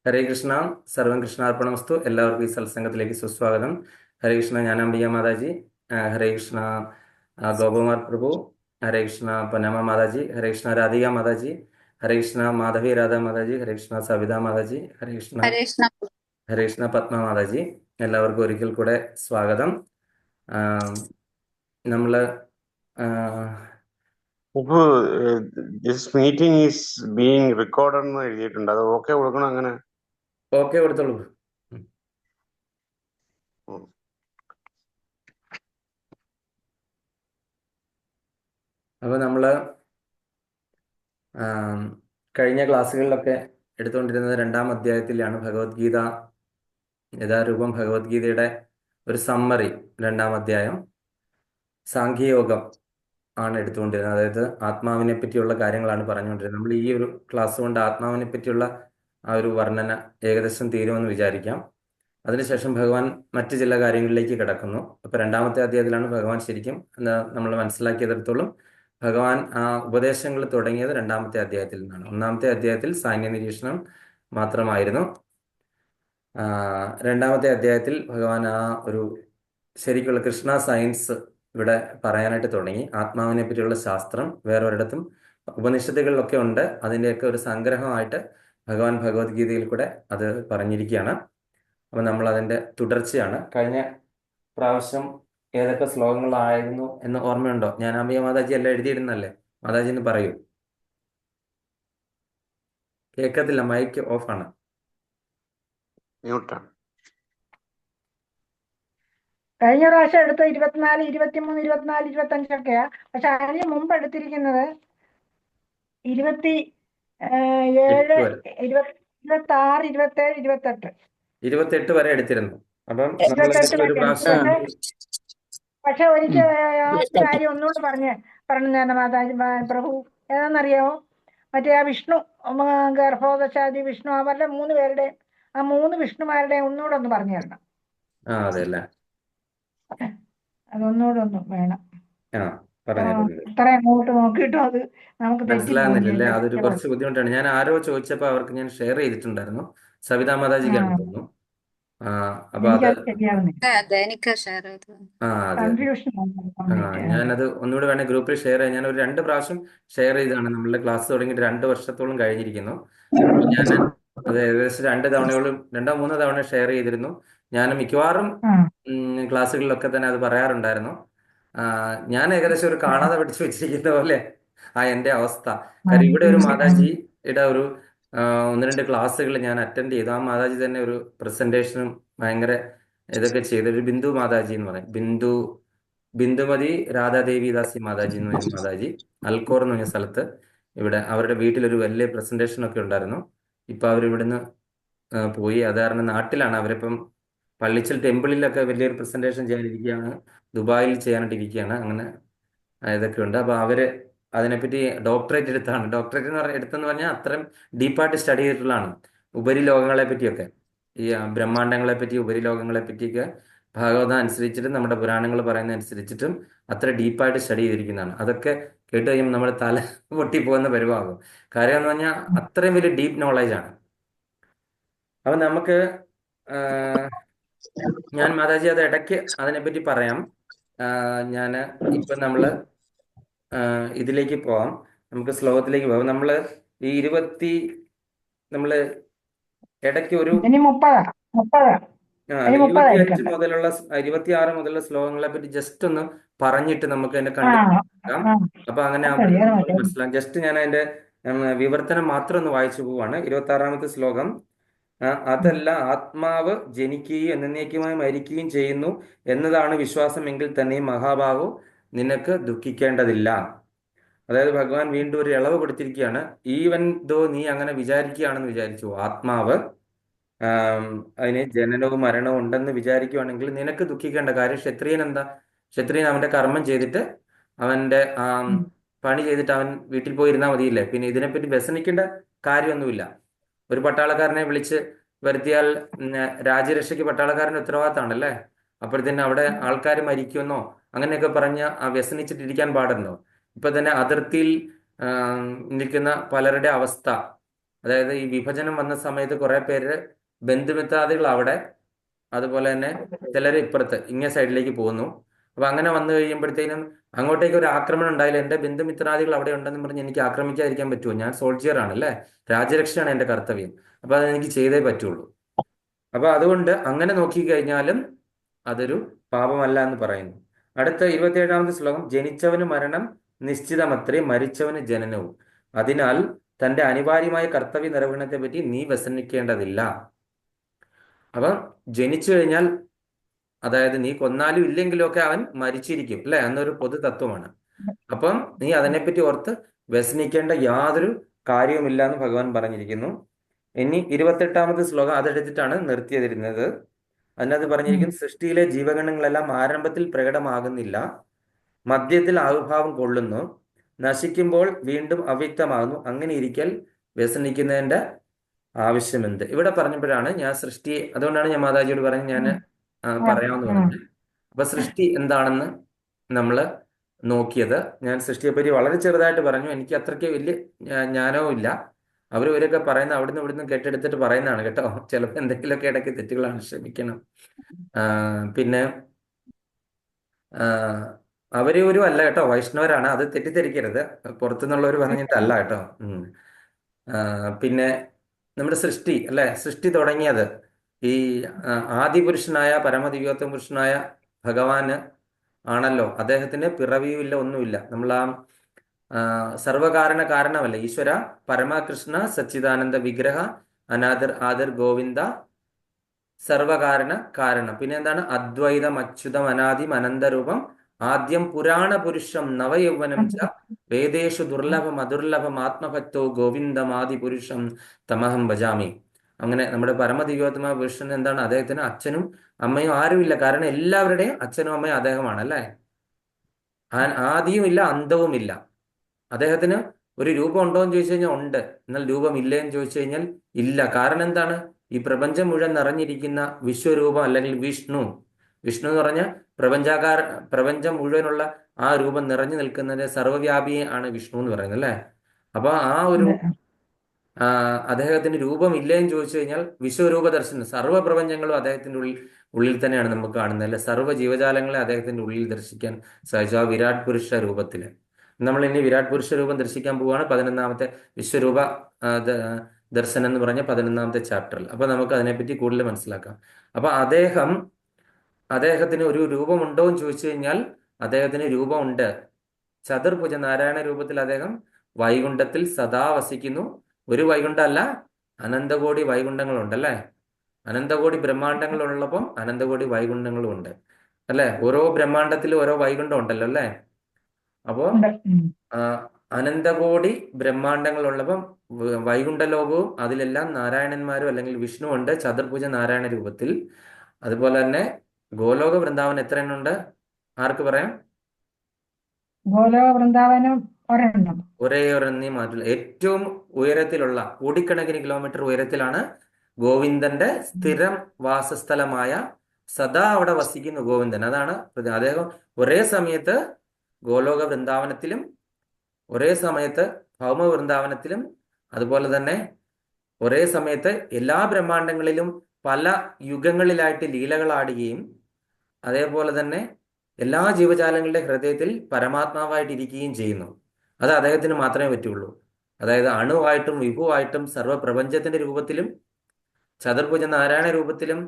ഹരേ കൃഷ്ണ. സർവം കൃഷ്ണാർപ്പണമസ്തു. എല്ലാവർക്കും ഈ സത്സംഗത്തിലേക്ക് സുസ്വാഗതം. ഹരേ കൃഷ്ണ ജ്ഞാനാംബിക മാതാജി. ഹരേ കൃഷ്ണ ഗോപകുമാർ പ്രഭു. ഹരേ കൃഷ്ണ പനമ മാതാജി. ഹരേ കൃഷ്ണ രാധിക മാതാജി. ഹരേ കൃഷ്ണ മാധവി രാധ മാതാജി. ഹരേ കൃഷ്ണ സവിത മാതാജി. ഹരേ കൃഷ്ണ ഹരേ കൃഷ്ണ. ഹരേ കൃഷ്ണ പത്മ മാതാജി. എല്ലാവർക്കും ഒരിക്കൽ കൂടെ സ്വാഗതം. നമ്മള് ഇപ്പൊ this meeting is being record എന്ന് എഴുതിയിട്ടുണ്ട്. അത് ഓക്കെ കൊടുക്കണം. അങ്ങനെ ഓക്കെ കൊടുത്തോളൂ. അപ്പൊ നമ്മള് കഴിഞ്ഞ ക്ലാസ്സുകളിലൊക്കെ എടുത്തുകൊണ്ടിരുന്നത് 2-ാം അധ്യായത്തിലാണ്. ഭഗവത്ഗീത യഥാരൂപം ഭഗവത്ഗീതയുടെ ഒരു സമ്മറി. 2-ാം അധ്യായം സാഖ്യയോഗം ആണ് എടുത്തുകൊണ്ടിരുന്നത്. അതായത് ആത്മാവിനെ പറ്റിയുള്ള കാര്യങ്ങളാണ് പറഞ്ഞുകൊണ്ടിരുന്നത്. നമ്മൾ ഈ ഒരു ക്ലാസ് കൊണ്ട് ആത്മാവിനെ പറ്റിയുള്ള ആ ഒരു വർണ്ണന ഏകദേശം തീരുമെന്ന് വിചാരിക്കാം. അതിനുശേഷം ഭഗവാൻ മറ്റു ചില കാര്യങ്ങളിലേക്ക് കിടക്കുന്നു. അപ്പൊ 2-ാമത്തെ അധ്യായത്തിലാണ് ഭഗവാൻ ശരിക്കും നമ്മൾ മനസ്സിലാക്കിയതിടത്തോളം ഭഗവാൻ ആ ഉപദേശങ്ങൾ തുടങ്ങിയത് 2-ാമത്തെ അധ്യായത്തിൽ നിന്നാണ്. 1-ാമത്തെ അധ്യായത്തിൽ സാന്യ നിരീക്ഷണം മാത്രമായിരുന്നു. 2-ാമത്തെ അധ്യായത്തിൽ ഭഗവാൻ ആ ഒരു ശരിക്കുള്ള കൃഷ്ണ സയൻസ് ഇവിടെ പറയാനായിട്ട് തുടങ്ങി. ആത്മാവിനെ പറ്റിയുള്ള ശാസ്ത്രം വേറെ ഒരിടത്തും ഉപനിഷത്തുകളിലൊക്കെ ഉണ്ട്. അതിൻ്റെയൊക്കെ ഒരു സംഗ്രഹമായിട്ട് ഭഗവാൻ ഭഗവത്ഗീതയിൽ കൂടെ അത് പറഞ്ഞിരിക്കുകയാണ്. അപ്പം നമ്മൾ അതിൻ്റെ തുടർച്ചയാണ്. കഴിഞ്ഞ പ്രാവശ്യം ഏതൊക്കെ ശ്ലോകങ്ങളായിരുന്നു എന്ന് ഓർമ്മയുണ്ടോ? ജ്ഞാനാംബിക മാതാജി എല്ലാം എഴുതിയിരുന്നല്ലേ? മാതാജി എന്ന് പറയൂ. കേൾക്കത്തില്ല, മൈക്ക് ഓഫാണ്. മ്യൂട്ടാണ്. കഴിഞ്ഞ പ്രാവശ്യം എടുത്ത 24, 23, 24, 25ഒക്കെയാ. പക്ഷെ അതിന് മുമ്പ് എടുത്തിരിക്കുന്നത് 27, 26, 27, 28. 28 വരെ എടുത്തിരുന്നു. അപ്പം നമ്മൾ 28 ഒരു വരെ. പ്രാവശ്യം പക്ഷെ ഒരിക്കൽ ആ കാര്യം ഒന്നുകൂടെ പറഞ്ഞു തന്നെ മാതാജി പ്രഭു. ഏതാണെന്നറിയാമോ? മറ്റേ ആ വിഷ്ണു ഗർഭോദശാദി വിഷ്ണു അവരുടെ 3 പേരുടെ ആ 3 വിഷ്ണുമാരുടെ ഒന്നുകൂടെ ഒന്ന് പറഞ്ഞു തരണം. അതെല്ലേ, അതൊന്നുകൂടെ ഒന്ന് വേണം. പറഞ്ഞു. അത്ര അങ്ങോട്ട് നോക്കിട്ടോ അത് നമുക്ക് മനസ്സിലാകുന്നില്ലല്ലേ? അതൊരു കുറച്ച് ബുദ്ധിമുട്ടാണ്. ഞാൻ ആരോ ചോദിച്ചപ്പോൾ അവർക്ക് ഞാൻ ഷെയർ ചെയ്തിട്ടുണ്ടായിരുന്നു. സവിതാ മാതാജിക്കാണ് തോന്നുന്നു. അപ്പൊ അത് എനിക്ക് ഷെയർ ചെയ്തു. അതെ, ഞാനത് ഒന്നുകൂടെ വേണേൽ ഗ്രൂപ്പിൽ ഷെയർ ചെയ്യാം. ഞാൻ ഒരു 2 പ്രാവശ്യം ഷെയർ ചെയ്താണ്. നമ്മളുടെ ക്ലാസ് തുടങ്ങിയിട്ട് 2 വർഷത്തോളം കഴിഞ്ഞിരിക്കുന്നു. ഞാൻ അത് ഏകദേശം 2 തവണയോളം 2-3 തവണ ഷെയർ ചെയ്തിരുന്നു. ഞാൻ മിക്കവാറും ക്ലാസ്സുകളിലൊക്കെ തന്നെ അത് പറയാറുണ്ടായിരുന്നു. ഞാൻ ഏകദേശം ഒരു കാണാതെ പഠിച്ചു വെച്ചിരിക്കുന്ന പോലെ എൻ്റെ അവസ്ഥ. കാര്യം ഇവിടെ ഒരു മാതാജിയുടെ ഒരു 1-2 ക്ലാസ്സുകൾ ഞാൻ അറ്റൻഡ് ചെയ്തു. ആ മാതാജി തന്നെ ഒരു പ്രസന്റേഷനും ഭയങ്കര ഇതൊക്കെ ചെയ്തൊരു ബിന്ദു മാതാജി എന്ന് പറയും. ബിന്ദുമതി രാധാദേവി ദാസി മാതാജി എന്ന് പറയുന്ന മാതാജി അൽക്കോർ എന്ന് പറഞ്ഞ സ്ഥലത്ത് ഇവിടെ അവരുടെ വീട്ടിലൊരു വലിയ പ്രസന്റേഷൻ ഒക്കെ ഉണ്ടായിരുന്നു. ഇപ്പൊ അവരിവിടുന്ന് പോയി. അത് കാരണം നാട്ടിലാണ്. അവരിപ്പം പള്ളിച്ചൽ ടെമ്പിളിലൊക്കെ വലിയൊരു പ്രസന്റേഷൻ ചെയ്യാനിരിക്കുകയാണ്. ദുബായിൽ ചെയ്യാനായിട്ടിരിക്കുകയാണ്. അങ്ങനെ ഇതൊക്കെ ഉണ്ട്. അപ്പൊ അവര് അതിനെപ്പറ്റി ഡോക്ടറേറ്റ് എടുത്താണ്. ഡോക്ടറേറ്റ് എന്ന് പറഞ്ഞാൽ എടുത്തെന്ന് പറഞ്ഞാൽ അത്രയും ഡീപ്പായിട്ട് സ്റ്റഡി ചെയ്തിട്ടുള്ളതാണ്. ഉപരിലോകങ്ങളെ പറ്റിയൊക്കെ, ഈ ബ്രഹ്മാണ്ടങ്ങളെ പറ്റി, ഉപരിലോകങ്ങളെ പറ്റിയൊക്കെ ഭാഗവതം അനുസരിച്ചിട്ടും നമ്മുടെ പുരാണങ്ങൾ പറയുന്ന അനുസരിച്ചിട്ടും അത്ര ഡീപ്പായിട്ട് സ്റ്റഡി ചെയ്തിരിക്കുന്നതാണ്. അതൊക്കെ കേട്ട് കഴിയുമ്പോൾ നമ്മുടെ തല പൊട്ടിപ്പോകുന്ന പരിവാകും. കാര്യം എന്ന് പറഞ്ഞാൽ അത്രയും വലിയ ഡീപ്പ് നോളജാണ്. അപ്പൊ നമുക്ക് ഞാൻ മാതാജി അത് ഇടയ്ക്ക് അതിനെപ്പറ്റി പറയാം. ഞാൻ ഇപ്പൊ നമ്മള് ഇതിലേക്ക് പോവാം. നമുക്ക് ശ്ലോകത്തിലേക്ക് പോകാം. നമ്മള് ഈ നമ്മള് ഇടയ്ക്ക് ഒരു 26 മുതലുള്ള ശ്ലോകങ്ങളെ പറ്റി ജസ്റ്റ് ഒന്ന് പറഞ്ഞിട്ട് നമുക്ക് അതിന്റെ കണ്ടുപിടിക്കാം. അപ്പൊ അങ്ങനെ മനസ്സിലാക്കാം. ജസ്റ്റ് ഞാൻ അതിന്റെ വിവർത്തനം മാത്രം ഒന്ന് വായിച്ചു പോവാണ്. 26-ാമത്തെ ശ്ലോകം. അതല്ല, ആത്മാവ് ജനിക്കുകയും എന്നേക്കുമായി മരിക്കുകയും ചെയ്യുന്നു എന്നതാണ് വിശ്വാസം എങ്കിൽ തന്നെയും മഹാഭാവോ നിനക്ക് ദുഃഖിക്കേണ്ടതില്ല. അതായത് ഭഗവാൻ വീണ്ടും ഒരു ഇളവ് കൊടുത്തിരിക്കുകയാണ്. ഈവൻ ദോ നീ അങ്ങനെ വിചാരിക്കുകയാണെന്ന് വിചാരിച്ചു, ആത്മാവ് അതിന് ജനനവും മരണവും ഉണ്ടെന്ന് വിചാരിക്കുകയാണെങ്കിൽ നിനക്ക് ദുഃഖിക്കേണ്ട കാര്യം. ക്ഷത്രിയൻ എന്താ? ക്ഷത്രിയൻ അവന്റെ കർമ്മം ചെയ്തിട്ട് അവന്റെ പണി ചെയ്തിട്ട് അവൻ വീട്ടിൽ പോയിരുന്നാൽ മതിയില്ലേ? പിന്നെ ഇതിനെപ്പറ്റി വ്യസനിക്കേണ്ട കാര്യമൊന്നുമില്ല. ഒരു പട്ടാളക്കാരനെ വിളിച്ച് വരുത്തിയാൽ രാജ്യരക്ഷയ്ക്ക് പട്ടാളക്കാരന്റെ ഉത്തരവാദിത്തമാണല്ലേ? അപ്പോഴത്തേന് അവിടെ ആൾക്കാർ മരിക്കുമെന്നോ അങ്ങനെയൊക്കെ പറഞ്ഞ് വ്യസനിച്ചിട്ടിരിക്കാൻ പാടുണ്ടോ? ഇപ്പൊ തന്നെ അതിർത്തിയിൽ നിൽക്കുന്ന പലരുടെ അവസ്ഥ അതായത് ഈ വിഭജനം വന്ന സമയത്ത് കുറെ പേര് ബന്ധുമിത്രാദികൾ അവിടെ, അതുപോലെ തന്നെ ചിലർ ഇപ്പുറത്ത് ഇങ്ങേ സൈഡിലേക്ക് പോകുന്നു. അപ്പൊ അങ്ങനെ വന്നു കഴിയുമ്പോഴത്തേനും അങ്ങോട്ടേക്ക് ഒരു ആക്രമണം ഉണ്ടായില്ല. എന്റെ ബന്ധുമിത്രാദികൾ അവിടെ ഉണ്ടെന്ന് പറഞ്ഞ് എനിക്ക് ആക്രമിക്കാതിരിക്കാൻ പറ്റുമോ? ഞാൻ സോൾജിയർ ആണല്ലേ, രാജ്യരക്ഷയാണ് എന്റെ കർത്തവ്യം. അപ്പൊ അതെനിക്ക് ചെയ്തേ പറ്റുള്ളൂ. അപ്പൊ അതുകൊണ്ട് അങ്ങനെ നോക്കിക്കഴിഞ്ഞാലും അതൊരു പാപമല്ല എന്ന് പറയുന്നു. അടുത്ത 27ാമത്തെ ശ്ലോകം, ജനിച്ചവന് മരണം നിശ്ചിതമത്രേ, മരിച്ചവന് ജനനവും. അതിനാൽ തന്റെ അനിവാര്യമായ കർത്തവ്യ നിർവഹണത്തെ പറ്റി നീ വ്യസനിക്കേണ്ടതില്ല. അപ്പം ജനിച്ചു കഴിഞ്ഞാൽ, അതായത് നീ കൊന്നാലും ഇല്ലെങ്കിലും ഒക്കെ അവൻ മരിച്ചിരിക്കും അല്ലെ, എന്നൊരു പൊതു തത്വമാണ്. അപ്പം നീ അതിനെപ്പറ്റി ഓർത്ത് വ്യസനിക്കേണ്ട യാതൊരു കാര്യവുമില്ല എന്ന് ഭഗവാൻ പറഞ്ഞിരിക്കുന്നു. ഇനി 28ാമത്തെ ശ്ലോകം അതെടുത്തിട്ടാണ് നിർത്തിയതിരുന്നത്. അതിനകത്ത് പറഞ്ഞിരിക്കുന്നു, സൃഷ്ടിയിലെ ജീവഗണങ്ങളെല്ലാം ആരംഭത്തിൽ പ്രകടമാകുന്നില്ല, മധ്യത്തിൽ ആവിർഭാവം കൊള്ളുന്നു, നശിക്കുമ്പോൾ വീണ്ടും അവ്യക്തമാകുന്നു. അങ്ങനെ ഇരിക്കൽ വ്യസനിക്കുന്നതിന്റെ ആവശ്യമെന്ത്? ഇവിടെ പറഞ്ഞപ്പോഴാണ് ഞാൻ സൃഷ്ടി, അതുകൊണ്ടാണ് ഞാൻ മാതാജിയോട് പറഞ്ഞ് ഞാൻ പറയാമെന്ന് പറഞ്ഞത്. അപ്പൊ സൃഷ്ടി എന്താണെന്ന് നമ്മൾ നോക്കിയത്. ഞാൻ സൃഷ്ടിയെപ്പറ്റി വളരെ ചെറുതായിട്ട് പറഞ്ഞു. എനിക്ക് അത്രയ്ക്ക് വലിയ ജ്ഞാനവും ഇല്ല. അവരൊക്കെ പറയുന്ന അവിടുന്ന് ഇവിടുന്ന് കേട്ടെടുത്തിട്ട് പറയുന്നതാണ് കേട്ടോ. ചിലപ്പോൾ എന്തെങ്കിലുമൊക്കെ ഇടയ്ക്ക് തെറ്റുകളാണ്, ക്ഷമിക്കണം. പിന്നെ അവര് ഒരു അല്ല കേട്ടോ, വൈഷ്ണവരാണ്, അത് തെറ്റിദ്ധരിക്കരുത്. പുറത്തുനിന്നുള്ളവർ പറഞ്ഞിട്ടല്ല കേട്ടോ. പിന്നെ നമ്മുടെ സൃഷ്ടി അല്ലെ, സൃഷ്ടി തുടങ്ങിയത് ഈ ആദിപുരുഷനായ പരമദിവ്യോത്തമ പുരുഷനായ ഭഗവാന് ആണല്ലോ. അദ്ദേഹത്തിന് പിറവിയുമില്ല, ഒന്നുമില്ല. നമ്മൾ സർവകാരണ കാരണമല്ല ഈശ്വര പരമകൃഷ്ണ സച്ചിദാനന്ദ വിഗ്രഹ അനാദിർ ആദിർ ഗോവിന്ദ സർവകാരണ കാരണം. പിന്നെ എന്താണ്? അദ്വൈതം അച്യുതം അനാദിം അനന്തരൂപം ആദ്യം പുരാണ പുരുഷം നവയൗവനം ച വേദേഷു ദുർലഭം അദുർലഭം ആത്മഭക്തോ ഗോവിന്ദമാദി പുരുഷം തമഹം ഭജാമി. അങ്ങനെ നമ്മുടെ പരമദിവ്യോത്തമ പുരുഷൻ എന്താണ്? അദ്ദേഹത്തിന് അച്ഛനും അമ്മയും ആരുമില്ല. കാരണം എല്ലാവരുടെയും അച്ഛനും അമ്മയും അദ്ദേഹമാണ് അല്ലേ. ആദിയുമില്ല അന്തവുമില്ല. അദ്ദേഹത്തിന് ഒരു രൂപം ഉണ്ടോ എന്ന് ചോദിച്ചു കഴിഞ്ഞാൽ ഉണ്ട്, എന്നാൽ രൂപം ഇല്ലേ എന്ന് ചോദിച്ചു കഴിഞ്ഞാൽ ഇല്ല. കാരണം എന്താണ്? ഈ പ്രപഞ്ചം മുഴുവൻ നിറഞ്ഞിരിക്കുന്ന വിശ്വരൂപം അല്ലെങ്കിൽ വിഷ്ണു, വിഷ്ണു എന്ന് പറഞ്ഞാൽ പ്രപഞ്ചം മുഴുവനുള്ള ആ രൂപം നിറഞ്ഞു നിൽക്കുന്നത് സർവ്വവ്യാപി ആണ് വിഷ്ണു എന്ന് പറയുന്നത് അല്ലേ. അപ്പൊ ആ ഒരു അദ്ദേഹത്തിന് രൂപം ഇല്ലേ എന്ന് ചോദിച്ചു കഴിഞ്ഞാൽ വിശ്വരൂപ ദർശനം, സർവ്വ പ്രപഞ്ചങ്ങളും അദ്ദേഹത്തിന്റെ ഉള്ളിൽ തന്നെയാണ് നമുക്ക് കാണുന്നത് അല്ലെ. സർവ്വ ജീവജാലങ്ങളെ അദ്ദേഹത്തിന്റെ ഉള്ളിൽ ദർശിക്കാൻ സാധിച്ചു ആ വിരാട് പുരുഷ രൂപത്തില്. നമ്മൾ ഇനി വിരാട് പുരുഷ രൂപം ദർശിക്കാൻ പോവുകയാണ് 11ാമത്തെ വിശ്വരൂപ ദർശനം എന്ന് പറഞ്ഞ 11ാമത്തെ ചാപ്റ്ററിൽ. അപ്പൊ നമുക്ക് അതിനെപ്പറ്റി കൂടുതൽ മനസ്സിലാക്കാം. അപ്പൊ അദ്ദേഹത്തിന് ഒരു രൂപമുണ്ടോ എന്ന് ചോദിച്ചു കഴിഞ്ഞാൽ അദ്ദേഹത്തിന് രൂപമുണ്ട്. ചതുർഭുജ നാരായണ രൂപത്തിൽ അദ്ദേഹം വൈകുണ്ഠത്തിൽ സദാ വസിക്കുന്നു. ഒരു വൈകുണ്ഠമല്ല, അനന്തകോടി വൈകുണ്ഠങ്ങളുണ്ടല്ലേ. അനന്തകോടി ബ്രഹ്മാണ്ടങ്ങളുള്ളപ്പം അനന്തകോടി വൈകുണ്ഠങ്ങളും ഉണ്ട് അല്ലെ. ഓരോ ബ്രഹ്മാണ്ടത്തിലും ഓരോ വൈകുണ്ഠം ഉണ്ടല്ലോ അല്ലേ. അപ്പോ അനന്തകോടി ബ്രഹ്മാണ്ടങ്ങളുള്ളപ്പം വൈകുണ്ഠ ലോകവും അതിലെല്ലാം നാരായണന്മാരും അല്ലെങ്കിൽ വിഷ്ണു ഉണ്ട് ചതുർഭുജ നാരായണ രൂപത്തിൽ. അതുപോലെ തന്നെ ഗോലോക വൃന്ദാവൻ എത്ര എണ്ണം ഉണ്ട്? ആർക്ക് പറയാം? ഗോലോക വൃന്ദാവനം ഒരെണ്ണം, ഒരേ ഒരെണ്ണേ മാറ്റില്ല. ഏറ്റവും ഉയരത്തിലുള്ള കോടിക്കണക്കിന് കിലോമീറ്റർ ഉയരത്തിലാണ് ഗോവിന്ദന്റെ സ്ഥിരം വാസസ്ഥലമായ സദാ അവിടെ വസിക്കുന്ന ഗോവിന്ദൻ. അതാണ് അദ്ദേഹം ഒരേ സമയത്ത് ഗോലോക വൃന്ദാവനത്തിലും ഒരേ സമയത്ത് ഭൗമ വൃന്ദാവനത്തിലും അതുപോലെ തന്നെ ഒരേ സമയത്ത് എല്ലാ ബ്രഹ്മാണ്ടങ്ങളിലും പല യുഗങ്ങളിലായിട്ട് ലീലകളാടുകയും അതേപോലെ തന്നെ എല്ലാ ജീവജാലങ്ങളുടെ ഹൃദയത്തിൽ പരമാത്മാവായിട്ടിരിക്കുകയും ചെയ്യുന്നു. അത് അദ്ദേഹത്തിന് മാത്രമേ പറ്റുള്ളൂ. അതായത് അണുവായിട്ടും വിഭുവായിട്ടും സർവ്വപ്രപഞ്ചത്തിന്റെ രൂപത്തിലും ചതുർഭുജ നാരായണ രൂപത്തിലും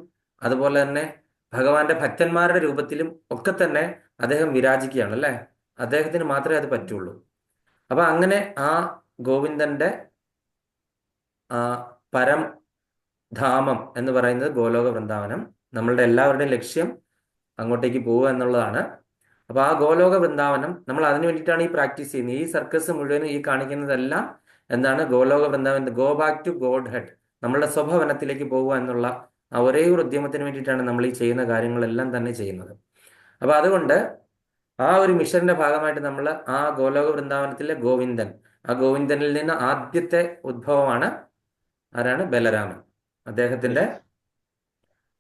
അതുപോലെ തന്നെ ഭഗവാന്റെ ഭക്തന്മാരുടെ രൂപത്തിലും ഒക്കെ തന്നെ അദ്ദേഹം വിരാജിക്കുകയാണ് അല്ലെ. അദ്ദേഹത്തിന് മാത്രമേ അത് പറ്റുള്ളൂ. അപ്പൊ അങ്ങനെ ആ ഗോവിന്ദന്റെ ആ പരംധാമം എന്ന് പറയുന്നത് ഗോലോക വൃന്ദാവനം. നമ്മളുടെ എല്ലാവരുടെയും ലക്ഷ്യം അങ്ങോട്ടേക്ക് പോവുക എന്നുള്ളതാണ്. അപ്പൊ ആ ഗോലോക വൃന്ദാവനം നമ്മൾ അതിനു വേണ്ടിയിട്ടാണ് ഈ പ്രാക്ടീസ് ചെയ്യുന്നത്. ഈ സർക്കസ് മുഴുവനും ഈ കാണിക്കുന്നതെല്ലാം എന്താണ്? Goloka Vrindavan, go back to godhead, നമ്മളുടെ സ്വഭവനത്തിലേക്ക് പോവുക എന്നുള്ള ആ ഒരേ ഒരു ഉദ്യമത്തിന് വേണ്ടിയിട്ടാണ് നമ്മൾ ഈ ചെയ്യുന്ന കാര്യങ്ങളെല്ലാം തന്നെ ചെയ്യുന്നത്. അപ്പൊ അതുകൊണ്ട് ആ ഒരു മിഷന്റെ ഭാഗമായിട്ട് നമ്മൾ ആ ഗോലോക വൃന്ദാവനത്തിലെ ഗോവിന്ദൻ, ആ ഗോവിന്ദനിൽ നിന്ന് ആദ്യത്തെ ഉദ്ഭവമാണ് ആരാണ്? ബലരാമൻ. അദ്ദേഹത്തിന്റെ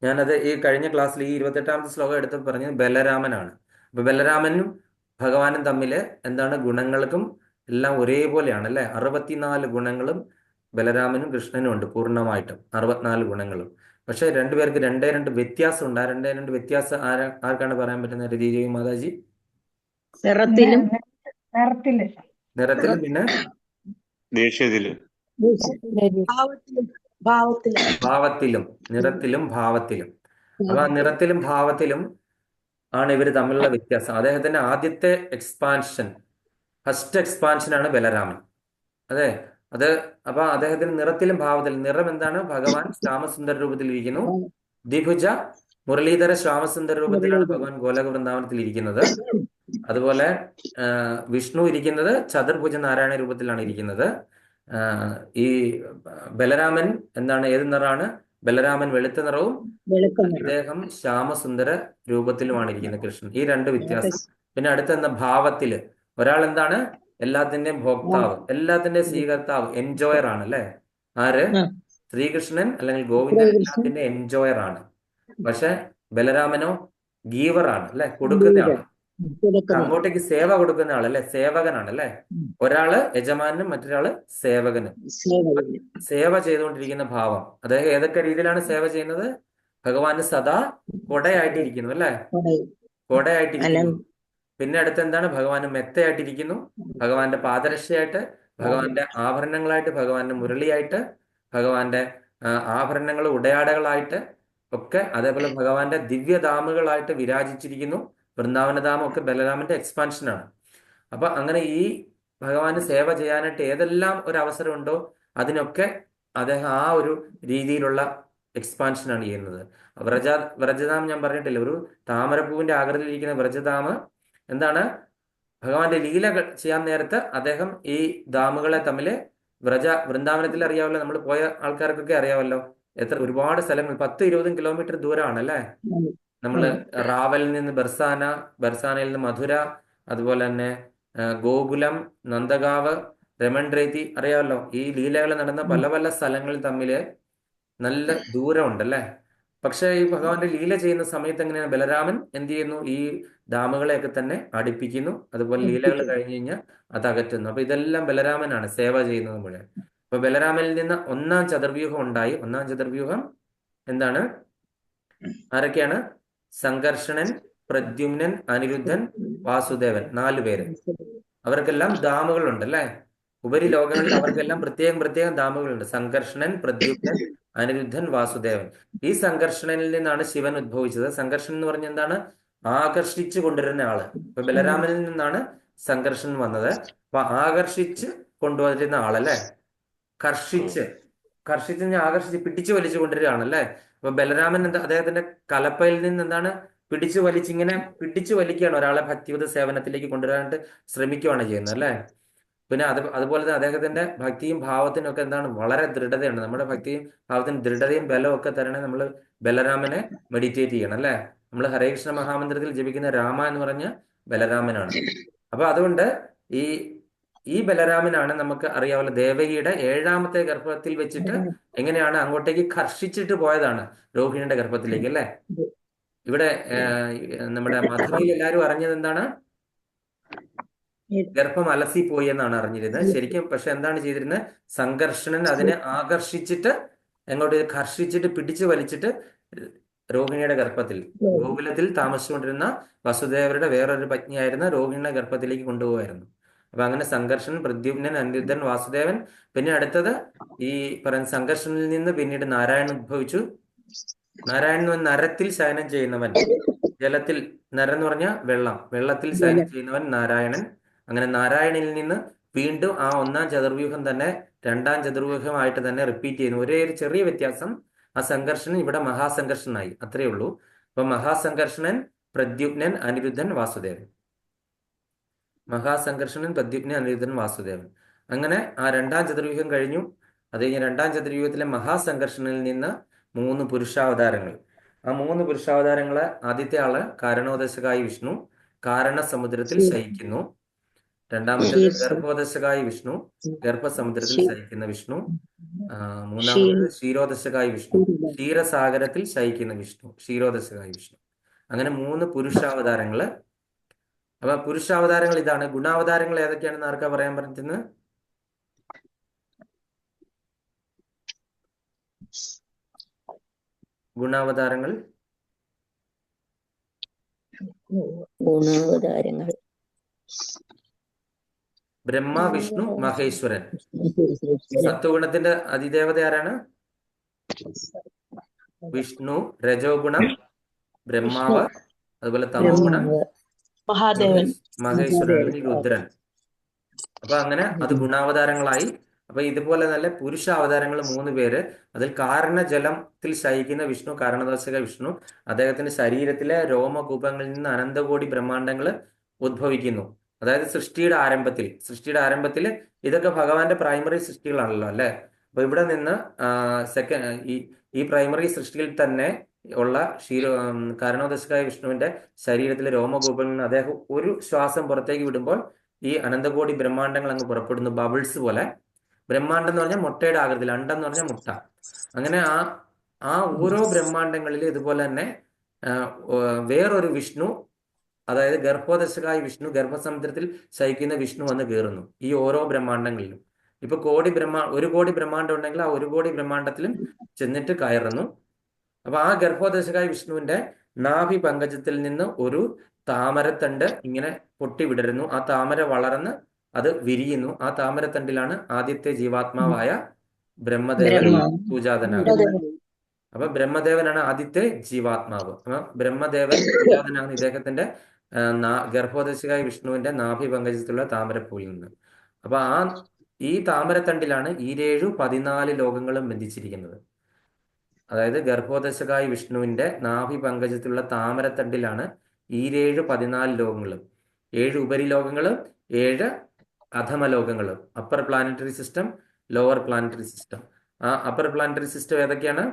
ഞാനത് ഈ കഴിഞ്ഞ ക്ലാസ്സിൽ ഈ 28ാമത്തെ ശ്ലോകം എടുത്ത് പറഞ്ഞത് ബലരാമനാണ്. അപ്പൊ ബലരാമനും ഭഗവാനും തമ്മിൽ എന്താണ്? ഗുണങ്ങൾക്കും എല്ലാം ഒരേപോലെയാണ് അല്ലെ. 64 ഗുണങ്ങളും ബലരാമനും കൃഷ്ണനും ഉണ്ട് പൂർണ്ണമായിട്ടും 64 ഗുണങ്ങളും. പക്ഷെ രണ്ടുപേർക്ക് രണ്ടേ രണ്ട് വ്യത്യാസം ഉണ്ട്. ആ രണ്ടേ രണ്ട് വ്യത്യാസം ആർക്കാണ് പറയാൻ പറ്റുന്ന രീതി മാതാജി? നിറത്തിലും നിറത്തില് നിറത്തിലും പിന്നെ ദേഷ്യത്തില് ഭാവത്തിലും ഭാവത്തിലും ഭാവത്തിലും. നിറത്തിലും ഭാവത്തിലും. അപ്പൊ ആ നിറത്തിലും ഭാവത്തിലും ആണ് ഇവർ തമ്മിലുള്ള വ്യത്യാസം. അദ്ദേഹത്തിന്റെ ആദ്യത്തെ ഫസ്റ്റ് എക്സ്പാൻഷനാണ് ബലരാമൻ. അതെ, അത് അപ്പൊ അദ്ദേഹത്തിന് നിറത്തിലും ഭാവത്തിലും. നിറം എന്താണ്? ഭഗവാൻ ശ്യാമസുന്ദര രൂപത്തിൽ ഇരിക്കുന്നു. ദ്വിഭുജ മുരളീധര ശ്യാമസുന്ദര രൂപത്തിലാണ് ഭഗവാൻ ഗോലോക വൃന്ദാവനത്തിൽ ഇരിക്കുന്നത്. അതുപോലെ വിഷ്ണു ഇരിക്കുന്നത് ചതുർഭുജ നാരായണ രൂപത്തിലാണ് ഇരിക്കുന്നത്. ഈ ബലരാമൻ എന്താണ്? ഏത് നിറാണ്? ബലരാമൻ വെളുത്ത നിറവും ഇദ്ദേഹം ശ്യാമസുന്ദര രൂപത്തിലുമാണ് ഇരിക്കുന്നത് കൃഷ്ണൻ. ഈ രണ്ട് വ്യത്യാസം. പിന്നെ അടുത്ത എന്താ? ഭാവത്തില്. ഒരാൾ എന്താണ്? എല്ലാത്തിന്റെയും ഭോക്താവ്, എല്ലാത്തിന്റെയും സ്വീകർത്താവ്, എൻജോയർ ആണ് അല്ലെ? ആര്? ശ്രീകൃഷ്ണൻ അല്ലെങ്കിൽ ഗോവിന്ദൻ എല്ലാത്തിന്റെ എൻജോയർ ആണ്. പക്ഷെ ബലരാമനോ ഗീവർ ആണ് അല്ലെ? കൊടുക്കുന്ന ആള്. അങ്ങോട്ടേക്ക് സേവ കൊടുക്കുന്ന ആളല്ലേ? സേവകനാണ് അല്ലെ? ഒരാള് യജമാനും മറ്റൊരാള് സേവകനും. സേവ ചെയ്തുകൊണ്ടിരിക്കുന്ന ഭാവം. അദ്ദേഹം ഏതൊക്കെ രീതിയിലാണ് സേവ ചെയ്യുന്നത്? ഭഗവാന് സദാ കൊടയായിട്ടിരിക്കുന്നു അല്ലെ? കൊടയായിട്ടിരിക്കുന്നു. പിന്നെ അടുത്ത് എന്താണ്? ഭഗവാന് മെത്തയായിട്ടിരിക്കുന്നു, ഭഗവാന്റെ പാദരക്ഷയായിട്ട്, ഭഗവാന്റെ ആഭരണങ്ങളായിട്ട്, ഭഗവാന്റെ മുരളിയായിട്ട്, ഭഗവാന്റെ ആഭരണങ്ങൾ ഉടയാടകളായിട്ട് ഒക്കെ, അതേപോലെ ഭഗവാന്റെ ദിവ്യധാമുകളായിട്ട് വിരാജിച്ചിരിക്കുന്നു. വൃന്ദാവനധാമം ഒക്കെ ബലരാമന്റെ എക്സ്പാൻഷനാണ്. അപ്പൊ അങ്ങനെ ഈ ഭഗവാന് സേവ ചെയ്യാനായിട്ട് ഏതെല്ലാം ഒരു അവസരം ഉണ്ടോ അതിനൊക്കെ അദ്ദേഹം ആ ഒരു രീതിയിലുള്ള എക്സ്പാൻഷനാണ് ചെയ്യുന്നത്. വ്രജധാം ഞാൻ പറഞ്ഞിട്ടില്ല, ഒരു താമരപ്പൂവിന്റെ ആകൃതിയിലിരിക്കുന്ന വ്രജധാമ് എന്താണ്? ഭഗവാന്റെ ലീല ചെയ്യാൻ നേരത്ത് അദ്ദേഹം ഈ ധാമുകളെ തമ്മിൽ വൃന്ദാവനത്തിൽ അറിയാമല്ലോ, നമ്മൾ പോയ ആൾക്കാർക്കൊക്കെ അറിയാമല്ലോ, ഒരുപാട് സ്ഥലങ്ങൾ 10-20 കിലോമീറ്റർ ദൂരമാണ് അല്ലെ? നമ്മള് റാവലിൽ നിന്ന് ബർസാനയിൽ നിന്ന് മധുര, അതുപോലെ തന്നെ ഗോകുലം, നന്ദഗാവ്, രമൺറേത്തി, അറിയാമല്ലോ. ഈ ലീലകൾ നടന്ന പല പല സ്ഥലങ്ങളിൽ തമ്മില് നല്ല ദൂരമുണ്ട് അല്ലെ? പക്ഷെ ഈ ഭഗവാന്റെ ലീല ചെയ്യുന്ന സമയത്ത് എങ്ങനെയാണ്? ബലരാമൻ എന്ത് ചെയ്യുന്നു? ഈ ഡാമുകളെയൊക്കെ തന്നെ അടുപ്പിക്കുന്നു. അതുപോലെ ലീലകൾ കഴിഞ്ഞു കഴിഞ്ഞാൽ അത് അകറ്റുന്നു. അപ്പൊ ഇതെല്ലാം ബലരാമനാണ് സേവ ചെയ്യുന്നത് മുഴുവൻ. അപ്പൊ ബലരാമനിൽ നിന്ന് ഒന്നാം ചതുർവ്യൂഹം ഉണ്ടായി. ഒന്നാം ചതുർവ്യൂഹം എന്താണ്? ആരൊക്കെയാണ്? സംഘർഷണൻ, പ്രദ്യുമ്നൻ, അനിരുദ്ധൻ, വാസുദേവൻ, 4 പേര്. അവർക്കെല്ലാം ധാമുകളുണ്ട് അല്ലെ? ഉപരിലോകങ്ങളിൽ അവർക്കെല്ലാം പ്രത്യേകം ധാമുകളുണ്ട്. സംഘർഷണൻ, പ്രദ്യുമ്നൻ, അനിരുദ്ധൻ, വാസുദേവൻ. ഈ സംഘർഷണനിൽ നിന്നാണ് ശിവൻ ഉദ്ഭവിച്ചത്. സംഘർഷണൻ എന്ന് പറഞ്ഞ എന്താണ്? ആകർഷിച്ചു കൊണ്ടുവരുന്ന ആള്. ഇപ്പൊ ബലരാമനിൽ നിന്നാണ് സംഘർഷണൻ വന്നത്. അപ്പൊ ആകർഷിച്ച് കൊണ്ടുവരുന്ന ആളല്ലേ? കർഷിച്ച് ആകർഷിച്ച് പിടിച്ചു വലിച്ചു കൊണ്ടുവരികയാണല്ലേ? അപ്പൊ ബലരാമൻ എന്താ? അദ്ദേഹത്തിന്റെ കലപ്പയിൽ നിന്ന് എന്താണ്? പിടിച്ചു വലിക്കുകയാണ് ഒരാളെ ഭക്തിയുത സേവനത്തിലേക്ക് കൊണ്ടുവരാനായിട്ട് ശ്രമിക്കുകയാണ് ചെയ്യുന്നത് അല്ലെ? പിന്നെ അതുപോലെ തന്നെ അദ്ദേഹത്തിന്റെ ഭക്തിയും ഭാവത്തിനും ഒക്കെ എന്താണ്? വളരെ ദൃഢതയുണ്ട്. നമ്മുടെ ഭക്തിയും ഭാവത്തിനും ദൃഢതയും ബലവും ഒക്കെ തരണേ നമ്മൾ ബലരാമനെ മെഡിറ്റേറ്റ് ചെയ്യണം അല്ലെ? നമ്മൾ ഹരേ കൃഷ്ണ മഹാമന്ത്രത്തിൽ ജപിക്കുന്ന രാമ എന്ന് പറഞ്ഞ ബലരാമനാണ്. അപ്പൊ അതുകൊണ്ട് ഈ ബലരാമനാണ് നമുക്ക് അറിയാവുന്ന ദേവകിയുടെ 7ാമത്തെ ഗർഭത്തിൽ വെച്ചിട്ട് എങ്ങനെയാണ് അങ്ങോട്ടേക്ക് കർഷിച്ചിട്ട് പോയതാണ് രോഹിണിയുടെ ഗർഭത്തിലേക്ക് അല്ലെ? ഇവിടെ നമ്മുടെ മധുരയിൽ എല്ലാവരും അറിഞ്ഞത് എന്താണ്? ഗർഭം അലസി പോയി എന്നാണ് അറിഞ്ഞിരുന്നത് ശരിക്കും. പക്ഷെ എന്താണ് ചെയ്തിരുന്നത്? സംഘർഷണൻ അതിനെ ആകർഷിച്ചിട്ട് എങ്ങോട്ട് കർഷിച്ചിട്ട് പിടിച്ചു വലിച്ചിട്ട് രോഹിണിയുടെ ഗർഭത്തിൽ, ഗോകുലത്തിൽ താമസിച്ചുകൊണ്ടിരുന്ന വസുദേവരുടെ വേറൊരു പത്നിയായിരുന്ന രോഹിണിയുടെ ഗർഭത്തിലേക്ക് കൊണ്ടുപോകായിരുന്നു. അപ്പൊ അങ്ങനെ സംഘർഷൻ, പ്രദ്യുമ്നൻ, അനിരുദ്ധൻ, വാസുദേവൻ. പിന്നെ അടുത്തത് ഈ പറയുന്ന സംഘർഷനിൽ നിന്ന് പിന്നീട് നാരായണൻ ഉദ്ഭവിച്ചു. നാരായണൻ നരത്തിൽ ശയനം ചെയ്യുന്നവൻ, ജലത്തിൽ, നരം എന്ന് പറഞ്ഞാൽ വെള്ളത്തിൽ ശയനം ചെയ്യുന്നവൻ നാരായണൻ. അങ്ങനെ നാരായണനിൽ നിന്ന് വീണ്ടും ആ 1ാം ചതുർവ്യൂഹം തന്നെ 2ാം ചതുർവ്യൂഹമായിട്ട് തന്നെ റിപ്പീറ്റ് ചെയ്യുന്നു. ഒരേ ഒരു ചെറിയ വ്യത്യാസം, ആ സംഘർഷണൻ ഇവിടെ മഹാസംഘർഷനായി, അത്രയേ ഉള്ളൂ. അപ്പൊ മഹാസംഘർഷണൻ, പ്രദ്യുമ്നൻ, അനിരുദ്ധൻ, വാസുദേവൻ. മഹാസംഘർഷണൻ, പ്രദ്യുമ്നൻ, അനിരുദ്ധൻ, വാസുദേവൻ. അങ്ങനെ ആ 2ാം ചതുർവ്യൂഹം കഴിഞ്ഞു. അത് കഴിഞ്ഞ് 2ാം ചതുർവ്യൂഹത്തിലെ മഹാസംഘർഷണിൽ നിന്ന് 3 പുരുഷാവതാരങ്ങൾ. ആ 3 പുരുഷാവതാരങ്ങളെ ആദ്യത്തെ ആള് കാരണോദശകായി വിഷ്ണു, കാരണസമുദ്രത്തിൽ ശയിക്കുന്നു. രണ്ടാമത്തേത് ഗർഭോദശകായി വിഷ്ണു, ഗർഭസമുദ്രത്തിൽ ശയിക്കുന്ന വിഷ്ണു. മൂന്നാമത് ക്ഷീരോദശകായി വിഷ്ണു, ക്ഷീരസാഗരത്തിൽ ശയിക്കുന്ന വിഷ്ണു, ക്ഷീരോദശകായി വിഷ്ണു. അങ്ങനെ 3 പുരുഷാവതാരങ്ങള്. അപ്പൊ പുരുഷാവതാരങ്ങൾ ഇതാണ്. ഗുണാവതാരങ്ങൾ ഏതൊക്കെയാണെന്ന് ആർക്കാ പറയാൻ പറ്റുന്നത്? ഗുണാവതാരങ്ങൾ? ഗുണാവതാരങ്ങൾ ബ്രഹ്മ, വിഷ്ണു, മഹേശ്വരൻ. സത്വഗുണത്തിന്റെ അതിദേവത ആരാണ്? വിഷ്ണു. രജോ ഗുണം ബ്രഹ്മാവ്. അതുപോലെ തമോ ഗുണം മഹാദേവൻ മഹേശ്വരൻ അല്ലെങ്കിൽ രുദ്രൻ. അപ്പൊ അങ്ങനെ അത് ഗുണാവതാരങ്ങളായി. അപ്പൊ ഇതുപോലെ തന്നെ പുരുഷ അവതാരങ്ങൾ 3 പേര്. അതിൽ കാരണജലത്തിൽ ശയിക്കുന്ന വിഷ്ണു, കാരണദോഷക വിഷ്ണു, അദ്ദേഹത്തിന്റെ ശരീരത്തിലെ രോമകൂപങ്ങളിൽ നിന്ന് അനന്തകോടി ബ്രഹ്മാണ്ടങ്ങൾ ഉദ്ഭവിക്കുന്നു. അതായത് സൃഷ്ടിയുടെ ആരംഭത്തിൽ ഇതൊക്കെ ഭഗവാന്റെ പ്രൈമറി സൃഷ്ടികളാണല്ലോ അല്ലെ. അപ്പൊ ഇവിടെ നിന്ന് ഈ പ്രൈമറി സൃഷ്ടിയിൽ തന്നെ ഉള്ള കാരണോദശകായ വിഷ്ണുവിന്റെ ശരീരത്തിലെ രോമകൂപങ്ങളിൽ നിന്ന് അദ്ദേഹം ഒരു ശ്വാസം പുറത്തേക്ക് വിടുമ്പോൾ ഈ അനന്തകോടി ബ്രഹ്മാണ്ടങ്ങൾ അങ്ങ് പുറപ്പെടുന്നു, ബബിൾസ് പോലെ. ബ്രഹ്മാണ്ടം എന്ന് പറഞ്ഞാൽ മുട്ടയുടെ ആകൃതിയിൽ, അണ്ടം എന്ന് പറഞ്ഞാൽ മുട്ട. അങ്ങനെ ആ ഓരോ ബ്രഹ്മാണ്ടങ്ങളിലും ഇതുപോലെ തന്നെ വേറൊരു വിഷ്ണു, അതായത് ഗർഭോദശകായ വിഷ്ണു, ഗർഭസമുദ്രത്തിൽ ശയിക്കുന്ന വിഷ്ണു വന്ന് കയറുന്നു ഈ ഓരോ ബ്രഹ്മാണ്ടങ്ങളിലും. ഇപ്പൊ 1 കോടി ബ്രഹ്മാണ്ടം ഉണ്ടെങ്കിൽ ആ 1 കോടി ബ്രഹ്മാണ്ടത്തിലും ചെന്നിട്ട് കയറുന്നു. അപ്പൊ ആ ഗർഭോദശകായ വിഷ്ണുവിന്റെ നാഭി പങ്കജത്തിൽ നിന്ന് ഒരു താമരത്തണ്ട് ഇങ്ങനെ പൊട്ടി വിടരുന്നു. ആ താമര വളർന്ന് അത് വിരിയുന്നു. ആ താമരത്തണ്ടിലാണ് ആദ്യത്തെ ജീവാത്മാവായ ബ്രഹ്മദേവൻ പൂജാതനാകുന്നത്. അപ്പൊ ബ്രഹ്മദേവനാണ് ആദ്യത്തെ ജീവാത്മാവ്. അപ്പൊ ബ്രഹ്മദേവൻ പൂജാതനാകുന്ന ഇദ്ദേഹത്തിന്റെ ഗർഭോദശകായ വിഷ്ണുവിന്റെ നാഭി പങ്കജത്തിലുള്ള താമരപ്പൂവിൽ നിന്ന്. അപ്പൊ ഈ താമരത്തണ്ടിലാണ് ഈരേഴു 14 ലോകങ്ങളും ബന്ധിച്ചിരിക്കുന്നത്. അതായത് ഗർഭോദശകായ വിഷ്ണുവിന്റെ നാഭി പങ്കജത്തിലുള്ള താമരത്തണ്ടിലാണ് ഈരേഴു 14 ലോകങ്ങളും. 7 ഉപരിലോകങ്ങളും 7 അധമലോകങ്ങളും. Upper planetary system, lower planetary system. ആ അപ്പർ പ്ലാനറ്ററി സിസ്റ്റം ഏതൊക്കെയാണ്?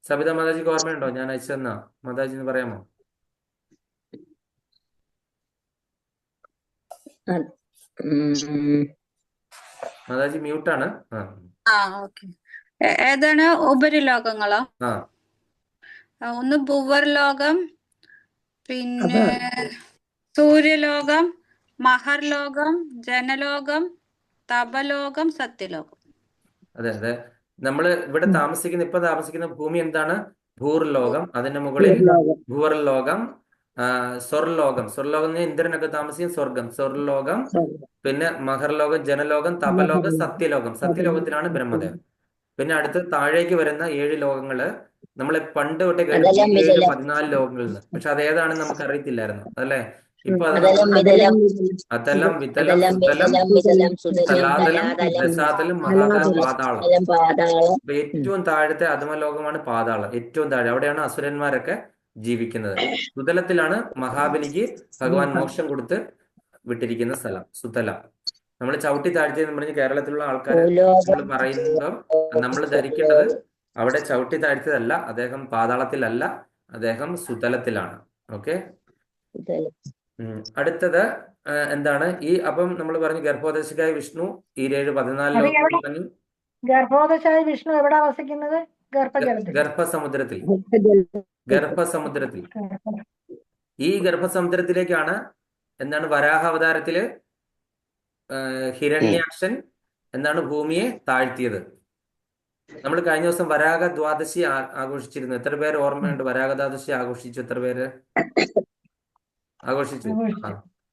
സബിത മാതാജിക്ക് ഓർമ്മയുണ്ടോ? ഞാൻ അയച്ചു തന്നാ. മാതാജി എന്ന് പറയാമോ? മാതാജി മ്യൂട്ടാണ്. ഓക്കെ. ഏതാണ് ഉപരിലോകങ്ങളോ? ഒന്ന് ഭുവർലോകം, പിന്നെ സൂര്യലോകം, മഹർലോകം, ജനലോകം, തപലോകം, സത്യലോകം. അതെ അതെ. നമ്മള് ഇവിടെ ഇപ്പൊ താമസിക്കുന്ന ഭൂമി എന്താണ്? ഭൂർലോകം. അതിന്റെ മുകളിൽ ഭൂവർലോകം, സ്വർലോകം. സ്വർലോകം ഇന്ദ്രനൊക്കെ താമസിക്കും. സ്വർലോകം, പിന്നെ മഹർലോകം, ജനലോകം, തപലോകം, സത്യലോകം. സത്യലോകത്തിലാണ് ബ്രഹ്മദേവൻ. പിന്നെ അടുത്ത് താഴേക്ക് വരുന്ന 7 ലോകങ്ങള് നമ്മളെ പണ്ട് തൊട്ടേ കേട്ടു 14 ലോകങ്ങളിൽ നിന്ന്. പക്ഷെ അതേതാണെന്ന് നമുക്ക് അറിയത്തില്ലായിരുന്നു അല്ലേ. ഇപ്പൊ അതലം, വിതലം, സുതലം, തലാതലം, രസാതലം, മഹാതലം, പാതാളം. അപ്പൊ ഏറ്റവും താഴത്തെ അധമലോകമാണ് പാതാളം. ഏറ്റവും താഴെ അവിടെയാണ് അസുരന്മാരൊക്കെ ജീവിക്കുന്നത്. സുതലത്തിലാണ് മഹാബലിക്ക് ഭഗവാൻ മോക്ഷം കൊടുത്ത് വിട്ടിരിക്കുന്ന സ്ഥലം സുതലം. നമ്മൾ ചവിട്ടി താഴ്ത്തിയെന്ന് പറഞ്ഞ് കേരളത്തിലുള്ള ആൾക്കാർ നമ്മൾ പറയുമ്പോൾ നമ്മൾ ധരിക്കേണ്ടത് അവിടെ ചവിട്ടി താഴ്ത്തിയതല്ല, അദ്ദേഹം പാതാളത്തിലല്ല, അദ്ദേഹം സുതലത്തിലാണ്. ഓക്കെ. അടുത്തത് എന്താണ്? അപ്പം നമ്മൾ പറഞ്ഞു ഗർഭോദശകായ വിഷ്ണു ഈരേഴ് 14 ലോകങ്ങൾ പറഞ്ഞു. ഗർഭോദശായ വിഷ്ണു എവിടെ വസിക്കുന്നത്? ഗർഭസമുദ്രത്തിൽ. ഈ ഗർഭസമുദ്രത്തിലേക്കാണ് എന്താണ് വരാഹ അവതാരത്തില് ഹിരണ്യാക്ഷൻ എന്താണ് ഭൂമിയെ താഴ്ത്തിയത്. നമ്മൾ കഴിഞ്ഞ ദിവസം വരാഹ ദ്വാദശി ആഘോഷിച്ചിരുന്നു. എത്ര പേര് ഓർമ്മയുണ്ട്? വരാഹ ദ്വാദശി ആഘോഷിച്ചു? എത്ര പേര് ആഘോഷിച്ചു?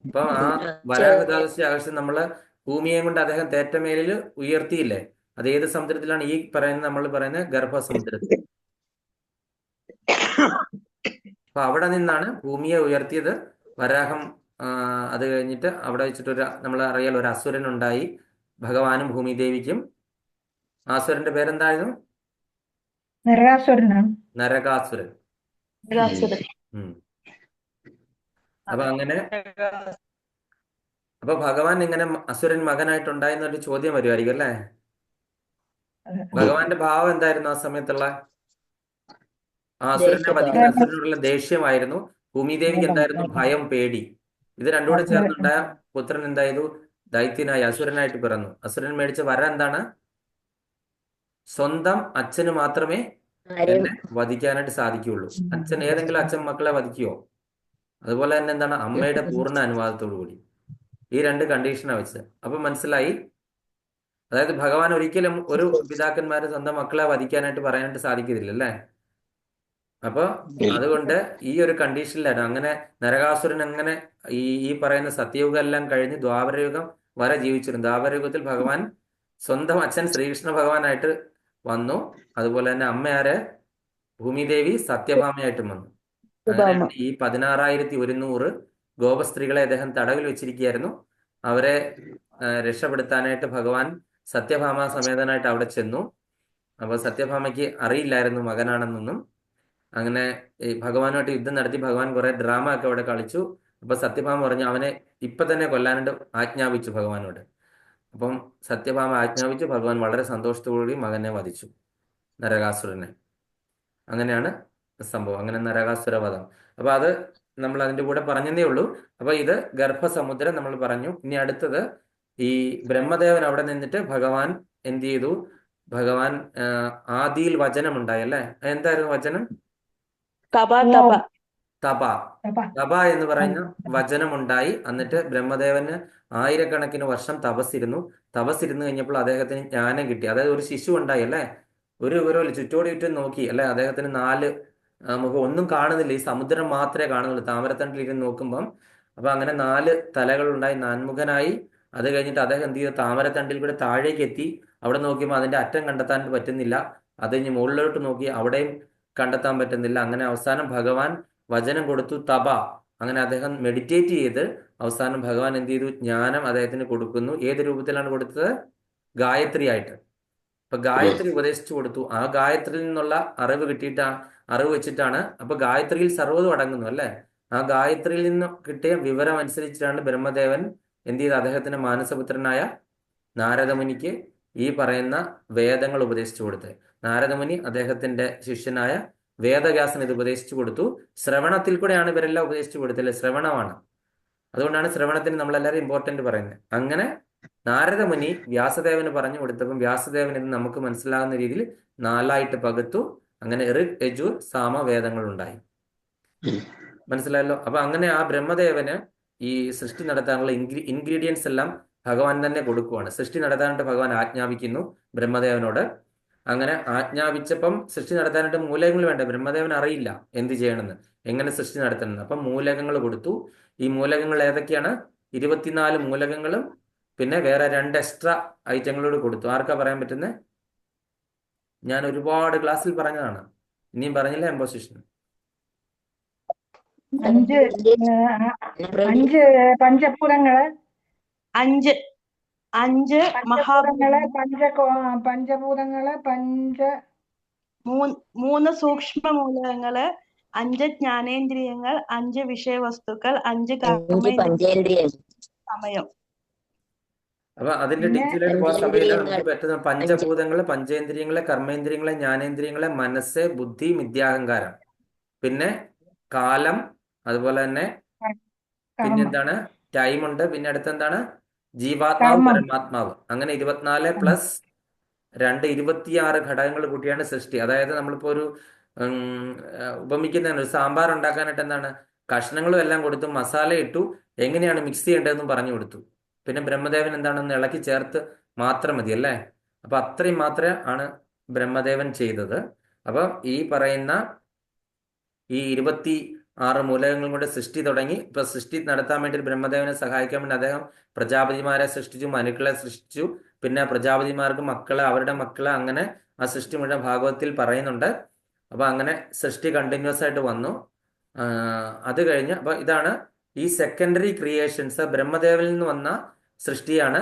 അപ്പൊ ആ വരാഹ ദ്വാദശി ആഘോഷിച്ച് നമ്മള് ഭൂമിയെ കൊണ്ട് അദ്ദേഹം തേറ്റമേലിൽ ഉയർത്തിയില്ലേ? അത് ഏത് സമുദ്രത്തിലാണ്? ഈ നമ്മൾ പറയുന്ന ഗർഭസമുദ്രത്തിൽ. അപ്പൊ അവിടെ നിന്നാണ് ഭൂമിയെ ഉയർത്തിയത് വരാഹം. അത് കഴിഞ്ഞിട്ട് അവിടെ വെച്ചിട്ട് നമ്മൾ അറിയാൽ ഒരു അസുരൻ ഉണ്ടായി, ഭഗവാനും ഭൂമിദേവിക്കും. ആ അസുരന്റെ പേരെന്തായിരുന്നു? നരകാസുരൻ. അപ്പൊ അങ്ങനെ അപ്പൊ ഭഗവാൻ ഇങ്ങനെ അസുരൻ മകനായിട്ടുണ്ടായെന്നൊരു ചോദ്യം വരുമായിരിക്കും അല്ലേ? ഭഗവാന്റെ ഭാവം എന്തായിരുന്നു ആ സമയത്തുള്ള? ആ അസുരനെ വധിക്കുന്ന അസുരനോടുള്ള ദേഷ്യമായിരുന്നു. ഭൂമിദേവിക്ക് എന്തായിരുന്നു? ഭയം, പേടി. ഇത് രണ്ടും കൂടെ ചേർന്നുണ്ടായ പുത്രൻ എന്തായത്? ദൈത്യനായി അസുരനായിട്ട് പിറന്നു. അസുരൻ മേടിച്ച വര എന്താണ്? സ്വന്തം അച്ഛന് മാത്രമേ എന്നെ വധിക്കാനായിട്ട് സാധിക്കുകയുള്ളൂ. ഏതെങ്കിലും അച്ഛൻ മക്കളെ വധിക്കുവോ? അതുപോലെ തന്നെ എന്താണ്? അമ്മയുടെ പൂർണ്ണ അനുവാദത്തോടു കൂടി. ഈ 2 കണ്ടീഷനാണ് വെച്ചത്. അപ്പൊ മനസ്സിലായി, അതായത് ഭഗവാൻ ഒരിക്കലും ഒരു പിതാക്കന്മാര് സ്വന്തം മക്കളെ വധിക്കാനായിട്ട് പറയാനായിട്ട് സാധിക്കത്തില്ല അല്ലേ. അപ്പൊ അതുകൊണ്ട് ഈ ഒരു കണ്ടീഷനിലാണ് അങ്ങനെ നരകാസുരൻ അങ്ങനെ ഈ പറയുന്ന സത്യയുഗം എല്ലാം കഴിഞ്ഞ് ദ്വാപരയുഗം വരെ ജീവിച്ചിരുന്നു. ദ്വാപരയുഗത്തിൽ ഭഗവാൻ സ്വന്തം അച്ഛൻ ശ്രീകൃഷ്ണ ഭഗവാനായിട്ട് വന്നു. അതുപോലെ തന്നെ അമ്മയാരെ ഭൂമിദേവി സത്യഭാമയായിട്ടും വന്നു. അങ്ങനെയാണ് ഈ 16,100 ഗോപസ്ത്രീകളെ അദ്ദേഹം തടവിൽ വെച്ചിരിക്കുകയായിരുന്നു. അവരെ രക്ഷപ്പെടുത്താനായിട്ട് ഭഗവാൻ സത്യഭാമ സമേതനായിട്ട് അവിടെ ചെന്നു. അപ്പൊ സത്യഭാമയ്ക്ക് അറിയില്ലായിരുന്നു മകനാണെന്നൊന്നും. അങ്ങനെ ഈ ഭഗവാനുമായിട്ട് യുദ്ധം നടത്തി ഭഗവാൻ കുറെ ഡ്രാമ ഒക്കെ അവിടെ കളിച്ചു. അപ്പൊ സത്യഭാമ പറഞ്ഞു അവനെ ഇപ്പൊ തന്നെ കൊല്ലാനായിട്ട് ആജ്ഞാപിച്ചു ഭഗവാനോട്. അപ്പം സത്യഭാമ ആജ്ഞാപിച്ചു. ഭഗവാൻ വളരെ സന്തോഷത്തോടുകൂടി മകനെ വധിച്ചു, നരകാസുരനെ. അങ്ങനെയാണ് സംഭവം. അങ്ങനെ നരകാസുര വധം. അപ്പൊ അത് നമ്മൾ അതിന്റെ കൂടെ പറഞ്ഞതേ ഉള്ളൂ. അപ്പൊ ഇത് ഗർഭസമുദ്രം നമ്മൾ പറഞ്ഞു. ഇനി അടുത്തത് ഈ ബ്രഹ്മദേവൻ അവിടെ നിന്നിട്ട് ഭഗവാൻ എന്ത് ചെയ്തു? ഭഗവാൻ ആദിയിൽ വചനമുണ്ടായി അല്ലേ? എന്തായിരുന്നു വചനം? തപ തപ എന്ന് പറയുന്ന വചനമുണ്ടായി. എന്നിട്ട് ബ്രഹ്മദേവന് ആയിരക്കണക്കിന് വർഷം തപസ്സിരുന്നു കഴിഞ്ഞപ്പോൾ അദ്ദേഹത്തിന് ജ്ഞാനം കിട്ടി. അതായത് ഒരു ശിശു ഉണ്ടായി അല്ലേ? ഒരു ചുറ്റോടി ചുറ്റും നോക്കി അല്ലെ? അദ്ദേഹത്തിന് 4 മുഖം, ഒന്നും കാണുന്നില്ല, ഈ സമുദ്രം മാത്രമേ കാണുന്നുള്ളൂ താമരത്തണ്ടിലിരുന്ന് നോക്കുമ്പം. അപ്പൊ അങ്ങനെ 4 തലകളുണ്ടായി, നാൻമുഖനായി. അത് കഴിഞ്ഞിട്ട് അദ്ദേഹം എന്ത് ചെയ്തു? താമരത്തണ്ടിൽ കൂടെ താഴേക്ക് എത്തി. അവിടെ നോക്കിയപ്പോൾ അതിന്റെ അറ്റം കണ്ടെത്താൻ പറ്റുന്നില്ല. അത് കഴിഞ്ഞ് മുകളിലോട്ട് നോക്കി, അവിടെയും കണ്ടെത്താൻ പറ്റുന്നില്ല. അങ്ങനെ അവസാനം ഭഗവാൻ വചനം കൊടുത്തു, തപ. അങ്ങനെ അദ്ദേഹം മെഡിറ്റേറ്റ് ചെയ്ത് അവസാനം ഭഗവാൻ എന്ത് ചെയ്തു? ജ്ഞാനം അദ്ദേഹത്തിന് കൊടുക്കുന്നു. ഏത് രൂപത്തിലാണ് കൊടുത്തത്? ഗായത്രി ആയിട്ട്. അപ്പൊ ഗായത്രി ഉപദേശിച്ചു കൊടുത്തു. ആ ഗായത്രിയിൽ നിന്നുള്ള അറിവ് വെച്ചിട്ടാണ്, അപ്പൊ ഗായത്രിയിൽ സർവ്വതും അടങ്ങുന്നു അല്ലെ? ആ ഗായത്രിയിൽ നിന്ന് കിട്ടിയ വിവരം അനുസരിച്ചിട്ടാണ് ബ്രഹ്മദേവൻ എന്ത് ചെയ്ത് അദ്ദേഹത്തിന്റെ മാനസപുത്രനായ നാരദമുനിക്ക് ഈ പറയുന്ന വേദങ്ങൾ ഉപദേശിച്ചു കൊടുത്തത്. നാരദമുനി അദ്ദേഹത്തിന്റെ ശിഷ്യനായ വേദവ്യാസന് ഇത് ഉപദേശിച്ചു കൊടുത്തു. ശ്രവണത്തിൽ കൂടെയാണ് ഇവരെല്ലാം ഉപദേശിച്ചു കൊടുത്തത്. ശ്രവണമാണ്. അതുകൊണ്ടാണ് ശ്രവണത്തിന് നമ്മളെല്ലാവരും ഇമ്പോർട്ടന്റ് പറയുന്നത്. അങ്ങനെ നാരദമുനി വ്യാസദേവന് പറഞ്ഞു കൊടുത്തപ്പം വ്യാസദേവൻ ഇത് നമുക്ക് മനസ്സിലാകുന്ന രീതിയിൽ 4ആയിട്ട് പകുത്തു. അങ്ങനെ ഋഗ്, യജുർ, സാമ വേദങ്ങൾ ഉണ്ടായി. മനസ്സിലായല്ലോ? അപ്പൊ അങ്ങനെ ആ ബ്രഹ്മദേവന് ഈ സൃഷ്ടി നടത്താനുള്ള ഇൻഗ്രീഡിയൻസ് എല്ലാം ഭഗവാൻ തന്നെ കൊടുക്കുവാണ്. സൃഷ്ടി നടത്താനായിട്ട് ഭഗവാൻ ആജ്ഞാപിക്കുന്നു ബ്രഹ്മദേവനോട്. അങ്ങനെ ആജ്ഞാപിച്ചപ്പം സൃഷ്ടി നടത്താനായിട്ട് മൂലകങ്ങൾ വേണ്ട. ബ്രഹ്മദേവൻ അറിയില്ല എന്ത് ചെയ്യണമെന്ന്, എങ്ങനെ സൃഷ്ടി നടത്തണമെന്ന്. അപ്പം മൂലകങ്ങൾ കൊടുത്തു. ഈ മൂലകങ്ങൾ ഏതൊക്കെയാണ്? 24 മൂലകങ്ങളും പിന്നെ വേറെ 2 എക്സ്ട്രാ ഐറ്റങ്ങളോട് കൊടുത്തു. ആർക്കാ പറയാൻ പറ്റുന്നത്? ഞാൻ ഒരുപാട് ക്ലാസ്സിൽ പറഞ്ഞതാണ്, ഇനിയും പറഞ്ഞില്ല. എംബോസിഷൻ 5 പഞ്ചഭൂതങ്ങള്, 5 പഞ്ചഭൂതങ്ങള്, പഞ്ചഭൂതങ്ങള്, 3 സൂക്ഷ്മ മൂലകങ്ങള്, 5 ജ്ഞാനേന്ദ്രിയങ്ങൾ, 5 വിഷയവസ്തുക്കൾ, 5 കർമ്മേന്ദ്രിയങ്ങൾ, സമയം. അപ്പൊ അതിന്റെ ഡീറ്റെയിലായിട്ട് പോകാൻ സമയമില്ല. നമുക്ക് പറ്റുന്ന പഞ്ചഭൂതങ്ങള്, പഞ്ചേന്ദ്രിയങ്ങളെ, കർമ്മേന്ദ്രിയങ്ങളെ, ജ്ഞാനേന്ദ്രിയങ്ങളെ, മനസ്സ്, ബുദ്ധി, മിഥ്യാഹങ്കാരം, പിന്നെ കാലം, അതുപോലെ തന്നെ പിന്നെ എന്താണ്? ടൈം ഉണ്ട്. പിന്നെ അടുത്തെന്താണ്? ജീവാത്മാവ്, പരമാത്മാവ്. അങ്ങനെ 24 പ്ലസ് 2 26 ഘടകങ്ങൾ കൂട്ടിയാണ് സൃഷ്ടി. അതായത് നമ്മളിപ്പോ ഒരു ഉപമിക്കുന്നതാണ്, ഒരു സാമ്പാർ ഉണ്ടാക്കാനായിട്ട് എന്താണ്? കഷ്ണങ്ങളും എല്ലാം കൊടുത്തു, മസാല ഇട്ടു, എങ്ങനെയാണ് മിക്സ് ചെയ്യേണ്ടതെന്നും പറഞ്ഞു കൊടുത്തു. പിന്നെ ബ്രഹ്മദേവൻ എന്താണെന്ന് ഇളക്കി ചേർത്ത് മാത്രം മതി അല്ലേ? അപ്പൊ അത്രയും മാത്രമേ ആണ് ബ്രഹ്മദേവൻ ചെയ്തത്. അപ്പൊ ഈ പറയുന്ന ഈ 26 മൂലകങ്ങളും കൊണ്ട് സൃഷ്ടി തുടങ്ങി. ഇപ്പൊ സൃഷ്ടി നടത്താൻ വേണ്ടി ബ്രഹ്മദേവനെ സഹായിക്കാൻ വേണ്ടി അദ്ദേഹം പ്രജാപതിമാരെ സൃഷ്ടിച്ചു, മനുക്കളെ സൃഷ്ടിച്ചു, പിന്നെ പ്രജാപതിമാർക്ക് മക്കളെ, അവരുടെ മക്കളെ, അങ്ങനെ ആ സൃഷ്ടി മുഴുവൻ ഭാഗവതത്തിൽ പറയുന്നുണ്ട്. അപ്പൊ അങ്ങനെ സൃഷ്ടി കണ്ടിന്യൂസ് ആയിട്ട് വന്നു. അത് കഴിഞ്ഞ് അപ്പൊ ഇതാണ് ഈ സെക്കൻഡറി ക്രിയേഷൻസ്. ബ്രഹ്മദേവനിൽ നിന്ന് വന്ന സൃഷ്ടിയാണ്.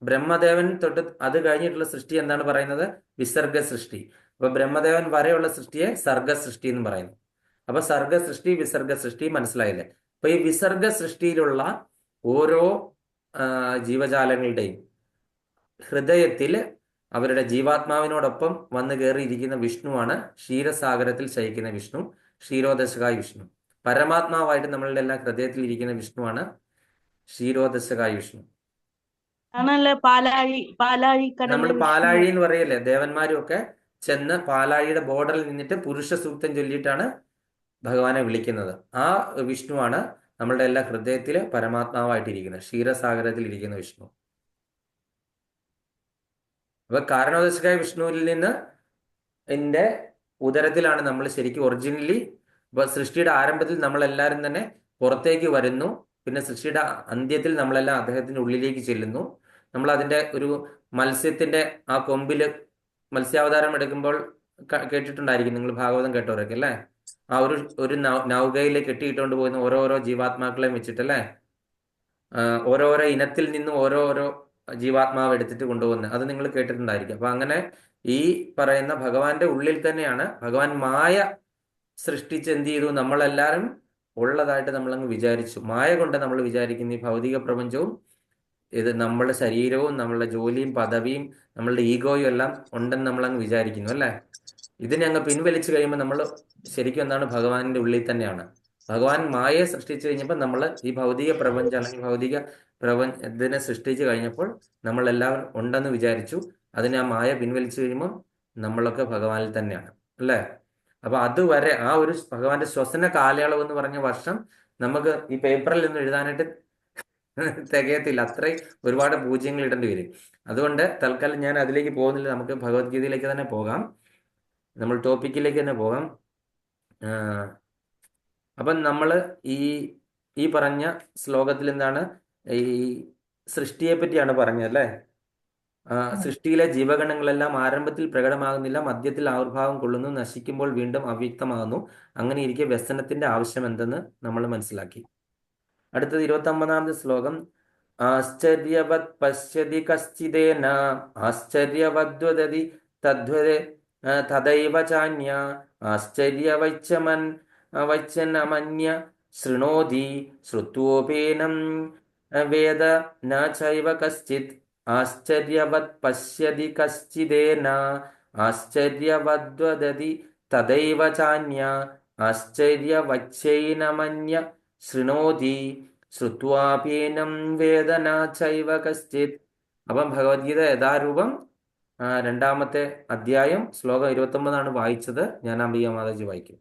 ബ്രഹ്മദേവൻ തൊട്ട് അത് കഴിഞ്ഞിട്ടുള്ള സൃഷ്ടി എന്താണ് പറയുന്നത്? വിസർഗ സൃഷ്ടി. അപ്പൊ ബ്രഹ്മദേവൻ വരെയുള്ള സൃഷ്ടിയെ സർഗ സൃഷ്ടി എന്ന് പറയുന്നു. അപ്പൊ സർഗ സൃഷ്ടി, വിസർഗ സൃഷ്ടി മനസ്സിലായില്ലേ? അപ്പൊ ഈ വിസർഗ സൃഷ്ടിയിലുള്ള ഓരോ ജീവജാലങ്ങളുടെയും ഹൃദയത്തിൽ അവരുടെ ജീവാത്മാവിനോടൊപ്പം വന്നു കയറിയിരിക്കുന്ന വിഷ്ണുവാണ് ക്ഷീരസാഗരത്തിൽ ശയിക്കുന്ന വിഷ്ണു, ക്ഷീരോദശകായ വിഷ്ണു. പരമാത്മാവായിട്ട് നമ്മളുടെ എല്ലാം ഹൃദയത്തിൽ ഇരിക്കുന്ന വിഷ്ണുവാണ് ക്ഷീരോദശകായ വിഷ്ണു. നമ്മൾ പാലാഴി എന്ന് പറയല്ലേ? ദേവന്മാരും ഒക്കെ ചെന്ന് പാലാഴിയുടെ ബോർഡറിൽ നിന്നിട്ട് പുരുഷ സൂക്തം ചൊല്ലിയിട്ടാണ് ഭഗവാനെ വിളിക്കുന്നത്. ആ വിഷ്ണുവാണ് നമ്മളുടെ എല്ലാ ഹൃദയത്തില് പരമാത്മാവായിട്ടിരിക്കുന്നത്, ക്ഷീരസാഗരത്തിൽ ഇരിക്കുന്ന വിഷ്ണു. അപ്പൊ കാരണോദശകായ വിഷ്ണുവിൽ നിന്ന് ഉദരത്തിലാണ് നമ്മൾ ശരിക്കും ഒറിജിനലി, ഇപ്പൊ സൃഷ്ടിയുടെ ആരംഭത്തിൽ നമ്മളെല്ലാവരും തന്നെ പുറത്തേക്ക് വരുന്നു. പിന്നെ സൃഷ്ടിയുടെ അന്ത്യത്തിൽ നമ്മളെല്ലാം അദ്ദേഹത്തിന്റെ ഉള്ളിലേക്ക് ചെല്ലുന്നു. നമ്മൾ അതിന്റെ ഒരു മത്സ്യത്തിന്റെ ആ കൊമ്പില് മത്സ്യാവതാരം എടുക്കുമ്പോൾ കേട്ടിട്ടുണ്ടായിരിക്കും നിങ്ങൾ, ഭാഗവതം കേട്ടവരൊക്കെ അല്ലേ? ആ ഒരു നൗകയിൽ കെട്ടിയിട്ടുകൊണ്ട് പോകുന്ന ഓരോരോ ജീവാത്മാക്കളെയും വെച്ചിട്ടല്ലേ, ഓരോരോ ഇനത്തിൽ നിന്നും ഓരോരോ ജീവാത്മാവ് എടുത്തിട്ട് കൊണ്ടുപോകുന്നത്, അത് നിങ്ങൾ കേട്ടിട്ടുണ്ടായിരിക്കും. അപ്പൊ അങ്ങനെ ഈ പറയുന്ന ഭഗവാന്റെ ഉള്ളിൽ തന്നെയാണ് ഭഗവാൻ മായ സൃഷ്ടിച്ച് എന്ത് ചെയ്തു, നമ്മളെല്ലാവരും ഉള്ളതായിട്ട് നമ്മളങ്ങ് വിചാരിച്ചു. മായ കൊണ്ട് നമ്മൾ വിചാരിക്കുന്ന ഈ ഭൗതിക പ്രപഞ്ചവും ഇത് നമ്മളുടെ ശരീരവും നമ്മളുടെ ജോലിയും പദവിയും നമ്മളുടെ ഈഗോയും എല്ലാം ഉണ്ടെന്ന് നമ്മളങ്ങ് വിചാരിക്കുന്നു അല്ലേ? ഇതിനെ അങ്ങ് പിൻവലിച്ചു കഴിയുമ്പോൾ നമ്മൾ ശരിക്കും എന്താണ്, ഭഗവാന്റെ ഉള്ളിൽ തന്നെയാണ്. ഭഗവാൻ മായയെ സൃഷ്ടിച്ചു കഴിഞ്ഞപ്പോൾ നമ്മൾ ഈ ഭൗതിക പ്രപഞ്ചം അല്ലെങ്കിൽ ഭൗതിക ഇതിനെ സൃഷ്ടിച്ചു കഴിഞ്ഞപ്പോൾ നമ്മളെല്ലാവരും ഉണ്ടെന്ന് വിചാരിച്ചു. അതിനെ ആ മായ പിൻവലിച്ചു കഴിയുമ്പോൾ നമ്മളൊക്കെ ഭഗവാനിൽ തന്നെയാണ് അല്ലേ? അപ്പൊ അതുവരെ ആ ഒരു ഭഗവാന്റെ ശ്വസന കാലയളവ് എന്ന് പറഞ്ഞ വർഷം നമുക്ക് ഈ പേപ്പറിൽ നിന്ന് എഴുതാനായിട്ട് തികയത്തില്ല. അത്രയും ഒരുപാട് പൂജ്യങ്ങൾ ഇടേണ്ടി വരും. അതുകൊണ്ട് തൽക്കാലം ഞാൻ അതിലേക്ക് പോകുന്നില്ല. നമുക്ക് ഭഗവത്ഗീതയിലേക്ക് തന്നെ പോകാം, നമ്മൾ ടോപ്പിക്കിലേക്ക് തന്നെ പോകാം. അപ്പം നമ്മൾ ഈ പറഞ്ഞ ശ്ലോകത്തിൽ എന്താണ്, ഈ സൃഷ്ടിയെ പറ്റിയാണ് പറഞ്ഞല്ലേ? സൃഷ്ടിയിലെ ജീവഗണങ്ങളെല്ലാം ആരംഭത്തിൽ പ്രകടമാകുന്നില്ല, മധ്യത്തിൽ ആവിർഭാവം കൊള്ളുന്നു, നശിക്കുമ്പോൾ വീണ്ടും അവ്യക്തമാകുന്നു. അങ്ങനെ ഇരിക്കെ വ്യസനത്തിന്റെ ആവശ്യം എന്തെന്ന് നമ്മൾ മനസ്സിലാക്കി. അടുത്തത് 29ാമത്തെ ശ്ലോകം. ആശ്ചര്യവത് പശ്യതി കശ്ചിദേന ആശ്ചര്യവദ്വദതി തദൈവ ചാന്യ വൈച്ചനമന്യ ശൃണോതി ശ്രുത്വോപേനം വേദ ന ചൈവ കശ്ചിത്. ആശ്ചര്യവത് പശ്യതി കശ്ചിദേന ആശ്ചര്യവദ്വദതി തദൈവ ചാന്യ ആശ്ചര്യവൈച്ചൈനമന്യ ശൃണോതി ശ്രുത്വാപീനം വേദന ചൈവ കശ്ചിത്. അപ്പം ഭഗവത്ഗീത യഥാരൂപം 2ാമത്തെ അധ്യായം ശ്ലോകം 29 വായിച്ചത്. ഞാൻ അംബിക മാതാജി വായിക്കും.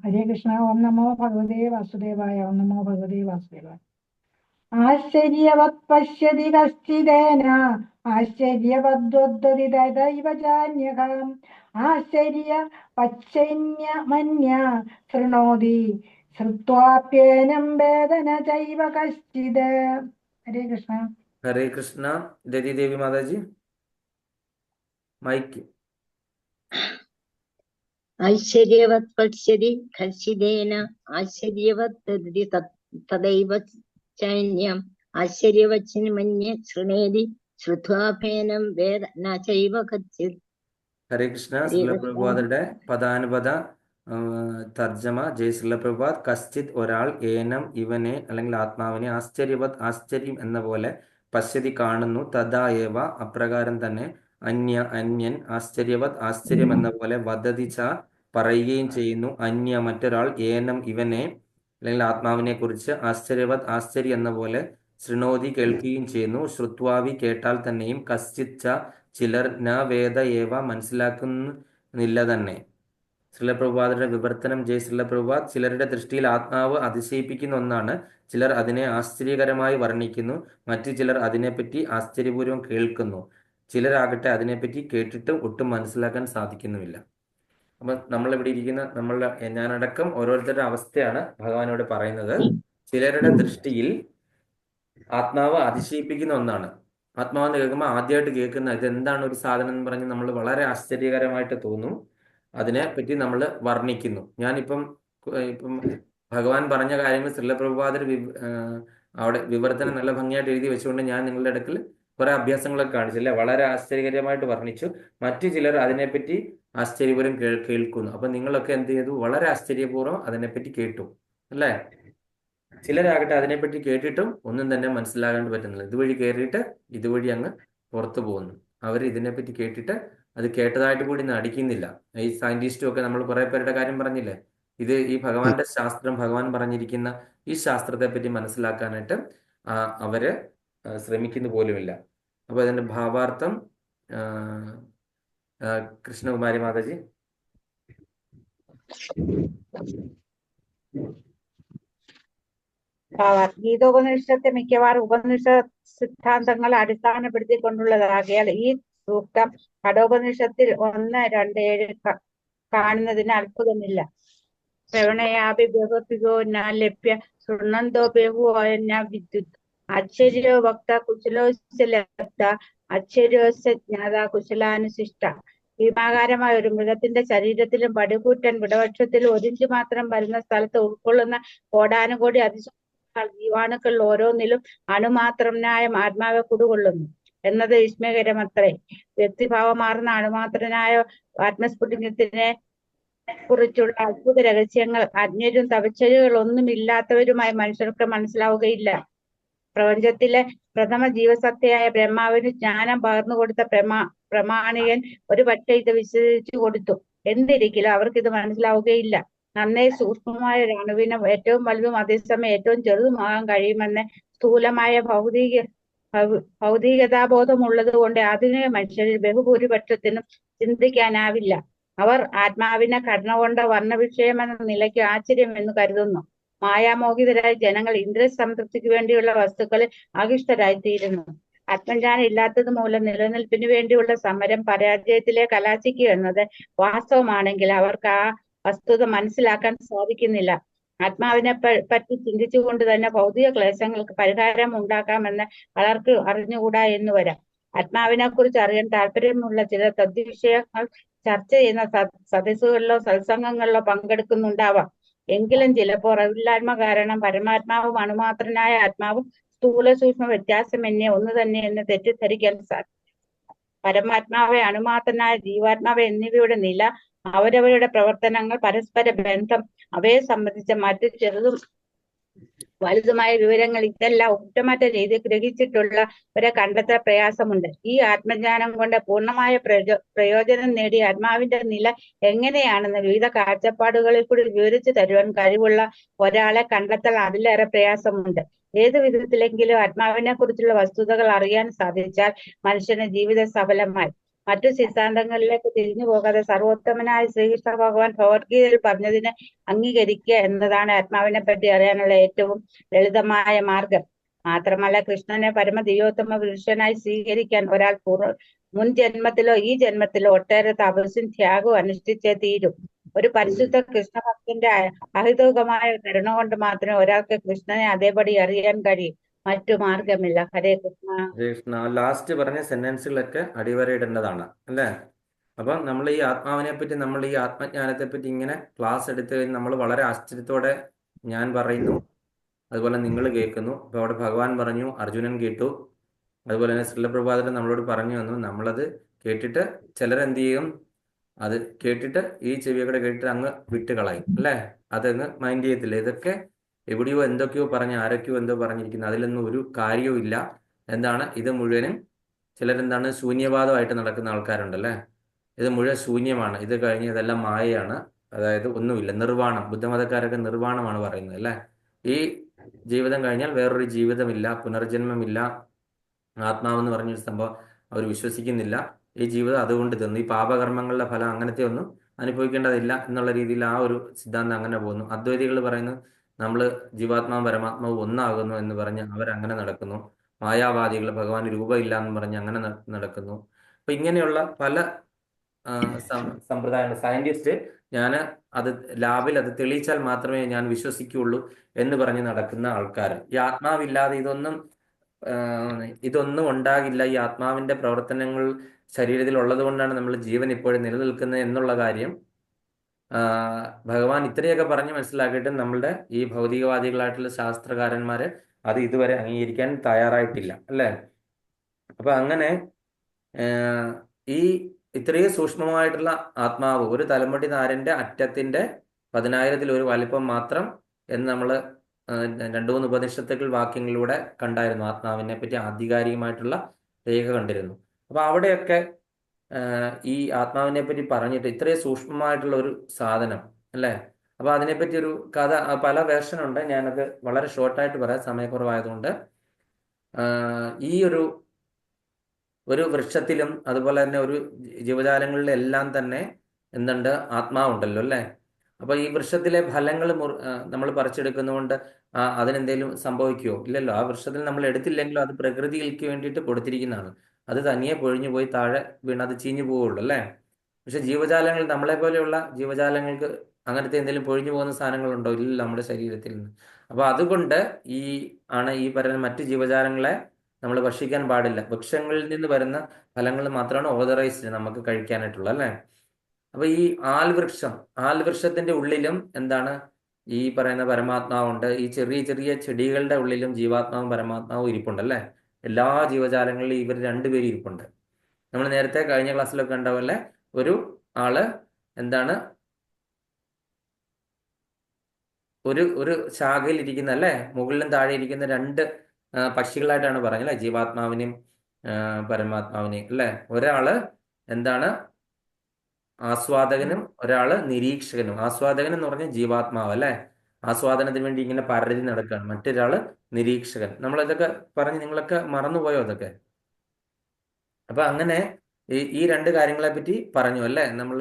ഹരേ കൃഷ്ണ. ഓം നമോ ഭഗവതേ വാസുദേവായ. ഓം നമോ ഭഗവതേ വാസുദേവായ. ആശ്ചര്യവത് പശ്യതി കശ്ചിദേന ആശ്ചര്യവദ്വദ്വദതി തദൈവ ചാന്യകം ആശ്ചര്യവൈച്ചൈനമന്യ ശൃണോതി ശ്രുത്വാപ്യേനം വേദന ചൈവ കശ്ചിത്. ഹരേ കൃഷ്ണ. ഹരേ കൃഷ്ണ. രതി ദേവി മാതാജി മൈക്ക്. ഐശ്വര്യവത് പശ്യതി കശ്ചിദേന ആശ്ചര്യവത് തദൈവ ചൈന്യം ആശ്ചര്യവച്ചനമന്യ ശൃണേതി ശ്രുത്വാപേനം വേദ ന ചൈവ കശ്ചിത്. ഹരേ കൃഷ്ണ. ശ്രീലപ്രഭുപാദരുടെ പദാനുപദ തർജ്ജമ. ജയ് ശ്രീലപ്രഭുപാദ്. കശ്ചിത് ഒരാൾ, ഏനം ഇവനെ അല്ലെങ്കിൽ ആത്മാവിനെ, ആശ്ചര്യവത് ആശ്ചര്യം എന്ന പോലെ, പശ്യതി കാണുന്നു, തഥാ ഏവ അപ്രകാരം തന്നെ, അന്യ അന്യൻ, ആശ്ചര്യവത് ആശ്ചര്യം എന്ന പോലെ, വദതി ച പറയുകയും ചെയ്യുന്നു, അന്യ മറ്റൊരാൾ, ഏനം ഇവനെ അല്ലെങ്കിൽ ആത്മാവിനെ കുറിച്ച്, ആശ്ചര്യവത് ആശ്ചര്യം എന്ന പോലെ ശൃണോതി കേൾക്കുകയും ചെയ്യുന്നു, ശ്രുത്വാവി കേട്ടാൽ തന്നെയും, കശ്ചിത് ച ചിലർ, ന വേദ ഏവ മനസ്സിലാക്കുന്നില്ല തന്നെ. ശ്രീലപ്രഭുപാദരുടെ വിവർത്തനം. ജയ് ശ്രീലപ്രഭുപാദ്. ചിലരുടെ ദൃഷ്ടിയിൽ ആത്മാവ് അതിശയിപ്പിക്കുന്ന ഒന്നാണ്. ചിലർ അതിനെ ആശ്ചര്യകരമായി വർണ്ണിക്കുന്നു. മറ്റു ചിലർ അതിനെപ്പറ്റി ആശ്ചര്യപൂർവ്വം കേൾക്കുന്നു. ചിലരാകട്ടെ അതിനെപ്പറ്റി കേട്ടിട്ടും ഒട്ടും മനസ്സിലാക്കാൻ സാധിക്കുന്നുമില്ല. അപ്പൊ നമ്മളിവിടെ ഇരിക്കുന്ന ഞാനടക്കം ഓരോരുത്തരുടെ അവസ്ഥയാണ് ഭഗവാനോട് പറയുന്നത്. ചിലരുടെ ദൃഷ്ടിയിൽ ആത്മാവ് അതിശയിപ്പിക്കുന്ന ഒന്നാണ്. ആത്മാവെന്ന് കേൾക്കുമ്പോൾ ആദ്യമായിട്ട് കേൾക്കുന്ന ഇതെന്താണ് ഒരു സാധനം എന്ന് പറഞ്ഞ് നമ്മൾ വളരെ ആശ്ചര്യകരമായിട്ട് തോന്നും. അതിനെ പറ്റി നമ്മൾ വർണ്ണിക്കുന്നു. ഞാനിപ്പം ഭഗവാൻ പറഞ്ഞ കാര്യങ്ങൾ ശ്രീലപ്രഭുപാദർ അവിടെ വിവർത്തനം നല്ല ഭംഗിയായിട്ട് എഴുതി വെച്ചുകൊണ്ട് ഞാൻ നിങ്ങളുടെ അടുക്കൽ കുറെ അഭ്യാസങ്ങളൊക്കെ കാണിച്ചില്ലേ, വളരെ ആശ്ചര്യകരമായിട്ട് വർണ്ണിച്ചു. മറ്റു ചിലർ അതിനെപ്പറ്റി ആശ്ചര്യപൂർവ്വം കേൾക്കുന്നു. അപ്പൊ നിങ്ങളൊക്കെ എന്ത് ചെയ്തു? വളരെ ആശ്ചര്യപൂർവ്വം അതിനെപ്പറ്റി കേട്ടു അല്ലേ? ചിലരാകട്ടെ അതിനെപ്പറ്റി കേട്ടിട്ടും ഒന്നും തന്നെ മനസ്സിലാകാണ്ട് പറ്റുന്നില്ല. ഇതുവഴി കയറിയിട്ട് ഇതുവഴി അങ്ങ് പുറത്തു പോകുന്നു. അവർ ഇതിനെപ്പറ്റി കേട്ടിട്ട് അത് കേട്ടതായിട്ട് കൂടി നടിക്കുന്നില്ല. ഈ സയന്റിസ്റ്റും ഒക്കെ നമ്മൾ കുറെ പേരുടെ കാര്യം പറഞ്ഞില്ലേ, ഇത് ഈ ഭഗവാന്റെ ശാസ്ത്രം, ഭഗവാൻ പറഞ്ഞിരിക്കുന്ന ഈ ശാസ്ത്രത്തെ പറ്റി മനസ്സിലാക്കാനായിട്ട് അവര് ശ്രമിക്കുന്ന പോലുമില്ല. അപ്പൊ അതിന്റെ ഭാവാർത്ഥം കൃഷ്ണകുമാരി മാതാജി. ഗീതോപനിഷത്തെ മിക്കവാറും ഉപനിഷത്ത് സിദ്ധാന്തങ്ങൾ അടിസ്ഥാനപ്പെടുത്തിക്കൊണ്ടുള്ളതാകിയാൽ ഈ സൂക്തം കഠോപനിഷത്തിൽ 1-2-7 കാണുന്നതിന് അത്ഭുതമില്ല. ശ്രവണയാപി ബഹുപിഗോ ന ലഭ്യ ശൃണ്വന്തോ ബഹുവന വിദ്യുത് ആശ്ചര്യോ വക്ത കുശലോസ്യ ലബ്ധ ആശ്ചര്യോസ്യ ജ്ഞാത കുശലാനുശിഷ്ട. ഭീമാകാരമായ ഒരു മൃഗത്തിന്റെ ശരീരത്തിലും പടുകൂറ്റൻ വിടവക്ഷത്തിലും 1 ഇഞ്ച് മാത്രം വരുന്ന സ്ഥലത്ത് ഉൾക്കൊള്ളുന്ന കോടാനുകോടി അതിശക്തികൾ ജീവാണുക്കളിൽ ഓരോന്നിലും അണുമാത്രനായ ആത്മാവെ കുടികൊള്ളുന്നു എന്നത് വിസ്മയകരമത്രേ. വ്യക്തിഭാവമാർന്ന അണുമാത്രനായ ആത്മസ്ഫുടനത്തിനെ കുറിച്ചുള്ള അത്ഭുത രഹസ്യങ്ങൾ അജ്ഞരും തപശ്ചര്യകളൊന്നുമില്ലാത്തവരുമായ മനുഷ്യർക്ക് മനസ്സിലാവുകയില്ല. പ്രപഞ്ചത്തിലെ പ്രഥമ ജീവസത്തയായ ബ്രഹ്മാവിന് ജ്ഞാനം പകർന്നുകൊടുത്ത പ്രമാണികൻ ഒരു പക്ഷെ ഇത് വിശദീകരിച്ചു കൊടുത്തു എന്നിരിക്കലും അവർക്കിത് മനസ്സിലാവുകയില്ല. നന്നേ സൂക്ഷ്മമായ ഒരു അണുവിന് ഏറ്റവും വലുതും അതേസമയം ഏറ്റവും ചെറുതുമാകാൻ കഴിയുമെന്ന് സ്ഥൂലമായ ഭൗതികതാബോധമുള്ളത് കൊണ്ട് ആധുനിക മനുഷ്യരിൽ ബഹുഭൂരിപക്ഷത്തിനും ചിന്തിക്കാനാവില്ല. അവർ ആത്മാവിനെ ഘടന കൊണ്ട് വർണ്ണവിഷയമെന്ന നിലയ്ക്ക് ആശ്ചര്യമെന്ന് കരുതുന്നു. മായാമോഹിതരായ ജനങ്ങൾ ഇന്ദ്രിയ സംതൃപ്തിക്ക് വേണ്ടിയുള്ള വസ്തുക്കളിൽ ആകൃഷ്ടരായിത്തീരുന്നു. ആത്മജ്ഞാനം ഇല്ലാത്തത് മൂലം നിലനിൽപ്പിന് വേണ്ടിയുള്ള സമരം പരാജയത്തിലേക്ക് കലാശിക്കുക എന്നത് വാസ്തവമാണെങ്കിൽ അവർക്ക് ആ വസ്തുത മനസ്സിലാക്കാൻ സാധിക്കുന്നില്ല. ആത്മാവിനെ പറ്റി ചിന്തിച്ചുകൊണ്ട് തന്നെ ഭൗതിക ക്ലേശങ്ങൾക്ക് പരിഹാരം ഉണ്ടാക്കാമെന്ന് പലർക്ക് അറിഞ്ഞുകൂടാ എന്ന് വരാം. ആത്മാവിനെ കുറിച്ച് അറിയാൻ താല്പര്യമുള്ള ചില തദ്വിഷയങ്ങൾ ചർച്ച ചെയ്യുന്ന സദസ്സുകളിലോ സത്സംഗങ്ങളിലോ പങ്കെടുക്കുന്നുണ്ടാവാം. എങ്കിലും ചിലപ്പോൾ അറിവില്ലായ്മ കാരണം പരമാത്മാവും അണുമാത്രനായ ആത്മാവും സ്ഥൂല സൂക്ഷ്മ വ്യത്യാസമെന്നെ ഒന്ന് തന്നെ എന്ന് തെറ്റിദ്ധരിക്കാൻ സാധിക്കും. പരമാത്മാവെ, അണുമാത്രനായ ജീവാത്മാവ് എന്നിവയുടെ നില, അവരവരുടെ പ്രവർത്തനങ്ങൾ, പരസ്പര ബന്ധം, അവയെ സംബന്ധിച്ച മറ്റു ചെറുതും വലുതുമായ വിവരങ്ങൾ ഇതെല്ലാം ഒറ്റമറ്റ രീതി ഗ്രഹിച്ചിട്ടുള്ളവരെ കണ്ടെത്താൻ പ്രയാസമുണ്ട്. ഈ ആത്മജ്ഞാനം കൊണ്ട് പൂർണ്ണമായ പ്രയോജനം നേടിയ ആത്മാവിന്റെ നില എങ്ങനെയാണെന്ന് വിവിധ കാഴ്ചപ്പാടുകളിൽ കൂടി വിവരിച്ചു തരുവാൻ കഴിവുള്ള ഒരാളെ കണ്ടെത്താൻ അതിലേറെ പ്രയാസമുണ്ട്. ഏതു വിധത്തിലെങ്കിലും ആത്മാവിനെ കുറിച്ചുള്ള വസ്തുതകൾ അറിയാൻ സാധിച്ചാൽ മനുഷ്യന് ജീവിതം സഫലമായി. മറ്റു സിദ്ധാന്തങ്ങളിലേക്ക് തിരിഞ്ഞു പോകാതെ സർവോത്തമനായ ശ്രീകൃഷ്ണ ഭഗവാൻ ഭഗവത്ഗീതയിൽ പറഞ്ഞതിനെ അംഗീകരിക്കുക എന്നതാണ് ആത്മാവിനെ പറ്റി അറിയാനുള്ള ഏറ്റവും ലളിതമായ മാർഗം. മാത്രമല്ല, കൃഷ്ണനെ പരമദിവ്യോത്തമ പുരുഷനായി സ്വീകരിക്കാൻ ഒരാൾ മുൻ ജന്മത്തിലോ ഈ ജന്മത്തിലോ ഒട്ടേറെ തപസ്സും ത്യാഗവും അനുഷ്ഠിച്ചേ തീരും. ഒരു പരിശുദ്ധ കൃഷ്ണഭക്തന്റെ അഹിതവുകമായ കരുണ കൊണ്ട് മാത്രമേ ഒരാൾക്ക് കൃഷ്ണനെ അതേപടി അറിയാൻ കഴിയും. മറ്റു മാർഗമില്ല. ഹരേ കൃഷ്ണ. ഹരേ കൃഷ്ണ. ലാസ്റ്റ് പറഞ്ഞ സെന്റൻസുകളൊക്കെ അടിവരയിടേണ്ടതാണ് അല്ലേ? അപ്പം നമ്മൾ ഈ ആത്മാവിനെ പറ്റി, നമ്മൾ ഈ ആത്മജ്ഞാനത്തെ പറ്റി ഇങ്ങനെ ക്ലാസ് എടുത്തു കഴിഞ്ഞ് നമ്മൾ വളരെ ആശ്ചര്യത്തോടെ ഞാൻ പറയുന്നു, അതുപോലെ നിങ്ങൾ കേൾക്കുന്നു. അപ്പോൾ അവിടെ ഭഗവാൻ പറഞ്ഞു, അർജുനൻ കേട്ടു, അതുപോലെ തന്നെ ശ്രീലപ്രഭാതൻ നമ്മളോട് പറഞ്ഞു തന്നു. നമ്മളത് കേട്ടിട്ട് ചിലരെന്ത് ചെയ്യും, അത് കേട്ടിട്ട് ഈ ചെവിയൊക്കെ കേട്ടിട്ട് അങ്ങ് വിട്ടുകളയും അല്ലേ? അതങ്ങ് മൈൻഡ് ചെയ്യത്തില്ല. ഇതൊക്കെ എവിടെയോ എന്തൊക്കെയോ പറഞ്ഞ് ആരൊക്കെയോ എന്തോ പറഞ്ഞിരിക്കുന്നു, അതിലൊന്നും ഒരു കാര്യവും ഇല്ല. എന്താണ് ഇത് മുഴുവനും? ചിലരെന്താണ് ശൂന്യവാദമായിട്ട് നടക്കുന്ന ആൾക്കാരുണ്ടല്ലേ, ഇത് മുഴുവൻ ശൂന്യമാണ്, ഇത് കഴിഞ്ഞ് ഇതെല്ലാം മായയാണ്, അതായത് ഒന്നുമില്ല, നിർവ്വാണം. ബുദ്ധമതക്കാരൊക്കെ നിർവ്വാണമാണ് പറയുന്നത് അല്ലേ? ഈ ജീവിതം കഴിഞ്ഞാൽ വേറൊരു ജീവിതമില്ല, പുനർജന്മമില്ല, ആത്മാവെന്ന് പറഞ്ഞൊരു സംഭവം അവർ വിശ്വസിക്കുന്നില്ല. ഈ ജീവിതം അതുകൊണ്ട് തന്നു, ഈ പാപകർമ്മങ്ങളുടെ ഫലം അങ്ങനത്തെ ഒന്നും അനുഭവിക്കേണ്ടതില്ല എന്നുള്ള രീതിയിൽ ആ ഒരു സിദ്ധാന്തം അങ്ങനെ പോകുന്നു. അദ്വൈതികൾ പറയുന്നു നമ്മൾ ജീവാത്മാവും പരമാത്മാവും ഒന്നാകുന്നു എന്ന് പറഞ്ഞ് അവരങ്ങനെ നടക്കുന്നു. മായാവാദികൾ ഭഗവാൻ രൂപമില്ല എന്ന് പറഞ്ഞ് അങ്ങനെ നടക്കുന്നു. അപ്പൊ ഇങ്ങനെയുള്ള പല സമ്പ്രദായങ്ങൾ, സയന്റിസ്റ്റ് ഞാൻ അത് ലാബിൽ അത് തെളിയിച്ചാൽ മാത്രമേ ഞാൻ വിശ്വസിക്കുകയുള്ളൂ എന്ന് പറഞ്ഞ് നടക്കുന്ന ആൾക്കാർ, ഈ ആത്മാവില്ലാതെ ഇതൊന്നും ഉണ്ടാകില്ല, ഈ ആത്മാവിന്റെ പ്രവർത്തനങ്ങൾ ശരീരത്തിൽ ഉള്ളത് കൊണ്ടാണ് നമ്മൾ ജീവൻ ഇപ്പോഴും നിലനിൽക്കുന്നത് എന്നുള്ള കാര്യം ഭഗവാൻ ഇത്രയൊക്കെ പറഞ്ഞ് മനസ്സിലാക്കിയിട്ട് നമ്മളുടെ ഈ ഭൗതികവാദികളായിട്ടുള്ള ശാസ്ത്രകാരന്മാര് അത് ഇതുവരെ അംഗീകരിക്കാൻ തയ്യാറായിട്ടില്ല അല്ലേ? അപ്പൊ അങ്ങനെ ഈ ഇത്രയും സൂക്ഷ്മമായിട്ടുള്ള ആത്മാവ് ഒരു തലമുടി നാരിന്റെ അറ്റത്തിന്റെ 10,000-ൽ ഒരു വലിപ്പം മാത്രം എന്ന് നമ്മൾ 2-3 ഉപനിഷത്തുക്കൾ വാക്യങ്ങളിലൂടെ കണ്ടായിരുന്നു. ആത്മാവിനെ പറ്റി ആധികാരികമായിട്ടുള്ള രേഖ കണ്ടിരുന്നു. അപ്പൊ അവിടെയൊക്കെ ഈ ആത്മാവിനെ പറ്റി പറഞ്ഞിട്ട് ഇത്രയും സൂക്ഷ്മമായിട്ടുള്ള ഒരു സാധനം അല്ലേ? അപ്പൊ അതിനെപ്പറ്റി ഒരു കഥ, പല വേർഷൻ ഉണ്ട്. ഞാനത് വളരെ ഷോർട്ടായിട്ട് പറയാം, സമയക്കുറവായതുകൊണ്ട്. ഈ ഒരു വൃക്ഷത്തിലും അതുപോലെ തന്നെ ഒരു ജീവജാലങ്ങളിലും എല്ലാം തന്നെ എന്തുണ്ട്? ആത്മാവുണ്ടല്ലോ അല്ലേ? അപ്പൊ ഈ വൃക്ഷത്തിലെ ഫലങ്ങൾ നമ്മൾ പറിച്ചെടുക്കുന്നതുകൊണ്ട് അതിനെന്തെങ്കിലും സംഭവിക്കുമോ? ഇല്ലല്ലോ. ആ വൃക്ഷത്തിൽ നമ്മൾ എടുത്തില്ലെങ്കിലും അത് പ്രകൃതിക്ക് വേണ്ടിയിട്ട് കൊടുത്തിരിക്കുന്നതാണ്. അത് തനിയെ പൊഴിഞ്ഞു പോയി താഴെ വീണ് അത് ചീഞ്ഞു പോവുള്ളൂ അല്ലേ. പക്ഷെ ജീവജാലങ്ങൾ, നമ്മളെ പോലെയുള്ള ജീവജാലങ്ങൾക്ക് അങ്ങനത്തെ എന്തെങ്കിലും പൊഴിഞ്ഞു പോകുന്ന സാധനങ്ങളുണ്ടോ? ഇല്ല നമ്മുടെ ശരീരത്തിൽ നിന്ന്. അപ്പൊ അതുകൊണ്ട് ഈ പറയുന്ന മറ്റു ജീവജാലങ്ങളെ നമ്മൾ ഭക്ഷിക്കാൻ പാടില്ല. വൃക്ഷങ്ങളിൽ നിന്ന് വരുന്ന ഫലങ്ങൾ മാത്രമാണ് ഓതറൈസ്ഡ് നമുക്ക് കഴിക്കാനായിട്ടുള്ളത് അല്ലേ. അപ്പൊ ഈ ആൽവൃക്ഷത്തിന്റെ ഉള്ളിലും എന്താണ് ഈ പറയുന്ന പരമാത്മാവുണ്ട്. ഈ ചെറിയ ചെറിയ ചെടികളുടെ ഉള്ളിലും ജീവാത്മാവും പരമാത്മാവും ഇരിപ്പുണ്ട് അല്ലേ. എല്ലാ ജീവജാലങ്ങളിലും ഇവർ രണ്ടുപേരും ഇരിപ്പുണ്ട്. നമ്മൾ നേരത്തെ കഴിഞ്ഞ ക്ലാസ്സിലൊക്കെ കണ്ടപോലെ ഒരു ആള് എന്താണ് ഒരു ശാഖയിൽ ഇരിക്കുന്ന അല്ലേ, മുകളിലും താഴെ ഇരിക്കുന്ന രണ്ട് പക്ഷികളായിട്ടാണ് പറഞ്ഞത് അല്ലേ, ജീവാത്മാവിനെയും പരമാത്മാവിനെയും അല്ലേ. ഒരാള് എന്താണ് ആസ്വാദകനും ഒരാള് നിരീക്ഷകനും. ആസ്വാദകൻ എന്ന് പറഞ്ഞാൽ ജീവാത്മാവ് അല്ലെ, ആസ്വാദനത്തിന് വേണ്ടി ഇങ്ങനെ പരതി നടക്കുകയാണ്. മറ്റൊരാള് നിരീക്ഷകൻ. നമ്മളിതൊക്കെ പറഞ്ഞ് നിങ്ങളൊക്കെ മറന്നുപോയോ അതൊക്കെ? അപ്പൊ അങ്ങനെ ഈ രണ്ട് കാര്യങ്ങളെ പറ്റി പറഞ്ഞു അല്ലേ. നമ്മൾ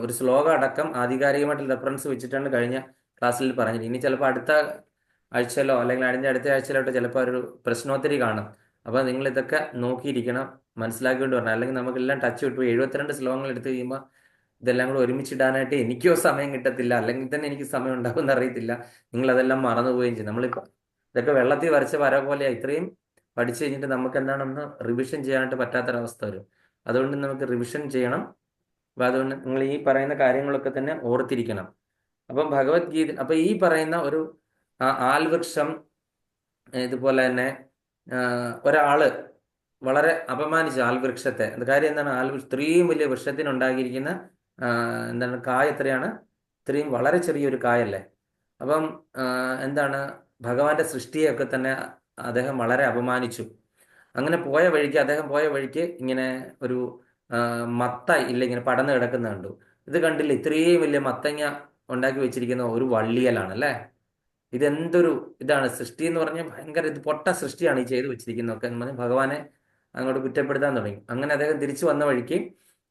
ഒരു ശ്ലോകം അടക്കം ആധികാരികമായിട്ടുള്ള റെഫറൻസ് വെച്ചിട്ടാണ് കഴിഞ്ഞ ക്ലാസ്സിൽ പറഞ്ഞത്. ഇനി ചിലപ്പോൾ അടുത്ത ആഴ്ചയിലോ അല്ലെങ്കിൽ അതിൻ്റെ അടുത്ത ആഴ്ചയിലോട്ടോ ചിലപ്പോൾ ഒരു പ്രശ്നോത്തരി കാണും. അപ്പൊ നിങ്ങൾ ഇതൊക്കെ നോക്കിയിരിക്കണം, മനസ്സിലാക്കിക്കൊണ്ട് വരണം. അല്ലെങ്കിൽ നമുക്കെല്ലാം ടച്ച് വിട്ടു. 72 ശ്ലോകങ്ങൾ എടുത്തു കഴിയുമ്പോൾ ഇതെല്ലാം കൂടെ ഒരുമിച്ചിടാനായിട്ട് എനിക്കോ സമയം കിട്ടത്തില്ല, അല്ലെങ്കിൽ തന്നെ എനിക്ക് സമയം ഉണ്ടാകുമെന്ന് അറിയത്തില്ല. നിങ്ങൾ അതെല്ലാം മറന്നുപോവുകയും ചെയ്യും. നമ്മളിപ്പോ ഇതൊക്കെ വെള്ളത്തിൽ വരച്ച വര പോലെയാ. ഇത്രയും പഠിച്ചു കഴിഞ്ഞിട്ട് നമുക്ക് എന്താണെന്ന് റിവിഷൻ ചെയ്യാനായിട്ട് പറ്റാത്തൊരവസ്ഥ വരും. അതുകൊണ്ട് നമുക്ക് റിവിഷൻ ചെയ്യണം. അപ്പൊ അതുകൊണ്ട് നിങ്ങൾ ഈ പറയുന്ന കാര്യങ്ങളൊക്കെ തന്നെ ഓർത്തിരിക്കണം. അപ്പം ഭഗവത്ഗീത, അപ്പൊ ഈ പറയുന്ന ഒരു ആൽവൃക്ഷം ഇതുപോലെ തന്നെ ഒരാള് വളരെ അപമാനിച്ചു ആൽവൃക്ഷത്തെ. കാര്യം എന്താണ്? ഇത്രയും വലിയ വൃക്ഷത്തിനുണ്ടാക്കിയിരിക്കുന്ന എന്താണ് കായ എത്രയാണ്? ഇത്രയും വളരെ ചെറിയൊരു കായല്ലേ. അപ്പം എന്താണ് ഭഗവാന്റെ സൃഷ്ടിയെയൊക്കെ തന്നെ അദ്ദേഹം വളരെ അപമാനിച്ചു. അങ്ങനെ അദ്ദേഹം പോയ വഴിക്ക് ഇങ്ങനെ ഒരു മത്ത ഇല്ല ഇങ്ങനെ പടന്ന് കിടക്കുന്ന കണ്ടു. ഇത് കണ്ടില്ല, ഇത്രയും വലിയ മത്തങ്ങ ഉണ്ടാക്കി വെച്ചിരിക്കുന്ന ഒരു വള്ളിയലാണ് അല്ലേ. ഇതെന്തൊരു ഇതാണ് സൃഷ്ടി എന്ന് പറഞ്ഞാൽ, ഭയങ്കര ഇത് പൊട്ട സൃഷ്ടിയാണ് ഈ ചെയ്തു വെച്ചിരിക്കുന്നതൊക്കെ എന്ന് പറഞ്ഞ് ഭഗവാനെ അങ്ങോട്ട് കുറ്റപ്പെടുത്താൻ തുടങ്ങി. അങ്ങനെ അദ്ദേഹം തിരിച്ചു വന്ന വഴിക്ക്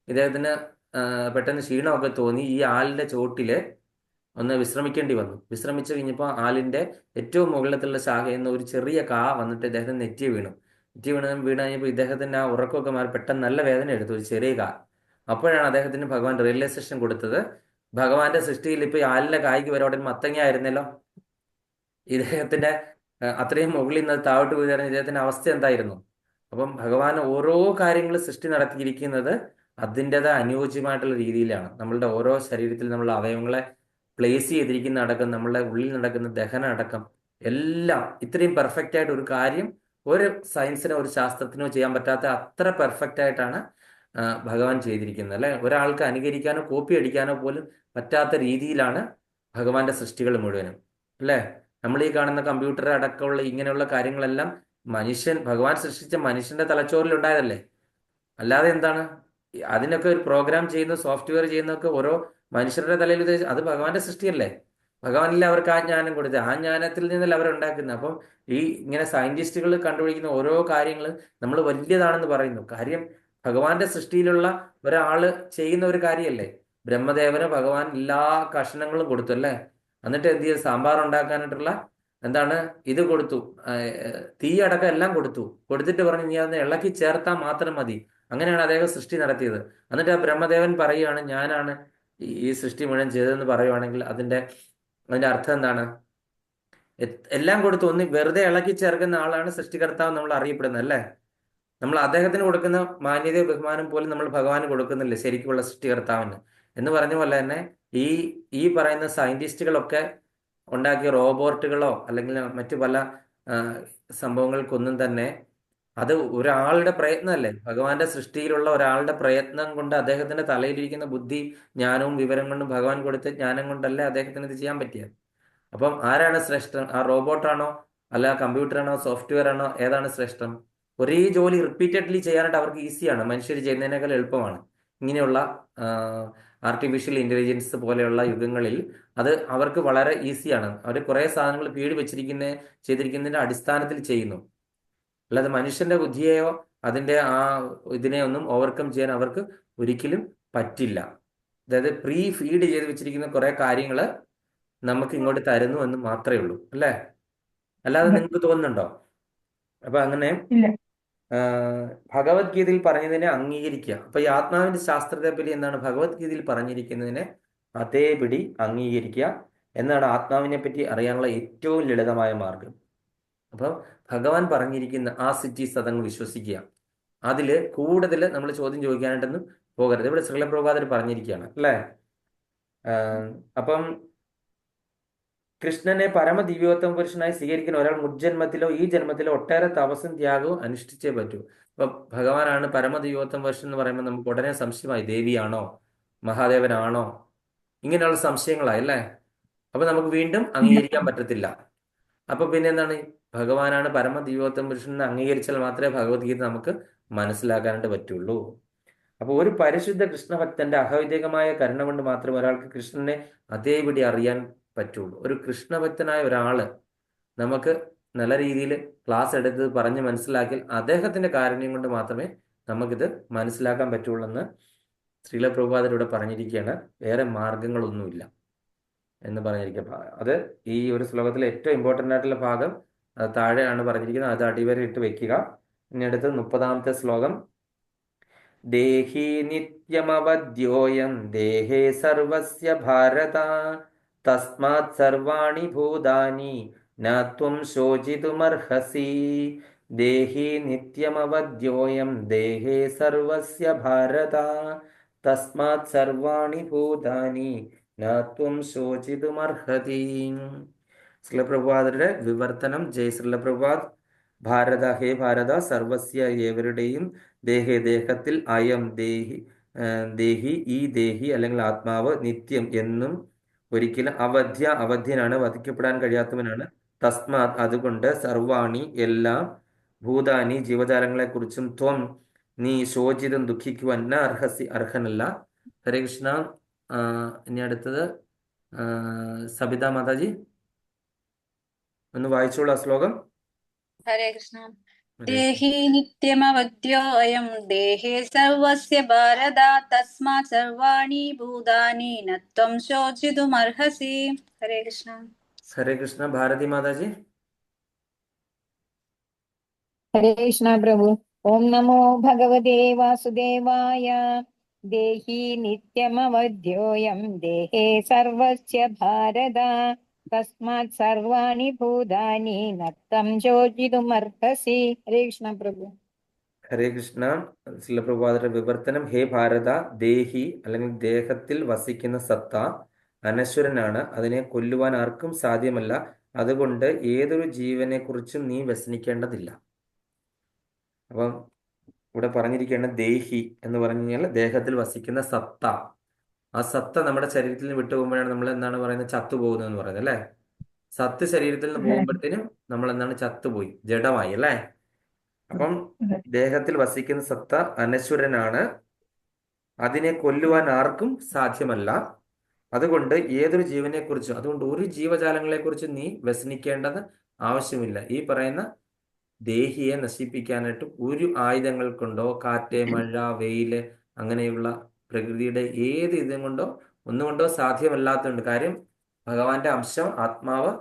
ഇദ്ദേഹത്തിന് പെട്ടെന്ന് ക്ഷീണമൊക്കെ തോന്നി. ഈ ആലിന്റെ ചോട്ടില് ഒന്ന് വിശ്രമിക്കേണ്ടി വന്നു. വിശ്രമിച്ചു കഴിഞ്ഞപ്പോൾ ആലിന്റെ ഏറ്റവും മുകളിലത്തുള്ള ശാഖയിൽ നിന്ന് ഒരു ചെറിയ കാ വന്നിട്ട് ഇദ്ദേഹത്തിന് നെറ്റി വീണു കഴിഞ്ഞപ്പോൾ ഇദ്ദേഹത്തിന്റെ ആ ഉറക്കമൊക്കെ മാറി പെട്ടെന്ന് നല്ല വേദന എടുത്തു, ഒരു ചെറിയ കാ. അപ്പോഴാണ് അദ്ദേഹത്തിന് ഭഗവാൻ റിയലൈസേഷൻ കൊടുത്തത്, ഭഗവാന്റെ സൃഷ്ടിയിൽ ഇപ്പൊ ഈ ആലിന്റെ കായ്ക്ക് വരെ അവിടെ മത്തങ്ങ ആയിരുന്നല്ലോ. ഇദ്ദേഹത്തിന്റെ അത്രയും മുകളിൽ നിന്ന് താഴോട്ട് പോയി ഇദ്ദേഹത്തിന്റെ അവസ്ഥ എന്തായിരുന്നു? അപ്പം ഭഗവാൻ ഓരോ കാര്യങ്ങൾ സൃഷ്ടി നടത്തിയിരിക്കുന്നത് അതിൻ്റെതായ അനുയോജ്യമായിട്ടുള്ള രീതിയിലാണ്. നമ്മളുടെ ഓരോ ശരീരത്തിൽ നമ്മളുടെ അവയവങ്ങളെ പ്ലേസ് ചെയ്തിരിക്കുന്ന അടക്കം, നമ്മളുടെ ഉള്ളിൽ നടക്കുന്ന ദഹനം അടക്കം എല്ലാം ഇത്രയും പെർഫെക്റ്റ് ആയിട്ട് ഒരു കാര്യം ഒരു സയൻസിനോ ഒരു ശാസ്ത്രത്തിനോ ചെയ്യാൻ പറ്റാത്ത അത്ര പെർഫെക്റ്റ് ആയിട്ടാണ് ഭഗവാൻ ചെയ്തിരിക്കുന്നത് അല്ലെ. ഒരാൾക്ക് അനുകരിക്കാനോ കോപ്പി അടിക്കാനോ പോലും പറ്റാത്ത രീതിയിലാണ് ഭഗവാന്റെ സൃഷ്ടികൾ മുഴുവനും അല്ലേ. നമ്മൾ ഈ കാണുന്ന കമ്പ്യൂട്ടർ അടക്കമുള്ള ഇങ്ങനെയുള്ള കാര്യങ്ങളെല്ലാം ഭഗവാൻ സൃഷ്ടിച്ച മനുഷ്യന്റെ തലച്ചോറിൽ ഉണ്ടായതല്ലേ. അല്ലാതെ എന്താണ് അതിനൊക്കെ ഒരു പ്രോഗ്രാം ചെയ്യുന്ന സോഫ്റ്റ്വെയർ ചെയ്യുന്നതൊക്കെ ഓരോ മനുഷ്യരുടെ തലയിൽ അത് ഭഗവാന്റെ സൃഷ്ടിയല്ലേ. ഭഗവാനില്ല അവർക്ക് ആ ജ്ഞാനം കൊടുത്തത്, ആ ജ്ഞാനത്തിൽ നിന്നല്ല അവരുണ്ടാക്കുന്നത്. അപ്പം ഈ ഇങ്ങനെ സയന്റിസ്റ്റുകൾ കണ്ടുപിടിക്കുന്ന ഓരോ കാര്യങ്ങൾ നമ്മൾ വലിയതാണെന്ന് പറയുന്നു. കാര്യം ഭഗവാന്റെ സൃഷ്ടിയിലുള്ള ഒരാള് ചെയ്യുന്ന ഒരു കാര്യമല്ലേ. ബ്രഹ്മദേവന് ഭഗവാൻ എല്ലാ കഷണങ്ങളും കൊടുത്തു അല്ലേ. എന്നിട്ട് എന്ത് ചെയ്തു? സാമ്പാർ ഉണ്ടാക്കാനായിട്ടുള്ള എന്താണ് ഇത് കൊടുത്തു, തീ അടക്കം എല്ലാം കൊടുത്തിട്ട് പറഞ്ഞു നീ അതിനെ ഇളക്കി ചേർത്താൽ മാത്രം മതി. അങ്ങനെയാണ് അദ്ദേഹം സൃഷ്ടി നടത്തിയത്. എന്നിട്ട് ആ ബ്രഹ്മദേവൻ പറയുകയാണ് ഞാനാണ് ഈ സൃഷ്ടി മുഴുവൻ ചെയ്തതെന്ന് പറയുവാണെങ്കിൽ അതിന്റെ അർത്ഥം എന്താണ്? എല്ലാം കൊടുത്തു, ഒന്ന് വെറുതെ ഇളക്കി ചേർക്കുന്ന ആളാണ് സൃഷ്ടികർത്താവ് നമ്മൾ അറിയപ്പെടുന്നത് അല്ലേ. നമ്മൾ അദ്ദേഹത്തിന് കൊടുക്കുന്ന മാന്യതയോ ബഹുമാനം പോലും നമ്മൾ ഭഗവാന് കൊടുക്കുന്നില്ല ശരിക്കുള്ള സൃഷ്ടികർത്താവിന്. എന്ന് പറഞ്ഞ പോലെ തന്നെ ഈ പറയുന്ന സയന്റിസ്റ്റുകളൊക്കെ ഉണ്ടാക്കിയ റോബോട്ടുകളോ അല്ലെങ്കിൽ മറ്റു പല സംഭവങ്ങൾക്കൊന്നും തന്നെ അത് ഒരാളുടെ പ്രയത്നമല്ലേ. ഭഗവാന്റെ സൃഷ്ടിയിലുള്ള ഒരാളുടെ പ്രയത്നം കൊണ്ട് അദ്ദേഹത്തിന്റെ തലയിലിരിക്കുന്ന ബുദ്ധി ജ്ഞാനവും വിവരം കൊണ്ടും ഭഗവാൻ കൊടുത്ത ജ്ഞാനം കൊണ്ടല്ലേ അദ്ദേഹത്തിന് ഇത് ചെയ്യാൻ പറ്റിയത്. അപ്പം ആരാണ് ശ്രേഷ്ഠം? ആ റോബോട്ടാണോ അല്ല കമ്പ്യൂട്ടറാണോ സോഫ്റ്റ്വെയർ ആണോ? ഏതാണ് ശ്രേഷ്ഠം? ഒരേ ജോലി റിപ്പീറ്റഡ്ലി ചെയ്യാനായിട്ട് അവർക്ക് ഈസിയാണ്, മനുഷ്യർ ചെയ്യുന്നതിനേക്കാൾ എളുപ്പമാണ്. ഇങ്ങനെയുള്ള ആർട്ടിഫിഷ്യൽ ഇന്റലിജൻസ് പോലെയുള്ള യുഗങ്ങളിൽ അത് അവർക്ക് വളരെ ഈസിയാണ്. അവർ കുറെ സാധനങ്ങൾ ചെയ്തിരിക്കുന്നതിന്റെ അടിസ്ഥാനത്തിൽ ചെയ്യുന്നു. അല്ലാതെ മനുഷ്യന്റെ ബുദ്ധിയെയോ അതിന്റെ ആ ഇതിനെ ഒന്നും ഓവർകം ചെയ്യാൻ അവർക്ക് ഒരിക്കലും പറ്റില്ല. അതായത് പ്രീ ഫീഡ് ചെയ്ത് വെച്ചിരിക്കുന്ന കുറെ കാര്യങ്ങൾ നമുക്ക് ഇങ്ങോട്ട് തരുന്നു എന്ന് മാത്രമേ ഉള്ളൂ അല്ലേ. അല്ലാതെ നിങ്ങൾക്ക് തോന്നുന്നുണ്ടോ? അപ്പൊ അങ്ങനെ ഇല്ല. ഭഗവത്ഗീതയിൽ പറഞ്ഞതിനെ അംഗീകരിക്കുക. അപ്പൊ ഈ ആത്മാവിന്റെ ശാസ്ത്രത്തെ പറ്റി എന്താണ് ഭഗവത്ഗീതയിൽ പറഞ്ഞിരിക്കുന്നതിനെ അതേപടി അംഗീകരിക്കുക എന്നാണ് ആത്മാവിനെ പറ്റി അറിയാനുള്ള ഏറ്റവും ലളിതമായ മാർഗം. അപ്പൊ ഭഗവാൻ പറഞ്ഞിരിക്കുന്ന ആ സിറ്റീസ് അതങ്ങ് വിശ്വസിക്കുക. അതില് കൂടുതൽ നമ്മൾ ചോദ്യം ചോദിക്കാനായിട്ടൊന്നും പോകരുത്. ഇവിടെ ശ്രീല പ്രഭുപാദർ പറഞ്ഞിരിക്കുകയാണ് അല്ലേ. അപ്പം കൃഷ്ണനെ പരമദിവ്യോത്തമ പുരുഷനായി സ്വീകരിക്കുന്ന ഒരാൾ മുജ്ജന്മത്തിലോ ഈ ജന്മത്തിലോ ഒട്ടേറെ തപസ്സും ത്യാഗവും അനുഷ്ഠിച്ചേ പറ്റൂ. അപ്പൊ ഭഗവാനാണ് പരമദിവ്യോത്തമ പുരുഷൻ എന്ന് പറയുമ്പോൾ നമുക്ക് ഉടനെ സംശയമായി, ദേവിയാണോ മഹാദേവനാണോ, ഇങ്ങനെയുള്ള സംശയങ്ങളായി അല്ലേ. അപ്പൊ നമുക്ക് വീണ്ടും അംഗീകരിക്കാൻ പറ്റത്തില്ല. അപ്പൊ പിന്നെ എന്താണ്, ഭഗവാനാണ് പരമദിവ്യോത്തമ പുരുഷൻ എന്ന് അംഗീകരിച്ചാൽ മാത്രമേ ഭഗവത്ഗീത നമുക്ക് മനസ്സിലാക്കാനായിട്ട് പറ്റുള്ളൂ. അപ്പോൾ ഒരു പരിശുദ്ധ കൃഷ്ണഭക്തന്റെ അഹൈതികമായ കരുണ കൊണ്ട് മാത്രമേ ഒരാൾക്ക് കൃഷ്ണനെ അതേപടി അറിയാൻ പറ്റുള്ളൂ. ഒരു കൃഷ്ണഭക്തനായ ഒരാള് നമുക്ക് നല്ല രീതിയിൽ ക്ലാസ് എടുത്ത് പറഞ്ഞ് മനസ്സിലാക്കിയാൽ അദ്ദേഹത്തിന്റെ കാരുണ്യം കൊണ്ട് മാത്രമേ നമുക്കിത് മനസ്സിലാക്കാൻ പറ്റുള്ളൂ എന്ന് ശ്രീല പ്രഭുപാദരിവിടെ പറഞ്ഞിരിക്കുകയാണ്. വേറെ മാർഗങ്ങളൊന്നുമില്ല എന്ന് പറഞ്ഞിരിക്കുക. അത് ഈ ഒരു ശ്ലോകത്തിലെ ഏറ്റവും ഇമ്പോർട്ടൻ്റ് ആയിട്ടുള്ള ഭാഗം അത് താഴെയാണ് പറഞ്ഞിരിക്കുന്നത്. അത് അടിവരെ ഇട്ട് വെക്കുക. ഇനി അടുത്ത് 30-ാമത്തെ ശ്ലോകം. ദേഹി നിത്യമവദ്യോയം ദേഹേ സർവസ്യ ഭാരത തസ്മാത് സർവാണി ഭൂതാനി ന ത്വം ശോചിതുമർഹസി. ദേഹി നിത്യമവദ്യോയം ദേഹേ സർവസ്യ ഭാരത തസ്മാത് സർവാണി ഭൂതാനി ന ത്വം ശോചിതുമർഹതി. ശ്രീല പ്രഭുപാദരുടെ വിവർത്തനം. ജയ് ശ്രീല പ്രഭുപാദ്. ഭാരത, ഹേ ഭാരത, സർവസ്യ ഏവരുടെയും ദേഹേ ദേഹത്തിൽ, അയം ദേഹി ദേഹി ഈ ദേഹി അല്ലെങ്കിൽ ആത്മാവ്, നിത്യം എന്നും, ഒരിക്കലും, അവധ്യ അവധ്യനാണ്, വധിക്കപ്പെടാൻ കഴിയാത്തവനാണ്, തസ്മാത് അതുകൊണ്ട്, സർവാണി എല്ലാം, ഭൂതാനി ജീവജാലങ്ങളെ കുറിച്ചും, ത്വം നീ, ശോചിതം ദുഃഖിക്കുവാൻ, ന അർഹസി അർഹനല്ല. ഹരേ കൃഷ്ണ. ഇനി അടുത്തത് സബിത മാതാജി ഒന്ന് വായിച്ചോളൂ ആ ശ്ലോകം. ഹരേ കൃഷ്ണ. ദേഹി നിത്യമവദ്യോയം ദേഹേ സർവസ്യ ഭാരത തസ്മാത് സർവാണി ഭൂതാനി ന ത്വം ശോചിതുമർഹസി. ഹരേ കൃഷ്ണ. ഹരേ കൃഷ്ണ. ഭാരതി മാതാജി. ഹരേ കൃഷ്ണ പ്രഭു. ഓം നമോ ഭഗവതേ വാസുദേവായ. ദേഹി നിത്യമവദ്യോയം ദേഹേ സർവസ്യ ഭാരത തസ്മാത് സർവാണി ഭൂതാനി ന ത്വം ശോചിതുമർഹസി. ഹരേ കൃഷ്ണ പ്രഭു. ഹരേ കൃഷ്ണ. ശ്രീല പ്രഭുപാദരുടെ വിവർത്തനം. ഹേ ഭാരത, ദേഹി അല്ലെങ്കിൽ ദേഹത്തിൽ വസിക്കുന്ന സത്ത അനശ്വരനാണ്, അതിനെ കൊല്ലുവാൻ ആർക്കും സാധ്യമല്ല. അതുകൊണ്ട് ഏതൊരു ജീവനെ കുറിച്ചും നീ വ്യസനിക്കേണ്ടതില്ല. അപ്പം ഇവിടെ പറഞ്ഞിരിക്കുകയാണ് ദേഹി എന്ന് പറഞ്ഞു കഴിഞ്ഞാൽ ദേഹത്തിൽ വസിക്കുന്ന സത്ത. ആ സത്ത നമ്മുടെ ശരീരത്തിൽ നിന്ന് വിട്ടുപോകുമ്പോഴാണ് നമ്മൾ എന്താണ് പറയുന്നത്, ചത്തുപോകുന്നത് എന്ന് പറയുന്നത് അല്ലേ. സത്ത് ശരീരത്തിൽ നിന്ന് പോകുമ്പോഴത്തേനും നമ്മൾ എന്താണ്, ചത്തുപോയി, ജഡമായി അല്ലേ. അപ്പം ദേഹത്തിൽ വസിക്കുന്ന സത്ത അനശ്വരനാണ്, അതിനെ കൊല്ലുവാൻ ആർക്കും സാധ്യമല്ല. അതുകൊണ്ട് ഏതൊരു ജീവനെ കുറിച്ചും, അതുകൊണ്ട് ഒരു ജീവജാലങ്ങളെ കുറിച്ചും നീ വ്യസനിക്കേണ്ടത് ആവശ്യമില്ല. ഈ പറയുന്ന ദേഹിയെ നശിപ്പിക്കാനായിട്ട് ഒരു ആയുധങ്ങൾ കൊണ്ടോ, കാറ്റ്, മഴ, വെയില്, അങ്ങനെയുള്ള പ്രകൃതിയുടെ ഏത് ഇതും കൊണ്ടോ ഒന്നുകൊണ്ടോ സാധ്യമല്ലാത്തതുണ്ട്. കാര്യം ഭഗവാന്റെ അംശം ആത്മാവ്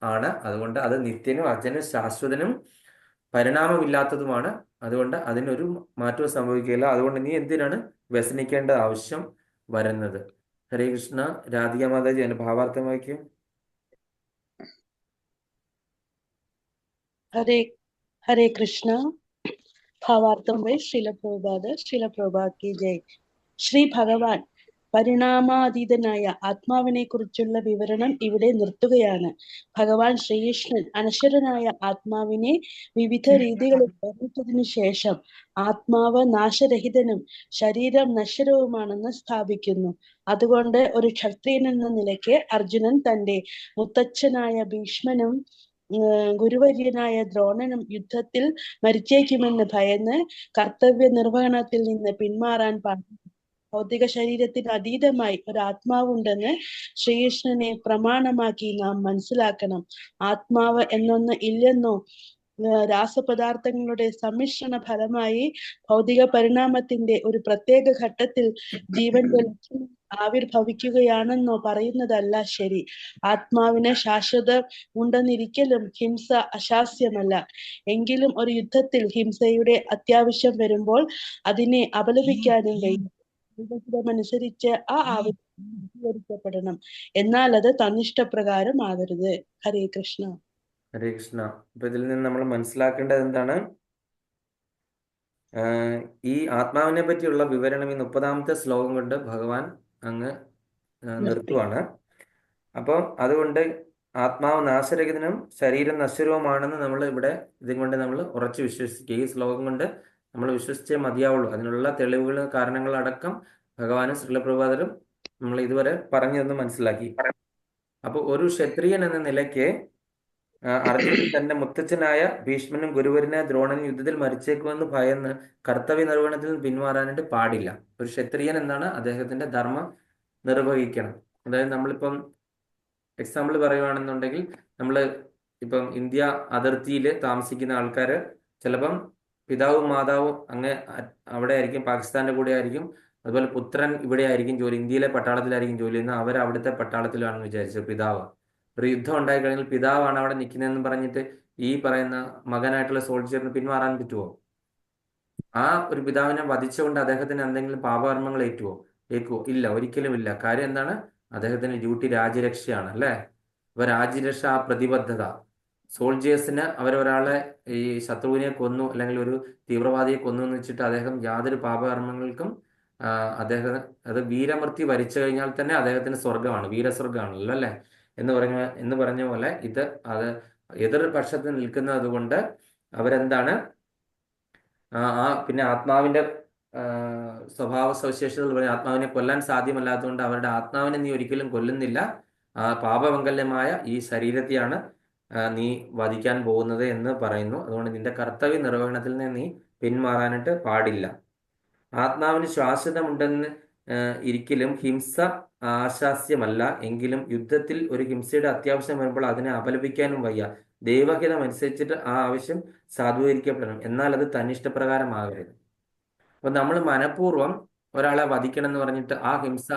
ആണ്. അതുകൊണ്ട് അത് നിത്യനും അജനും ശാശ്വതനും പരിണാമമില്ലാത്തതുമാണ്. അതുകൊണ്ട് അതിനൊരു മാറ്റവും സംഭവിക്കുകയില്ല. അതുകൊണ്ട് നീ എന്തിനാണ് വ്യസനിക്കേണ്ട ആവശ്യം വരുന്നത്. ഹരേ കൃഷ്ണ. രാധിക മാതാജി അതിന്റെ ഭാവാർത്ഥം വായിക്കും. हरे हरे कृष्णा. भावार्थम वे श्रील प्रभुपाद की जय. ശ്രീ ഭഗവാൻ പരിണാമാതീതനായ ആത്മാവിനെ കുറിച്ചുള്ള വിവരണം ഇവിടെ നിർത്തുകയാണ്. ഭഗവാൻ ശ്രീകൃഷ്ണൻ അനശ്വരനായ ആത്മാവിനെ വിവിധ രീതികളിൽ വർണ്ണിച്ചതിനു ശേഷം ആത്മാവ് നാശരഹിതനും ശരീരം നശ്വരവുമാണെന്ന് സ്ഥാപിക്കുന്നു. അതുകൊണ്ട് ഒരു ക്ഷത്രിയൻ എന്ന നിലയ്ക്ക് അർജുനൻ തന്റെ മുത്തച്ഛനായ ഭീഷ്മനും ഗുരുവര്യനായ ദ്രോണനും യുദ്ധത്തിൽ മരിച്ചേക്കുമെന്ന് ഭയന്ന് കർത്തവ്യ നിർവഹണത്തിൽ നിന്ന് പിന്മാറാൻ പാടില്ല. ഭൗതിക ശരീരത്തിന് അതീതമായി ഒരു ആത്മാവുണ്ടെന്ന് ശ്രീകൃഷ്ണനെ പ്രമാണമാക്കി നാം മനസ്സിലാക്കണം. ആത്മാവ് എന്നൊന്ന് ഇല്ലെന്നോ രാസപദാർത്ഥങ്ങളുടെ സമ്മിശ്രണ ഫലമായി ഭൗതിക പരിണാമത്തിന്റെ ഒരു പ്രത്യേക ഘട്ടത്തിൽ ജീവന്റെ ലക്ഷണം ആവിർഭവിക്കുകയാണെന്നോ പറയുന്നതല്ല ശരി. ആത്മാവിന് ശാശ്വത ഉണ്ടെന്നിരിക്കലും ഹിംസ അശാസ്യമല്ല. എങ്കിലും ഒരു യുദ്ധത്തിൽ ഹിംസയുടെ അത്യാവശ്യം വരുമ്പോൾ അതിനെ അപലപിക്കാനും കഴിയും. അനുസരിച്ച് ആ ആവശ്യം പൂർത്തീകരിക്കപ്പെടണം. എന്നാൽ അത് തന്നിഷ്ടപ്രകാരം ആകരുത്. ഹരേ കൃഷ്ണ. ഹരേ കൃഷ്ണ. അപ്പൊ ഇതിൽ നിന്ന് നമ്മൾ മനസ്സിലാക്കേണ്ടത് എന്താണ്? ഈ ആത്മാവിനെ പറ്റിയുള്ള വിവരണം ഈ 30-ാമത്തെ ശ്ലോകം കൊണ്ട് ഭഗവാൻ അങ്ങ് നിർത്തുവാണ്. അപ്പോൾ അതുകൊണ്ട് ആത്മാവ് നാശരഹിതനും ശരീരം നശ്വരവുമാണെന്ന് നമ്മൾ ഇവിടെ ഇതും കൊണ്ട് നമ്മൾ ഉറച്ചു വിശ്വസിക്കുക. ഈ ശ്ലോകം കൊണ്ട് നമ്മൾ വിശ്വസിച്ചേ മതിയാവുള്ളൂ. അതിനുള്ള തെളിവുകൾ, കാരണങ്ങളടക്കം ഭഗവാനും ശ്രീലപ്രഭുപാദരും നമ്മൾ ഇതുവരെ പറഞ്ഞതെന്ന് മനസ്സിലാക്കി. അപ്പോൾ ഒരു ക്ഷത്രിയൻ എന്ന നിലയ്ക്ക് അർജുനൻ തന്റെ മുത്തച്ഛനായ ഭീഷ്മനും ഗുരുവരനായ ദ്രോണനും യുദ്ധത്തിൽ മരിച്ചേക്കുമെന്ന് ഭയന്ന് കർത്തവ്യ നിർവഹണത്തിൽ നിന്ന് പിന്മാറാനായിട്ട് പാടില്ല. ഒരു ക്ഷത്രിയൻ എന്നാണ് അദ്ദേഹത്തിന്റെ ധർമ്മം നിർവഹിക്കണം. അതായത് നമ്മളിപ്പം എക്സാമ്പിൾ പറയുകയാണെന്നുണ്ടെങ്കിൽ, നമ്മൾ ഇപ്പം ഇന്ത്യ അതിർത്തിയിൽ താമസിക്കുന്ന ആൾക്കാർ ചിലപ്പം പിതാവും മാതാവും അങ്ങ് അവിടെ ആയിരിക്കും, പാകിസ്ഥാന്റെ കൂടെ ആയിരിക്കും. അതുപോലെ പുത്രൻ ഇവിടെ ആയിരിക്കും ജോലി, ഇന്ത്യയിലെ പട്ടാളത്തിലായിരിക്കും ജോലി ചെയ്യുന്നത്. അവർ അവിടുത്തെ പട്ടാളത്തിലാണെന്ന് വിചാരിച്ചത് പിതാവ്. ഒരു യുദ്ധം ഉണ്ടായി കഴിഞ്ഞാൽ പിതാവാണ് അവിടെ നിൽക്കുന്നതെന്ന് പറഞ്ഞിട്ട് ഈ പറയുന്ന മകനായിട്ടുള്ള സോൾജിയറിന് പിന്മാറാൻ പറ്റുമോ? ആ ഒരു പിതാവിനെ വധിച്ചുകൊണ്ട് അദ്ദേഹത്തിന് എന്തെങ്കിലും പാപകർമ്മങ്ങൾ ഏക്കുവോ? ഇല്ല, ഒരിക്കലും ഇല്ല. കാര്യം എന്താണ്? അദ്ദേഹത്തിന്റെ ഡ്യൂട്ടി രാജ്യരക്ഷയാണ്, അല്ലേ? അപ്പൊ രാജ്യരക്ഷ, ആ പ്രതിബദ്ധത, സോൾജിയേഴ്സിന് അവരൊരാളെ ഈ ശത്രുവിനെ കൊന്നു അല്ലെങ്കിൽ ഒരു തീവ്രവാദിയെ കൊന്നു എന്ന് വെച്ചിട്ട് അദ്ദേഹം യാതൊരു പാപകർമ്മങ്ങൾക്കും അദ്ദേഹം അത് വീരമൃത്യു വരിച്ചു കഴിഞ്ഞാൽ തന്നെ അദ്ദേഹത്തിന് സ്വർഗമാണ്, വീരസ്വർഗമാണല്ലോ, അല്ലേ? എന്ന് പറഞ്ഞ പോലെ അത് എതിർ പക്ഷത്ത് നിൽക്കുന്നത് കൊണ്ട് അവരെന്താണ് പിന്നെ ആത്മാവിന്റെ സ്വഭാവ സവിശേഷതകൾ പറഞ്ഞ ആത്മാവിനെ കൊല്ലാൻ സാധ്യമല്ലാത്തതുകൊണ്ട് അവരുടെ ആത്മാവിനെ നീ ഒരിക്കലും കൊല്ലുന്നില്ല, പാപമംഗല്യമായ ഈ ശരീരത്തെയാണ് നീ വധിക്കാൻ പോകുന്നത് എന്ന് പറയുന്നു. അതുകൊണ്ട് നിന്റെ കർത്തവ്യ നിർവഹണത്തിൽ നിന്ന് നീ പിന്മാറാനായിട്ട് പാടില്ല. ആത്മാവിന് ശ്വാസതമുണ്ടെന്ന് ഇരിക്കലും ഹിംസ ആശാസ്യമല്ല. എങ്കിലും യുദ്ധത്തിൽ ഒരു ഹിംസയുടെ അത്യാവശ്യം വരുമ്പോൾ അതിനെ അപലപിക്കാനും വയ്യ. ദൈവഹിതം അനുസരിച്ചിട്ട് ആ ആവശ്യം സാധൂകരിക്കപ്പെടണം. എന്നാൽ അത് തന്നിഷ്ടപ്രകാരമാകരുത്. അപ്പൊ നമ്മൾ മനഃപൂർവ്വം ഒരാളെ വധിക്കണം എന്ന് പറഞ്ഞിട്ട് ആ ഹിംസ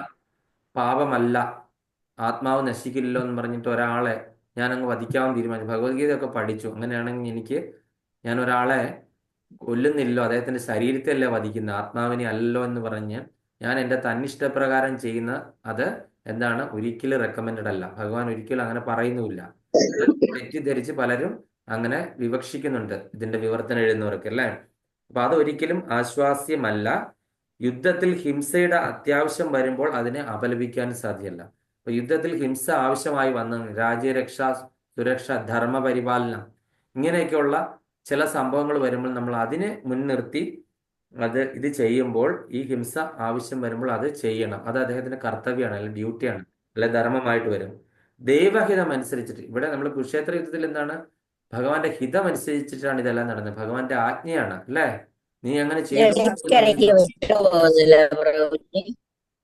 പാപമല്ല, ആത്മാവ് നശിക്കില്ലല്ലോ എന്ന് പറഞ്ഞിട്ട് ഒരാളെ ഞാൻ അങ്ങ് വധിക്കാമെന്ന് തീരുമാനിച്ചു. ഭഗവത്ഗീതയൊക്കെ പഠിച്ചു. അങ്ങനെയാണെങ്കിൽ ഞാൻ ഒരാളെ കൊല്ലുന്നില്ലോ, അദ്ദേഹത്തിന്റെ ശരീരത്തെ അല്ലേ വധിക്കുന്നത്, ആത്മാവിനെ അല്ലല്ലോ എന്ന് പറഞ്ഞ് ഞാൻ എൻ്റെ തന്നിഷ്ടപ്രകാരം ചെയ്യുന്ന അത് എന്താണ്? ഒരിക്കലും റെക്കമെൻഡഡ് അല്ല. ഭഗവാൻ ഒരിക്കലും അങ്ങനെ പറയുന്നുമില്ല. തെറ്റിദ്ധരിച്ച് പലരും അങ്ങനെ വിവക്ഷിക്കുന്നുണ്ട് ഇതിന്റെ വിവർത്തനം എഴുതുന്നവർക്ക്, അല്ലേ? അപ്പൊ അതൊരിക്കലും ആശ്വാസ്യമല്ല. യുദ്ധത്തിൽ ഹിംസയുടെ അത്യാവശ്യം വരുമ്പോൾ അതിനെ അപലപിക്കാൻ സാധ്യമല്ല. അപ്പൊ യുദ്ധത്തിൽ ഹിംസ ആവശ്യമായി വന്ന രാജ്യരക്ഷ, സുരക്ഷ, ധർമ്മപരിപാലനം, ഇങ്ങനെയൊക്കെയുള്ള ചില സംഭവങ്ങൾ വരുമ്പോൾ നമ്മൾ അതിനെ മുൻനിർത്തി ഇത് ചെയ്യുമ്പോൾ, ഈ ഹിംസ ആവശ്യം വരുമ്പോൾ അത് ചെയ്യണം. അത് അദ്ദേഹത്തിന്റെ കർത്തവ്യമാണ്, അല്ലെങ്കിൽ ഡ്യൂട്ടിയാണ്, അല്ലെ ധർമ്മമായിട്ട് വരും. ദൈവഹിതം അനുസരിച്ചിട്ട് ഇവിടെ നമ്മൾ കുരുക്ഷേത്ര യുദ്ധത്തിൽ എന്താണ്? ഭഗവാന്റെ ഹിതം അനുസരിച്ചിട്ടാണ് ഇതെല്ലാം നടന്നത്. ഭഗവാന്റെ ആജ്ഞയാണ്, അല്ലേ? നീ അങ്ങനെ ചെയ്തു.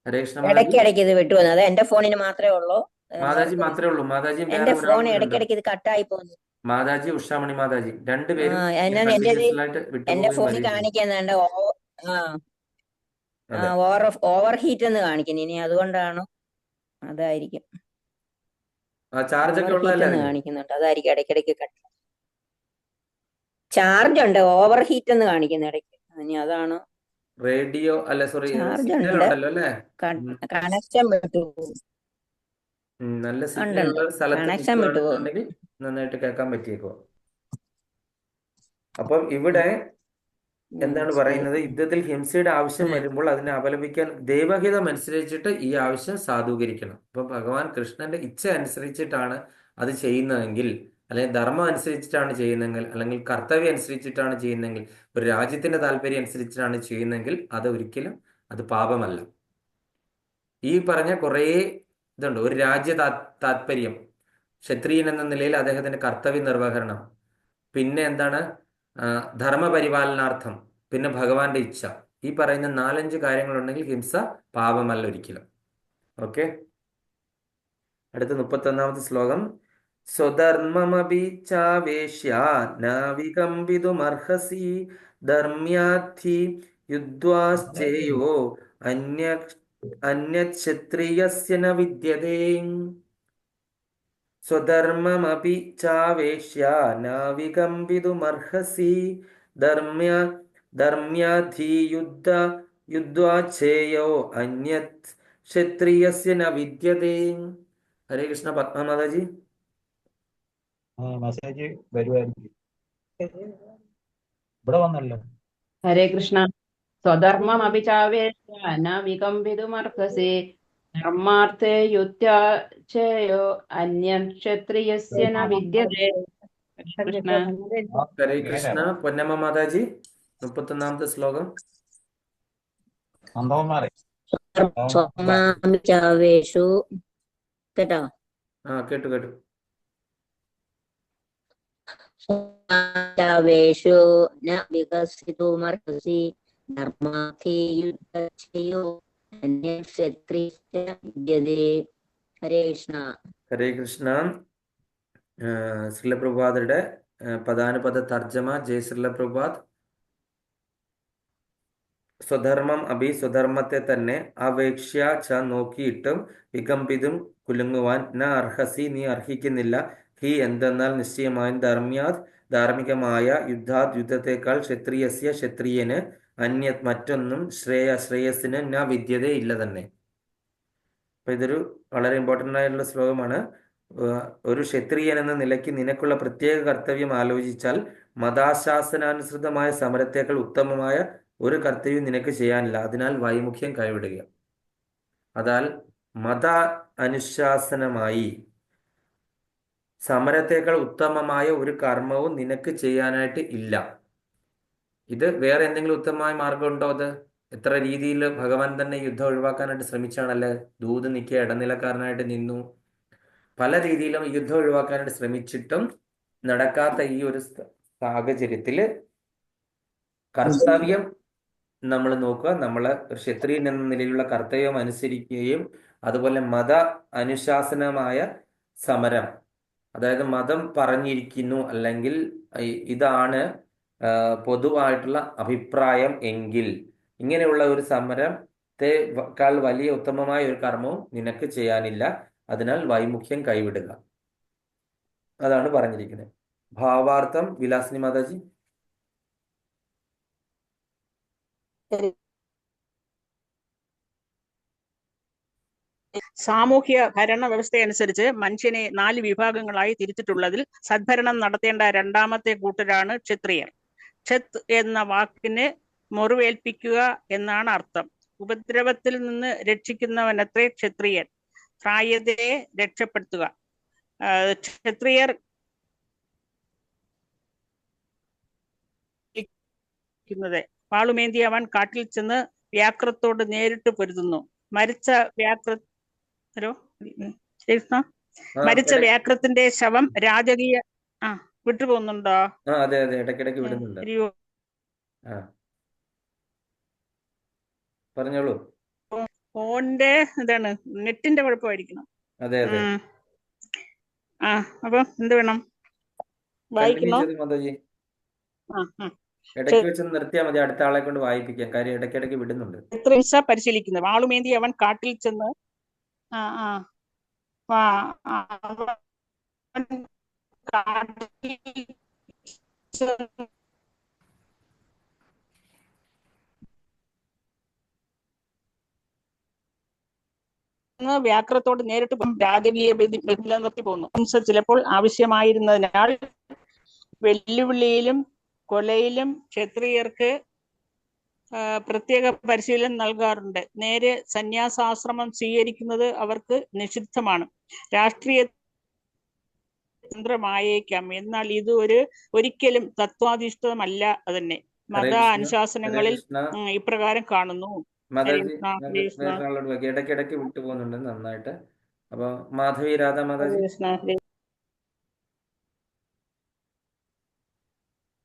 ഹരേ കൃഷ്ണ. ഇടയ്ക്കിടയ്ക്ക് ഇത് വിട്ടുവന്നു. അത് എന്റെ ഫോണിന് മാത്രമേ ഉള്ളൂ. മാതാജി മാത്രമേ ഉള്ളൂ. മാതാജി എന്റെ ഫോൺ ഇടയ്ക്കിടയ്ക്ക് ഇത് കട്ടായി പോകുന്നു. മാതാജി, ഉഷാമണി മാതാജി രണ്ടുപേരും എന്റെ ഫോണിൽ കാണിക്കുന്നുണ്ട് ഓവർ ഹീറ്റ് എന്ന് കാണിക്കുന്നു. ഇനി അതുകൊണ്ടാണ്, അതായിരിക്കും ചാർജ് ഒക്കെ കാണിക്കുന്നുണ്ട്. അതായിരിക്കും ഇടയ്ക്കിടയ്ക്ക് കട്ട്. ചാർജ് ഉണ്ട്, ഓവർ ഹീറ്റ് എന്ന് കാണിക്കുന്നു ഇടയ്ക്ക്. ഇനി അതാണ്. റേഡിയോ അല്ല, സോറി, ചാർജ് ഉണ്ട്, അല്ലേ? കണക്ഷൻ വിട്ടു. നല്ല സിഗ്നൽ ഉള്ള സ്ഥലത്ത് നന്നായിട്ട് കേൾക്കാൻ പറ്റിയേക്കോ. അപ്പം ഇവിടെ എന്താണ് പറയുന്നത്? യുദ്ധത്തിൽ ഹിംസയുടെ ആവശ്യം വരുമ്പോൾ അതിനെ അപലപിക്കാൻ ദൈവഹിതം അനുസരിച്ചിട്ട് ഈ ആവശ്യം സാധൂകരിക്കണം. അപ്പൊ ഭഗവാൻ കൃഷ്ണന്റെ ഇച്ഛ അനുസരിച്ചിട്ടാണ് അത് ചെയ്യുന്നതെങ്കിൽ, അല്ലെങ്കിൽ ധർമ്മം അനുസരിച്ചിട്ടാണ് ചെയ്യുന്നതെങ്കിൽ, അല്ലെങ്കിൽ കർത്തവ്യം അനുസരിച്ചിട്ടാണ് ചെയ്യുന്നതെങ്കിൽ, ഒരു രാജ്യത്തിന്റെ താല്പര്യം അനുസരിച്ചിട്ടാണ് ചെയ്യുന്നതെങ്കിൽ അത് ഒരിക്കലും അത് പാപമല്ല. ഈ പറഞ്ഞ കുറേ ഇതുണ്ട്. ഒരു രാജ്യ താല്പര്യം, ക്ഷത്രിയൻ എന്ന നിലയിൽ അദ്ദേഹത്തിന്റെ കർത്തവ്യ നിർവഹണം, പിന്നെ എന്താണ് ധർമ്മപരിപാലനാർത്ഥം, പിന്നെ ഭഗവാന്റെ ഇച്ഛ. ഈ പറയുന്ന 4-5 കാര്യങ്ങളുണ്ടെങ്കിൽ ഹിംസ പാപമല്ല ഒരിക്കലും. ഓക്കെ, അടുത്ത 31-ാമത്തെ ശ്ലോകം. സ്വധർമ്മമപി ചാവേശ്യ ന വികമ്പിതുമർഹസി ധർമ്മ്യാർത്ഥി യുദ്ധ്വാശ്ചേയോ അന്യക്ഷത്രിയസ്യ ന വിദ്യതേ സ്വധർമ്മമപി ചാവേശ്യ ന വികമ്പിതുമർഹസി ധർമ്മ്യ ധർമ്മ്യാധിയുദ്ധ യുദ്ധ്വാച്ഛേയോ അന്യത് ക്ഷത്രിയസ്യ ന വിദ്യതേ. ഹരേ കൃഷ്ണ. പത്മ മാതാജി. മെസ്സേജ് വരുമായിരിക്കും, ഇവിടെ വന്നല്ലോ. ഹരേ കൃഷ്ണ. സ്വധർമ്മമപി ചാവേശ്യ ന വികമ്പിതുമർഹസി ധർമാർത്ഥേ യുദ്ധ്വാച്ഛേയോ അന്യക്ഷത്രിയസ്യ ന വിദ്യതേ. ഹരേ കൃഷ്ണ. ഹരേ കൃഷ്ണ. പൊന്നമ്മ മാതാജി 31ാമത്തെ ശ്ലോകം. നന്ദവന്മാരെ സ്വമാമിചാവേഷു കേട്ടോ. കേട്ടു കേട്ടു. സ്വമാമിചാവേഷു ന വികസിതുമർഹസി ധർമാർത്ഥേ യുദ്ധ്വാച്ഛേയോ അന്യക്ഷത്രിയസ്യ വിദ്യതേ. ഹരേ കൃഷ്ണ. ഹരേ കൃഷ്ണ. ശ്രീല പ്രഭുപാദരുടെ പദാനുപദ തർജ്ജമ. ജയ് ശ്രീല പ്രഭുപാദ്. സ്വധർമ്മം അഭി, സ്വധർമ്മത്തെ തന്നെ, അപേക്ഷ്യ ച നോക്കിയിട്ടും, വികമ്പിതും കുലുങ്ങുവാൻ, ന അർഹസി നീ അർഹിക്കുന്നില്ല, ഹി എന്തെന്നാൽ നിശ്ചയമായും, ധർമ്മ്യാത് ധാർമ്മികമായ, യുദ്ധാത് യുദ്ധത്തെക്കാൾ, ക്ഷത്രിയസ്യ ക്ഷത്രിയന്, അന്യത് മറ്റൊന്നും, ശ്രേയസ്സിന് ന വിദ്യതേ ഇല്ല തന്നെ. അപ്പൊ ഇതൊരു വളരെ ഇമ്പോർട്ടൻ്റ് ആയിട്ടുള്ള ശ്ലോകമാണ്. ഒരു ക്ഷത്രിയൻ എന്ന നിലയ്ക്ക് നിനക്കുള്ള പ്രത്യേക കർത്തവ്യം ആലോചിച്ചാൽ മതാശാസനാനുസൃതമായ സമരത്തേക്കാൾ ഉത്തമമായ ഒരു കർത്തവ്യം നിനക്ക് ചെയ്യാനില്ല. അതിനാൽ വൈമുഖ്യം കൈവിടുക. അതാൽ മത അനുശാസനമായി സമരത്തേക്കാൾ ഉത്തമമായ ഒരു കർമ്മവും നിനക്ക് ചെയ്യാനായിട്ട് ഇല്ല. ഇത് വേറെ എന്തെങ്കിലും ഉത്തമമായ മാർഗമുണ്ടോ? അത് എത്ര രീതിയിൽ ഭഗവാൻ തന്നെ യുദ്ധം ഒഴിവാക്കാനായിട്ട് ശ്രമിച്ചാണല്ലേ. ദൂത് നിൽക്കുക, ഇടനിലക്കാരനായിട്ട് നിന്നു, പല രീതിയിലും യുദ്ധം ഒഴിവാക്കാനായിട്ട് ശ്രമിച്ചിട്ടും നടക്കാത്ത ഈ ഒരു സാഹചര്യത്തിൽ കർത്തവ്യം നമ്മൾ നോക്കുക. നമ്മൾ ഒരു ക്ഷത്രിയൻ എന്ന നിലയിലുള്ള കർത്തവ്യം അനുസരിക്കുകയും, അതുപോലെ മത അനുശാസനമായ സമരം, അതായത് മതം പറഞ്ഞിരിക്കുന്നു അല്ലെങ്കിൽ ഇതാണ് പൊതുവായിട്ടുള്ള അഭിപ്രായം എങ്കിൽ ഇങ്ങനെയുള്ള ഒരു സമരത്തെക്കാൾ വലിയ ഉത്തമമായ ഒരു കർമ്മവും നിനക്ക് ചെയ്യാനില്ല. അതിനാൽ വൈമുഖ്യം കൈവിടുക. അതാണ് പറഞ്ഞിരിക്കുന്നത്. ഭാവാർത്ഥം വിലാസിനി മാതാജി. സാമൂഹ്യ ഭരണ വ്യവസ്ഥയനുസരിച്ച് മനുഷ്യനെ 4 വിഭാഗങ്ങളായി തിരിച്ചിട്ടുള്ളതിൽ സദ്ഭരണം നടത്തേണ്ട രണ്ടാമത്തെ കൂട്ടരാണ് ക്ഷത്രിയർ. ക്ഷത് എന്ന വാക്കിന് മുറിവേൽപ്പിക്കുക എന്നാണ് അർത്ഥം. ഉപദ്രവത്തിൽ നിന്ന് രക്ഷിക്കുന്നവനത്രേ ക്ഷത്രിയൻ. പ്രായതയെ രക്ഷപ്പെടുത്തുക. ക്ഷത്രിയർ വാളുമേന്തി അവൻ കാട്ടിൽ ചെന്ന് വ്യാഘ്രത്തോട് നേരിട്ട് പൊരുതുന്നു. മരിച്ച വ്യാഘ്രത്തിന്റെ ശവം രാജകീയ വിട്ടുപോകുന്നുണ്ടോ? അതെ അതെ, ഇടയ്ക്കിടയ്ക്ക് വിടുന്നുണ്ട്. പറഞ്ഞോളൂ. ഫോണിന്റെ ഇതാണ്, നെറ്റിന്റെ കുഴപ്പമായിരിക്കണം. അതെ അതെ. അപ്പൊ എന്ത് വേണം? വായിക്കണോ? ഇടയ്ക്ക് വെച്ച് നിർത്തിയാൽ മതി, അടുത്ത ആളെ കൊണ്ട് വായിപ്പിക്കാം. കാര്യം ഇടയ്ക്കിടയ്ക്ക് വിടുന്നുണ്ട്. പരിശീലിക്കുന്നത്. വാളുമേന്തി അവൻ കാട്ടിൽ ചെന്ന് വ്യാഘ്രത്തോട് നേരിട്ട് രാജകീയ നിർത്തി പോകുന്നു. ചിലപ്പോൾ ആവശ്യമായിരുന്നതിനാൽ വെല്ലുവിളിയിലും കൊലയിലും ക്ഷത്രിയർക്ക് പ്രത്യേക പരിശീലനം നൽകാറുണ്ട്. നേരെ സന്യാസാശ്രമം സ്വീകരിക്കുന്നത് അവർക്ക് നിഷിദ്ധമാണ്. രാഷ്ട്രീയ തന്ത്രമായേക്കാം, എന്നാൽ ഇത് ഒരിക്കലും തത്വാധിഷ്ഠിതമല്ല. അതന്നെ മത അനുശാസനങ്ങളിൽ ഇപ്രകാരം കാണുന്നു. ഇടയ്ക്കിടയ്ക്ക് വിട്ടുപോകുന്നുണ്ട് നന്നായിട്ട്. അപ്പൊ മാധവി രാധ മാതാജി.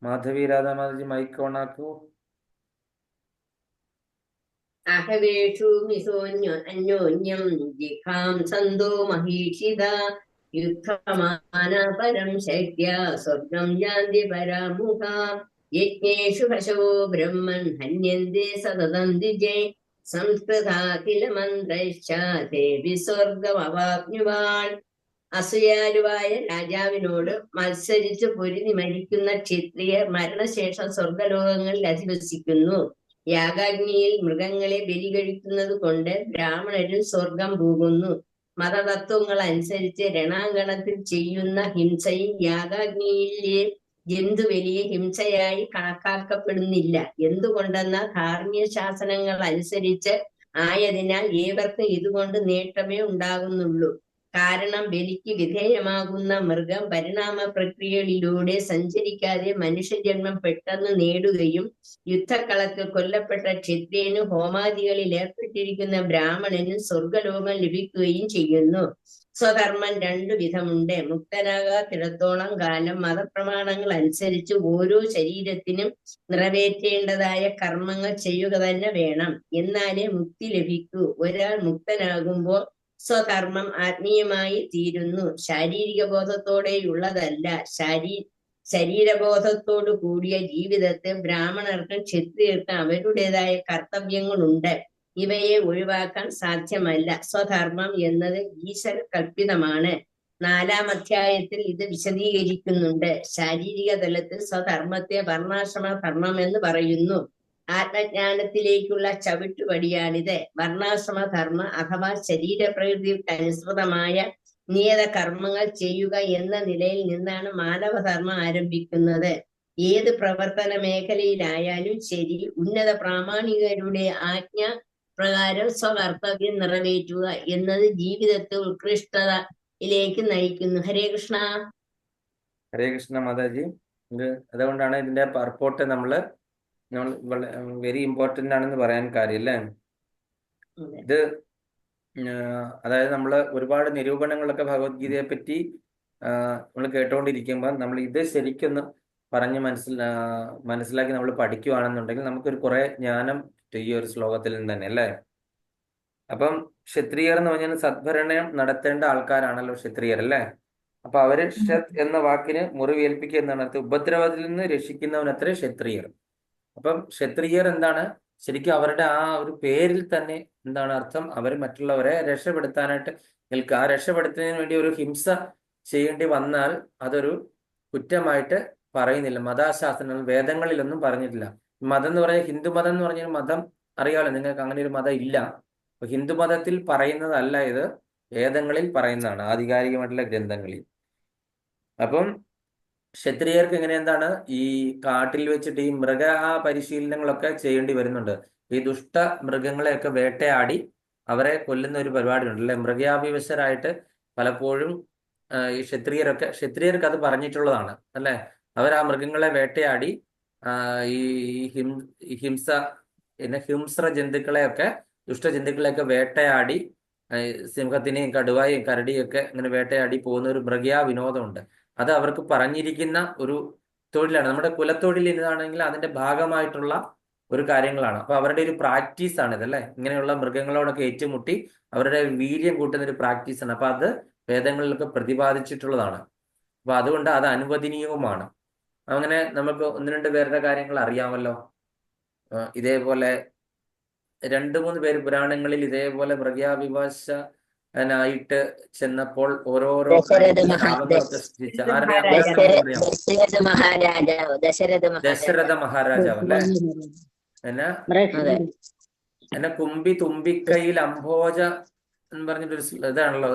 മാധവി രാധ മാതാജി മൈക്ക് ഓൺ ആക്കൂ. അഹവേഷു അന്യോന്യം ജിഖാം സന്തോ മഹീഷിത യുദ്ധമാന പരം ശൈത്യ സ്വർഗം യാന്തി പരാമുഖ യജ്ഞേഷു പശവോ ബ്രഹ്മൻ ഹന്യന്തെ സതതം ദ്വിജേ സംസ്കൃതാഖില മന്ത്രൈശ്ച ദേവി സ്വർഗമവാപ്നുവാൻ. അസൂയാലുവായ രാജാവിനോട് മത്സരിച്ച് പൊരുതി മരിക്കുന്ന ക്ഷത്രിയർ മരണശേഷം സ്വർഗലോകങ്ങളിൽ അധിവസിക്കുന്നു. യാഗാഗ്നിയിൽ മൃഗങ്ങളെ ബലി കഴിക്കുന്നത് കൊണ്ട് ബ്രാഹ്മണരും സ്വർഗം പോകുന്നു. മതതത്വങ്ങൾ അനുസരിച്ച് രണാങ്കണത്തിൽ ചെയ്യുന്ന ഹിംസയും യാഗാഗ്നിയിലെ ജന്തുബലിയെ ഹിംസയായി കണക്കാക്കപ്പെടുന്നില്ല. എന്തുകൊണ്ടെന്നാൽ ധാർമ്മിക ശാസനങ്ങൾ അനുസരിച്ച് ആയതിനാൽ ഏവർക്കും ഇതുകൊണ്ട് നേട്ടമേ ഉണ്ടാകുന്നുള്ളൂ. കാരണം ബലിക്ക് വിധേയമാകുന്ന മൃഗം പരിണാമ പ്രക്രിയകളിലൂടെ സഞ്ചരിക്കാതെ മനുഷ്യജന്മം പെട്ടെന്ന് നേടുകയും യുദ്ധക്കളത്തിൽ കൊല്ലപ്പെട്ട ക്ഷത്രിയനും ഹോമാദികളിൽ ഏർപ്പെട്ടിരിക്കുന്ന ബ്രാഹ്മണനും സ്വർഗലോകം ലഭിക്കുകയും ചെയ്യുന്നു. സ്വധർമ്മം രണ്ടു വിധമുണ്ട്. മുക്തനാകാത്തിടത്തോളം കാലം മതപ്രമാണങ്ങൾ അനുസരിച്ച് ഓരോ ശരീരത്തിനും നിറവേറ്റേണ്ടതായ കർമ്മങ്ങൾ ചെയ്യുക തന്നെ വേണം. എന്നാലേ മുക്തി ലഭിക്കൂ. ഒരാൾ മുക്തനാകുമ്പോൾ സ്വകർമ്മം ആത്മീയമായി തീരുന്നു. ശാരീരിക ബോധത്തോടെയുള്ളതല്ല. ശരീരബോധത്തോടു കൂടിയ ജീവിതത്തിൽ ബ്രാഹ്മണർക്കും ക്ഷത്രിയർക്കും അവരുടേതായ കർത്തവ്യങ്ങളുണ്ട്. ഇവയെ ഒഴിവാക്കാൻ സാധ്യമല്ല. സ്വധർമ്മം എന്നത് ഈശ്വര കൽപ്പിതമാണ്. 4-ാം അധ്യായത്തിൽ ഇത് വിശദീകരിക്കുന്നുണ്ട്. ശാരീരിക തലത്തിൽ സ്വധർമ്മത്തെ വർണ്ണാശ്രമ ധർമ്മം എന്ന് പറയുന്നു. ആത്മജ്ഞാനത്തിലേക്കുള്ള ചവിട്ടുപടിയാണിത്. വർണ്ണാശ്രമ ധർമ്മ അഥവാ ശരീരപ്രകൃതിക്ക് അനുസൃതമായ നിയത കർമ്മങ്ങൾ ചെയ്യുക എന്ന നിലയിൽ നിന്നാണ് മാനവധർമ്മം ആരംഭിക്കുന്നത്. ഏത് പ്രവർത്തന മേഖലയിലായാലും ശരി, ഉന്നത പ്രാമാണികരുടെ ആജ്ഞ പ്രകാരം സ്വകർത്തവ്യം നിറവേറ്റുക എന്നത് ജീവിതത്തെ ഉത്കൃഷ്ടതയിലേക്ക് നയിക്കുന്നു. ഹരേ കൃഷ്ണ. ഹരേ കൃഷ്ണ മാതാജി. അതുകൊണ്ടാണ് ഇതിന്റെ പർപ്പോട്ട് നമ്മൾ വെരി ഇമ്പോർട്ടന്റ് ആണെന്ന് പറയാൻ കാര്യം അല്ലേ. ഇത് അതായത് നമ്മൾ ഒരുപാട് നിരൂപണങ്ങളൊക്കെ ഭഗവത്ഗീതയെ പറ്റി നമ്മൾ കേട്ടുകൊണ്ടിരിക്കുമ്പോൾ നമ്മൾ ഇത് ശരിക്കൊന്ന് പറഞ്ഞ് മനസ്സിലാക്കി നമ്മൾ പഠിക്കുകയാണെന്നുണ്ടെങ്കിൽ നമുക്കൊരു കുറെ ജ്ഞാനം ഈ ഒരു ശ്ലോകത്തിൽ നിന്ന് തന്നെ അല്ലേ. അപ്പം ക്ഷത്രിയർ എന്ന് പറഞ്ഞാൽ സദ്ഭരണം നടത്തേണ്ട ആൾക്കാരാണല്ലോ ക്ഷത്രിയർ അല്ലേ. അപ്പൊ അവര് ക്ഷത് എന്ന വാക്കിന് മുറിവേൽപ്പിക്കുക എന്നാണ് അർത്ഥം. ഉപദ്രവത്തിൽ നിന്ന് രക്ഷിക്കുന്നവനത്രേ ക്ഷത്രിയർ. അപ്പം ക്ഷത്രിയർ എന്താണ് ശരിക്കും അവരുടെ ആ ഒരു പേരിൽ തന്നെ എന്താണ് അർത്ഥം? അവർ മറ്റുള്ളവരെ രക്ഷപ്പെടുത്താനായിട്ട് നിൽക്കുക. ആ രക്ഷപ്പെടുത്തുന്നതിന് വേണ്ടി ഒരു ഹിംസ ചെയ്യേണ്ടി വന്നാൽ അതൊരു കുറ്റമായിട്ട് പറയുന്നില്ല. മതശാസ്ത്രങ്ങൾ വേദങ്ങളിലൊന്നും പറഞ്ഞിട്ടില്ല. മതം എന്ന് പറഞ്ഞാൽ ഹിന്ദു മതം എന്ന് പറഞ്ഞാൽ മതം അറിയാമല്ലോ നിങ്ങൾക്ക്, അങ്ങനെ ഒരു മതം ഇല്ല. അപ്പൊ ഹിന്ദു മതത്തിൽ പറയുന്നതല്ല ഇത്, വേദങ്ങളിൽ പറയുന്നതാണ്, ആധികാരികമായിട്ടുള്ള ഗ്രന്ഥങ്ങളിൽ. അപ്പം ക്ഷത്രിയർക്ക് ഇങ്ങനെ എന്താണ് ഈ കാട്ടിൽ വെച്ചിട്ട് ഈ മൃഗ പരിശീലനങ്ങളൊക്കെ ചെയ്യേണ്ടി വരുന്നുണ്ട്. ഈ ദുഷ്ട മൃഗങ്ങളെയൊക്കെ വേട്ടയാടി അവരെ കൊല്ലുന്ന ഒരു പരിപാടി ഉണ്ടല്ലേ. മൃഗാഭിവശരായിട്ട് പലപ്പോഴും ഈ ക്ഷത്രിയർക്ക് അത് പറഞ്ഞിട്ടുള്ളതാണ് അല്ലെ. അവർ ആ മൃഗങ്ങളെ വേട്ടയാടി ഈ ഹിംസ്ര ജന്തുക്കളെയൊക്കെ ദുഷ്ടജന്തുക്കളെയൊക്കെ വേട്ടയാടി സിംഹത്തിനെയും കടുവായും കരടിയൊക്കെ ഇങ്ങനെ വേട്ടയാടി പോകുന്ന ഒരു മൃഗാ വിനോദമുണ്ട്. അത് അവർക്ക് പറഞ്ഞിരിക്കുന്ന ഒരു തൊഴിലാണ്. നമ്മുടെ കുലത്തൊഴിൽ ഇതാണെങ്കിൽ അതിന്റെ ഭാഗമായിട്ടുള്ള ഒരു കാര്യങ്ങളാണ്. അപ്പൊ അവരുടെ ഒരു പ്രാക്ടീസ് ആണ് ഇതല്ലേ. ഇങ്ങനെയുള്ള മൃഗങ്ങളോടൊക്കെ ഏറ്റുമുട്ടി അവരുടെ വീര്യം കൂട്ടുന്ന ഒരു പ്രാക്ടീസാണ്. അപ്പൊ അത് വേദങ്ങളിലൊക്കെ പ്രതിപാദിച്ചിട്ടുള്ളതാണ്. അപ്പൊ അതുകൊണ്ട് അത് അനുവദനീയവുമാണ്. അങ്ങനെ നമുക്ക് 1-2 പേരുടെ കാര്യങ്ങൾ അറിയാമല്ലോ. ഇതേപോലെ 2-3 പേര് പുരാണങ്ങളിൽ ഇതേപോലെ മൃഗാഭിഭാഷനായിട്ട് ചെന്നപ്പോൾ ഓരോരോ ശാപങ്ങളൊക്കെ സൃഷ്ടിച്ച ദശരഥ മഹാരാജാവ് അല്ലെ. എന്നെ കുമ്പി തുമ്പിക്കൈയിൽ അംഭോജ എന്ന് പറഞ്ഞിട്ടൊരു ഇതാണല്ലോ.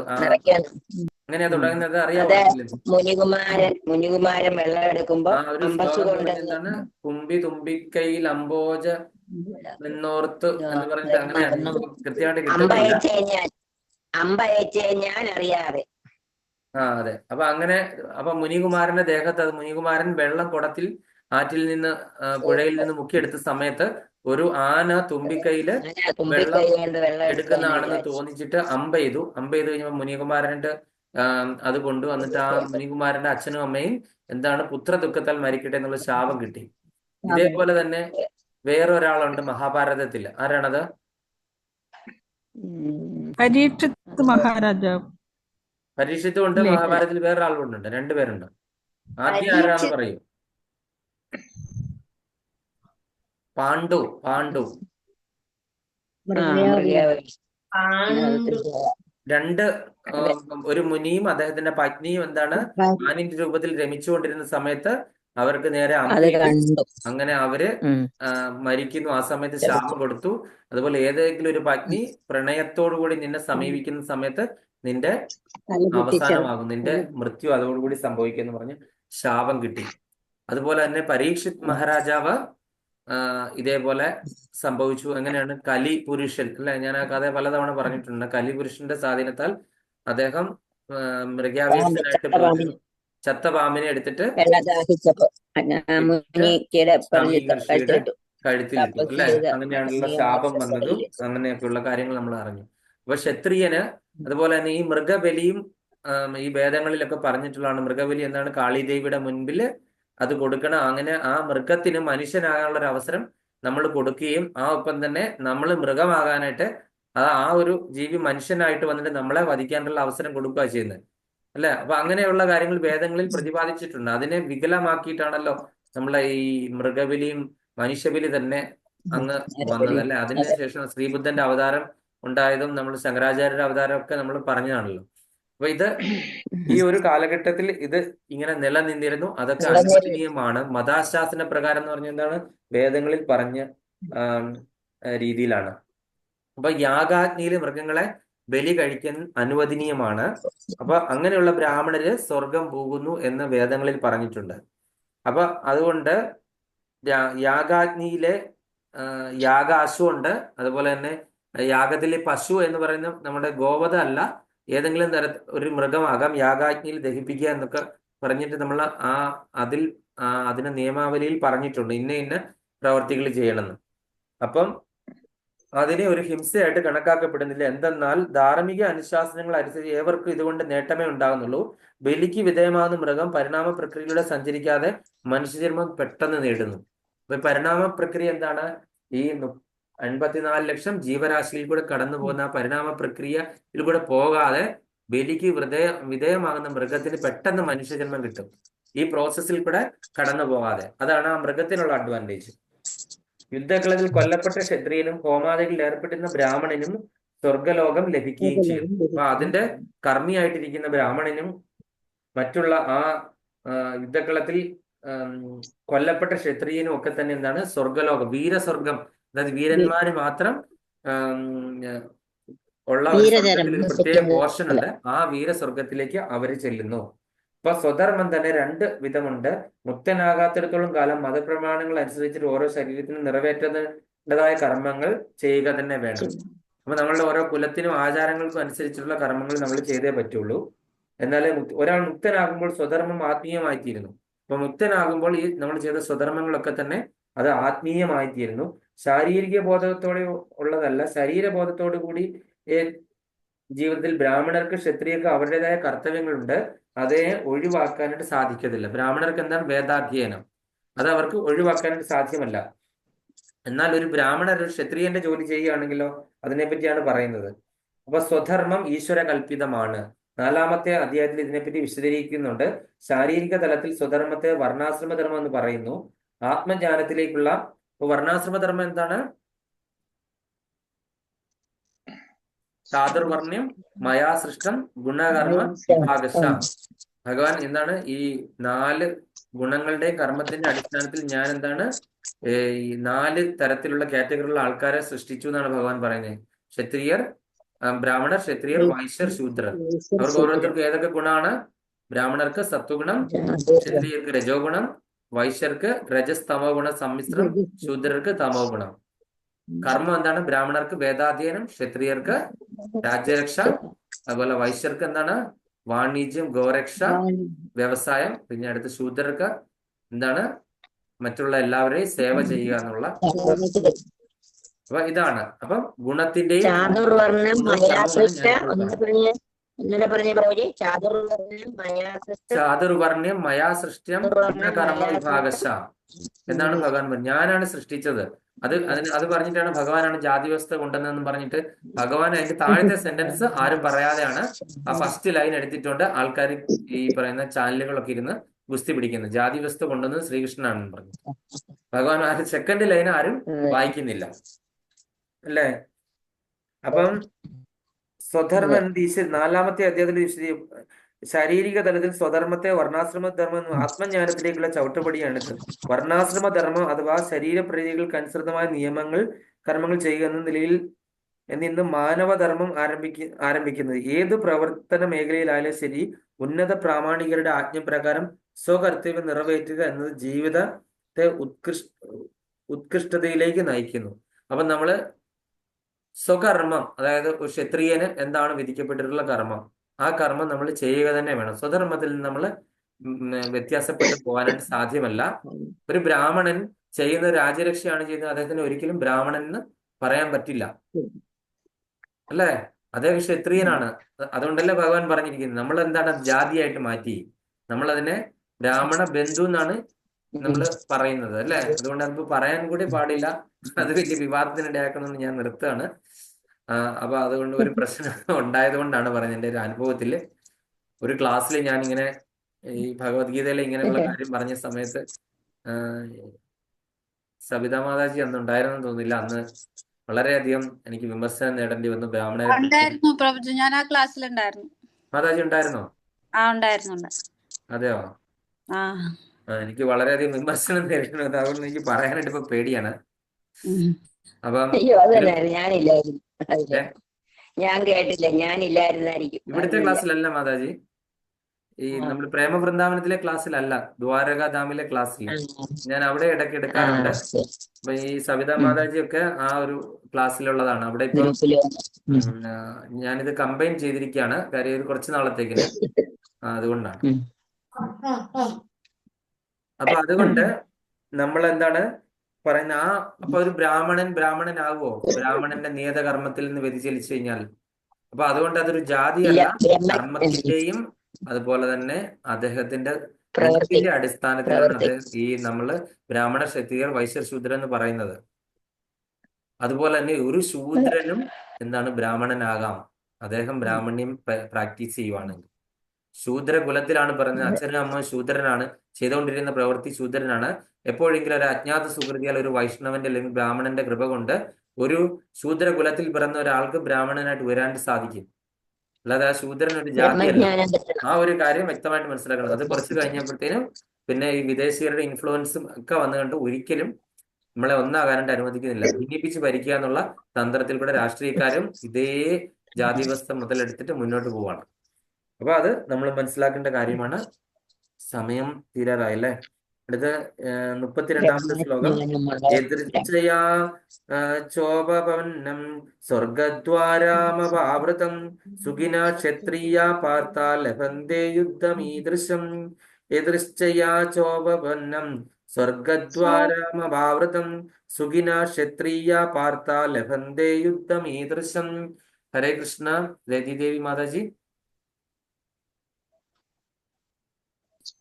അങ്ങനെയാ തുടങ്ങുന്നത്, അറിയാമോ? മുനികുമാരൻ വെള്ളം എടുക്കുമ്പോ എന്താണ് കുമ്പി തുമ്പിക്കൈയിൽ അംഭോജ നിന്നോർത്ത് എന്ന് പറഞ്ഞിട്ട് അങ്ങനെയാണ് കൃത്യമായിട്ട് കിട്ടുന്നില്ല. ഞാൻ അറിയാതെ അതെ. അപ്പൊ മുനികുമാരന്റെ ദേഹത്ത് അത് മുനികുമാരൻ വെള്ളം കുടത്തിൽ ആറ്റിൽ നിന്ന് പുഴയിൽ നിന്ന് മുക്കിയെടുത്ത സമയത്ത് ഒരു ആന തുമ്പിക്കൈയില് വെള്ളം എടുക്കുന്നതാണെന്ന് തോന്നിച്ചിട്ട് അമ്പ ചെയ്തു കഴിഞ്ഞപ്പോ മുനികുമാരന്റെ അത് കൊണ്ടുവന്നിട്ട് ആ മുനികുമാരന്റെ അച്ഛനും അമ്മയും എന്താണ് പുത്ര ദുഃഖത്താൽ മരിക്കട്ടെ എന്നുള്ള ശാപം കിട്ടി. ഇതേപോലെ തന്നെ വേറൊരാളുണ്ട് മഹാഭാരതത്തിൽ. ആരാണത്? പരീക്ഷിത് മഹാരാജാവ്. പരീക്ഷിത്തും ഉണ്ട്. മഹാഭാരതത്തിൽ വേറൊരാളുണ്ട്, 2 പേരുണ്ട്. ആദ്യം ആരാന്ന് പറയൂ? പാണ്ഡു. മൃഗാവലി പാണ്ഡു രണ്ട് അതെ ഒരു മുനിയും അദ്ദേഹത്തിന്റെ പത്നിയും എന്താണ് മാനിന്റെ രൂപത്തിൽ രമിച്ചുകൊണ്ടിരുന്ന സമയത്ത് അവർക്ക് നേരെ അത് അമ്പെയ്തു. കണ്ടു. അങ്ങനെ അവര് മരിക്കുന്നു. ആ സമയത്ത് ശാപം കൊടുത്തു. അതുപോലെ ഏതെങ്കിലും ഒരു പത്നി പ്രണയത്തോടു കൂടി നിന്നെ സമീപിക്കുന്ന സമയത്ത് നിന്റെ അവസാനമാകും, നിന്റെ മൃത്യു അതോടുകൂടി സംഭവിക്കുമെന്ന് പറഞ്ഞ് ശാപം കിട്ടി. അതുപോലെ തന്നെ പരീക്ഷിത് മഹാരാജാവ് ഇതേപോലെ സംഭവിച്ചു. എങ്ങനെയാണ്? കലി പുരുഷൻ അല്ലെ, ഞാൻ ആ കഥ പലതവണ പറഞ്ഞിട്ടുണ്ട്. കലി പുരുഷന്റെ സ്വാധീനത്താൽ അദ്ദേഹം മൃഗാവേശനായിട്ട് പോയി ചത്ത പാമ്പിനെ എടുത്തിട്ട് വെള്ളദാഹിച്ചപ്പോ മുനിയുടെ ശമീ ഋഷിയുടെ കഴുത്തിലിട്ടു. കഴുത്തിലിട്ടു തപസ് അല്ലെ. ചെയ്ത അങ്ങനെയാണുള്ള ശാപം വന്നതും അങ്ങനെയൊക്കെയുള്ള കാര്യങ്ങൾ നമ്മൾ അറിഞ്ഞു. അപ്പൊ ക്ഷത്രിയന് അതുപോലെ തന്നെ ഈ മൃഗബലിയും ഈ വേദങ്ങളിലൊക്കെ പറഞ്ഞിട്ടുള്ളതാണ്. മൃഗബലി എന്താണ്? കാളിദേവിയുടെ മുൻപിൽ അത് കൊടുക്കണം. അങ്ങനെ ആ മൃഗത്തിന് മനുഷ്യനാകാനുള്ള ഒരു അവസരം നമ്മൾ കൊടുക്കുകയും ആ ഒപ്പം തന്നെ നമ്മൾ മൃഗമാകാനായിട്ട് ആ ഒരു ജീവി മനുഷ്യനായിട്ട് വന്നിട്ട് നമ്മളെ വധിക്കാനുള്ള അവസരം കൊടുക്കുക ചെയ്യുന്നത് അല്ലെ. അപ്പൊ അങ്ങനെയുള്ള കാര്യങ്ങൾ വേദങ്ങളിൽ പ്രതിപാദിച്ചിട്ടുണ്ട്. അതിനെ വികലമാക്കിയിട്ടാണല്ലോ നമ്മളെ ഈ മൃഗബലിയും മനുഷ്യബലി തന്നെ അങ്ങ് വന്നത് അല്ലെ. അതിനുശേഷം ശ്രീബുദ്ധന്റെ അവതാരം ഉണ്ടായതും നമ്മൾ ശങ്കരാചാര്യരുടെ അവതാരം ഒക്കെ നമ്മൾ പറഞ്ഞതാണല്ലോ. അപ്പൊ ഇത് ഈ ഒരു കാലഘട്ടത്തിൽ ഇത് ഇങ്ങനെ നിലനിന്നിരുന്നു. അതൊക്കെ അനുവദനീയമാണ്. മതാശാസന പ്രകാരം എന്ന് പറഞ്ഞാൽ എന്താണ്? വേദങ്ങളിൽ പറഞ്ഞ രീതിയിലാണ്. അപ്പൊ യാഗാഗ്നിയിൽ മൃഗങ്ങളെ ബലി കഴിക്കാൻ അനുവദനീയമാണ്. അപ്പൊ അങ്ങനെയുള്ള ബ്രാഹ്മണര് സ്വർഗം പോകുന്നു എന്ന് വേദങ്ങളിൽ പറഞ്ഞിട്ടുണ്ട്. അപ്പൊ അതുകൊണ്ട് യാഗാഗ്നിയിലെ യാഗാശ്വമുണ്ട്. അതുപോലെ തന്നെ യാഗത്തിലെ പശു എന്ന് പറയുന്ന നമ്മുടെ ഗോവധ അല്ല, ഏതെങ്കിലും ഒരു മൃഗമാകാം യാഗാഗ്നിയിൽ ദഹിപ്പിക്കുക എന്നൊക്കെ പറഞ്ഞിട്ട് നമ്മൾ അതിന് നിയമാവലിയിൽ പറഞ്ഞിട്ടുണ്ട് ഇന്ന ഇന്ന പ്രവർത്തികൾ ചെയ്യണമെന്ന്. അപ്പം അതിനെ ഒരു ഹിംസയായിട്ട് കണക്കാക്കപ്പെടുന്നില്ല. എന്തെന്നാൽ ധാർമ്മിക അനുശാസനങ്ങൾ അനുസരിച്ച് ഏവർക്കും ഇതുകൊണ്ട് നേട്ടമേ ഉണ്ടാകുന്നുള്ളൂ. ബലിക്ക് വിധേയമാകുന്ന മൃഗം പരിണാമ പ്രക്രിയയിലൂടെ സഞ്ചരിക്കാതെ മനുഷ്യജന്മം പെട്ടെന്ന് നേടുന്നു. അപ്പൊ പരിണാമ പ്രക്രിയ എന്താണ്? ഈ 54 ലക്ഷം ജീവരാശിയിൽ കൂടെ കടന്നു പോകുന്ന ആ പരിണാമ പ്രക്രിയയിൽ കൂടെ പോകാതെ ബലിക്ക് വിധേയമാകുന്ന മൃഗത്തിന് പെട്ടെന്ന് മനുഷ്യജന്മം കിട്ടും. ഈ പ്രോസസ്സിൽ കൂടെ കടന്നു പോകാതെ. അതാണ് ആ മൃഗത്തിനുള്ള അഡ്വാൻറ്റേജ്. യുദ്ധക്കളത്തിൽ കൊല്ലപ്പെട്ട ക്ഷത്രിയനും ഹോമാദികളിൽ ഏർപ്പെട്ടിരുന്ന ബ്രാഹ്മണനും സ്വർഗലോകം ലഭിക്കുകയും ചെയ്യും. അപ്പൊ അതിന്റെ കർമ്മിയായിട്ടിരിക്കുന്ന ബ്രാഹ്മണനും മറ്റുള്ള ആ യുദ്ധക്കളത്തിൽ കൊല്ലപ്പെട്ട ക്ഷത്രിയനും ഒക്കെ തന്നെ എന്താണ്? സ്വർഗലോകം, വീരസ്വർഗം. അതായത് വീരന്മാര് മാത്രം ഉള്ള ഒരു സ്വർഗത്തിൽ ഒരു പ്രത്യേക പോർഷൻ ഉണ്ട്. ആ വീരസ്വർഗത്തിലേക്ക് അവര് ചെല്ലുന്നു. അപ്പൊ സ്വധർമ്മം തന്നെ 2 വിധമുണ്ട്. മുക്തനാകാത്തിടത്തോളം കാലം മതപ്രമാണങ്ങൾ അനുസരിച്ചിട്ട് ഓരോ ശരീരത്തിനും നിറവേറ്റേണ്ടതായ കർമ്മങ്ങൾ ചെയ്യുക തന്നെ വേണം. അപ്പൊ നമ്മളുടെ ഓരോ കുലത്തിനും ആചാരങ്ങൾക്കും അനുസരിച്ചുള്ള കർമ്മങ്ങൾ നമ്മൾ ചെയ്തേ പറ്റുള്ളൂ. എന്നാലേ ഒരാൾ മുക്തനാകുമ്പോൾ സ്വധർമ്മം ആത്മീയമായിത്തീരുന്നു. അപ്പൊ മുക്തനാകുമ്പോൾ ഈ നമ്മൾ ചെയ്ത സ്വധർമ്മങ്ങളൊക്കെ തന്നെ അത് ആത്മീയമായിത്തീരുന്നു. ശാരീരിക ബോധത്തോടെ ഉള്ളതല്ല, ശരീരബോധത്തോടു കൂടി ജീവിതത്തിൽ ബ്രാഹ്മണർക്ക് ക്ഷത്രിയർക്ക് അവരുടേതായ കർത്തവ്യങ്ങളുണ്ട്. അതേ ഒഴിവാക്കാനായിട്ട് സാധിക്കത്തില്ല. ബ്രാഹ്മണർക്ക് എന്താണ്? വേദാധ്യയനം. അത് അവർക്ക് ഒഴിവാക്കാനായിട്ട് സാധ്യമല്ല. എന്നാൽ ഒരു ബ്രാഹ്മണർ ഒരു ക്ഷത്രിയന്റെ ജോലി ചെയ്യുകയാണെങ്കിലോ അതിനെപ്പറ്റിയാണ് പറയുന്നത്. അപ്പൊ സ്വധർമ്മം ഈശ്വര കൽപ്പിതമാണ്. 4-ാമത്തെ അധ്യായത്തിൽ ഇതിനെപ്പറ്റി വിശദീകരിക്കുന്നുണ്ട്. ശാരീരിക തലത്തിൽ സ്വധർമ്മത്തെ വർണ്ണാശ്രമധർമ്മം എന്ന് പറയുന്നു. ആത്മജ്ഞാനത്തിലേക്കുള്ള വർണ്ണാശ്രമധർമ്മം എന്താണ്? ചാതുർവർണ്ണ്യം മയാ സൃഷ്ടം ഗുണകർമ്മ വിഭാഗശ. ഭഗവാൻ എന്താണ്? ഈ 4 ഗുണങ്ങളുടെയും കർമ്മത്തിന്റെ അടിസ്ഥാനത്തിൽ ഞാൻ എന്താണ് ഈ 4 തരത്തിലുള്ള കാറ്റഗറിയിലുള്ള ആൾക്കാരെ സൃഷ്ടിച്ചു എന്നാണ് ഭഗവാൻ പറയുന്നത്. ക്ഷത്രിയർ, ബ്രാഹ്മണർ, ക്ഷത്രിയർ, വൈശ്യർ, ശൂദ്രർ. അവർക്ക് ഓരോരുത്തർക്കും ഏതൊക്കെ ഗുണമാണ്? ബ്രാഹ്മണർക്ക് സത്വഗുണം, ക്ഷത്രിയർക്ക് രജോ ഗുണം, വൈശ്യർക്ക് രജസ് തമോ ഗുണ സമ്മിശ്രം, ശൂദ്രർക്ക് തമോ ഗുണം. കർമ്മം എന്താണ്? ബ്രാഹ്മണർക്ക് വേദാധ്യയനം, ക്ഷത്രിയർക്ക് രാജ്യരക്ഷ, അതുപോലെ വൈശ്യർക്ക് എന്താണ്? വാണിജ്യം, ഗോരക്ഷ, വ്യവസായം. പിന്നെ അടുത്ത ശൂദ്രർക്ക് എന്താണ്? മറ്റുള്ള എല്ലാവരെയും സേവ ചെയ്യുക എന്നുള്ള. അപ്പൊ ഇതാണ്. അപ്പം ഗുണത്തിന്റെയും ചാതുർവർണ്ണ്യം മയാ സൃഷ്ട്യം ഗുണകർമ്മ വിഭാഗശ എന്നാണ് ഭഗവാൻ പറഞ്ഞത്. ഞാനാണ് സൃഷ്ടിച്ചത്. അത് പറഞ്ഞിട്ടാണ് ഭഗവാനാണ് ജാതി വ്യവസ്ഥ കൊണ്ടുവന്നതെന്ന് പറഞ്ഞിട്ട് ഭഗവാൻ അതിന്റെ താഴത്തെ സെന്റൻസ് ആരും പറയാതെയാണ് ആ ഫസ്റ്റ് ലൈൻ എടുത്തിട്ടുണ്ട് ആൾക്കാർ ഈ പറയുന്ന ചാനലുകളൊക്കെ ഇരുന്ന് ഗുസ്തി പിടിക്കുന്നത്. ജാതി വ്യവസ്ഥ കൊണ്ടുവന്നത് ശ്രീകൃഷ്ണനാണെന്ന് പറഞ്ഞു. ഭഗവാൻ സെക്കൻഡ് ലൈൻ ആരും വായിക്കുന്നില്ല അല്ലേ. അപ്പം സ്വധർമ്മം എന്ത് നാലാമത്തെ അധ്യായത്തിൽ ശാരീരിക തലത്തിൽ സ്വധർമ്മത്തെ വർണ്ണാശ്രമ ധർമ്മം ആത്മജ്ഞാനത്തിലേക്കുള്ള ചവിട്ടുപടിയാണിത്. വർണ്ണാശ്രമ ധർമ്മം അഥവാ ശരീരപ്രീതികൾക്ക് അനുസൃതമായ നിയമങ്ങൾ കർമ്മങ്ങൾ ചെയ്യുക എന്ന നിലയിൽ നിന്ന് മാനവധർമ്മം ആരംഭിക്കുന്നത്. ഏത് പ്രവർത്തന മേഖലയിലായാലും ശരി, ഉന്നത പ്രാമാണികരുടെ ആജ്ഞപ്രകാരം സ്വകർത്തവ്യം നിറവേറ്റുക എന്നത് ജീവിതത്തെ ഉത്കൃഷ്ടതയിലേക്ക് നയിക്കുന്നു. അപ്പൊ നമ്മള് സ്വകർമ്മം, അതായത് ഒരു ക്ഷത്രിയന് എന്താണ് വിധിക്കപ്പെട്ടിട്ടുള്ള കർമ്മം, ആ കർമ്മം നമ്മൾ ചെയ്യുക തന്നെ വേണം. സ്വധർമ്മത്തിൽ നിന്ന് നമ്മൾ വ്യത്യാസപ്പെട്ട് പോകാനായിട്ട് സാധ്യമല്ല. ഒരു ബ്രാഹ്മണൻ ചെയ്യുന്ന രാജ്യരക്ഷയാണ് ചെയ്യുന്നത്, അദ്ദേഹത്തിന് ഒരിക്കലും ബ്രാഹ്മണൻ എന്ന് പറയാൻ പറ്റില്ല, അല്ലേ? അദ്ദേഹം ക്ഷത്രിയനാണ്. അതുകൊണ്ടല്ലേ ഭഗവാൻ പറഞ്ഞിരിക്കുന്നത് നമ്മൾ എന്താണ് ജാതിയായിട്ട് മാറ്റി, നമ്മൾ അതിനെ ബ്രാഹ്മണ ബന്ധു എന്നാണ് നമ്മൾ പറയുന്നത്, അല്ലേ? അതുകൊണ്ട് അത് പറയാൻ കൂടി പാടില്ല. അത് വലിയ വിവാദത്തിനിടയാക്കണമെന്ന് ഞാൻ നിർത്തുകയാണ്. അപ്പൊ അതുകൊണ്ട് ഒരു പ്രശ്നം ഉണ്ടായത് കൊണ്ടാണ് പറയുന്നത്. എൻ്റെ ഒരു അനുഭവത്തിൽ ഒരു ക്ലാസ്സിൽ ഞാൻ ഇങ്ങനെ ഈ ഭഗവത്ഗീതയിലെ ഇങ്ങനെയുള്ള കാര്യം പറഞ്ഞ സമയത്ത് സബിതാ മാതാജി അന്ന് ഉണ്ടായിരുന്നെന്ന് തോന്നുന്നില്ല. അന്ന് വളരെയധികം എനിക്ക് വിമർശനം നേടേണ്ടി വന്നു. ഉണ്ടായിരുന്നു പ്രഭുജി, ഞാൻ ആ ക്ലാസ്സിലുണ്ടായിരുന്നു. മാതാജി ഉണ്ടായിരുന്നോ? ഉണ്ടായിരുന്നു. അതെയോ? എനിക്ക് വളരെയധികം വിമർശനം നേരിടുന്നു. അതുകൊണ്ട് എനിക്ക് പറയാനായിട്ട് ഇപ്പൊ പേടിയാണ്. അപ്പം ഞാൻ കേട്ടില്ല, ഞാനില്ലായിരുന്നായിരിക്കും. ഇവിടുത്തെ ക്ലാസ്സിലല്ല മാതാജി, ഈ നമ്മൾ പ്രേമ വൃന്ദാവനത്തിലെ ക്ലാസ്സിലല്ല, ദ്വാരകാധാമിലെ ക്ലാസ്സിൽ ഞാൻ അവിടെ ഇടയ്ക്ക് എടുക്കാറുണ്ട്. അപ്പൊ ഈ സവിതാ മാതാജി ഒക്കെ ആ ഒരു ക്ലാസ്സിലുള്ളതാണ്. അവിടെ ഇപ്പൊ ഞാനിത് കമ്പൈൻ ചെയ്തിരിക്കുകയാണ്, കാര്യം ഒരു കുറച്ച് നാളത്തേക്കിന്. അതുകൊണ്ടാണ്. അപ്പൊ അതുകൊണ്ട് നമ്മൾ എന്താണ് പറയുന്ന, അപ്പൊ ഒരു ബ്രാഹ്മണനാകുവോ ബ്രാഹ്മണന്റെ നിയതകർമ്മത്തിൽ നിന്ന് വ്യതിചലിച്ചു കഴിഞ്ഞാൽ? അപ്പൊ അതുകൊണ്ട് അതൊരു ജാതിയല്ല, കർമ്മത്തിന്റെയും അതുപോലെ തന്നെ അദ്ദേഹത്തിന്റെ ബുദ്ധിന്റെ അടിസ്ഥാനത്തിലാണ് അദ്ദേഹം ഈ നമ്മള് ബ്രാഹ്മണ ക്ഷത്രിയർ വൈശ്യർ ശൂദ്രൻ എന്ന് പറയുന്നത്. അതുപോലെ തന്നെ ഒരു ശൂദ്രനും എന്താണ് ബ്രാഹ്മണനാകാം, അദ്ദേഹം ബ്രാഹ്മണ്യം പ്രാക്ടീസ് ചെയ്യുവാണെങ്കിൽ. ശൂദ്രകുലത്തിലാണ് പറയുന്നത്. അച്ഛനും അമ്മ ശൂദ്രനാണ്, ചെയ്തുകൊണ്ടിരുന്ന പ്രവൃത്തി ശൂദ്രനാണ്. എപ്പോഴെങ്കിലും ഒരു അജ്ഞാത സുഹൃത്തിയാൽ ഒരു വൈഷ്ണവന്റെ അല്ലെങ്കിൽ ബ്രാഹ്മണന്റെ കൃപ കൊണ്ട് ഒരു ശൂദ്രകുലത്തിൽ പിറന്ന ഒരാൾക്ക് ബ്രാഹ്മണനായിട്ട് വരാൻ സാധിക്കും. അല്ലാതെ ആ ശൂദ്രൻ ഒരു ജാതിയല്ല. ആ ഒരു കാര്യം വ്യക്തമായിട്ട് മനസ്സിലാക്കണം. അത് കുറച്ച് കഴിഞ്ഞപ്പോഴത്തേനും പിന്നെ ഈ വിദേശീയരുടെ ഇൻഫ്ലുവൻസും ഒക്കെ വന്നു കണ്ട് ഒരിക്കലും നമ്മളെ ഒന്നാകാനായിട്ട് അനുവദിക്കുന്നില്ല. ഭിന്നിപ്പിച്ച് ഭരിക്കുക എന്നുള്ള തന്ത്രത്തിൽ കൂടെ രാഷ്ട്രീയക്കാരും ഇതേ ജാതിവ്യവസ്ഥ മുതലെടുത്തിട്ട് മുന്നോട്ട് പോവാണ്. അപ്പൊ അത് നമ്മൾ മനസ്സിലാക്കേണ്ട കാര്യമാണ്. സമയം തീരാറായല്ലേ? അടുത്ത 32ാമത്തെ ശ്ലോകം. എദൃച്ഛയാ ചോപപന്നം സ്വർഗദ്വാരാമപാവൃതം സുഖിന ക്ഷത്രിയ പാർത്ത ലഭന്തെ യുദ്ധമീദൃശം. എദൃച്ഛയാ ചോപപന്നം സ്വർഗദ്വാരാമപാവൃതം സുഖിന ക്ഷത്രിയ പാർത്ത ലഭന്തെ യുദ്ധമീദൃശം. ഹരേ കൃഷ്ണ. രതിദേവി മാതാജി.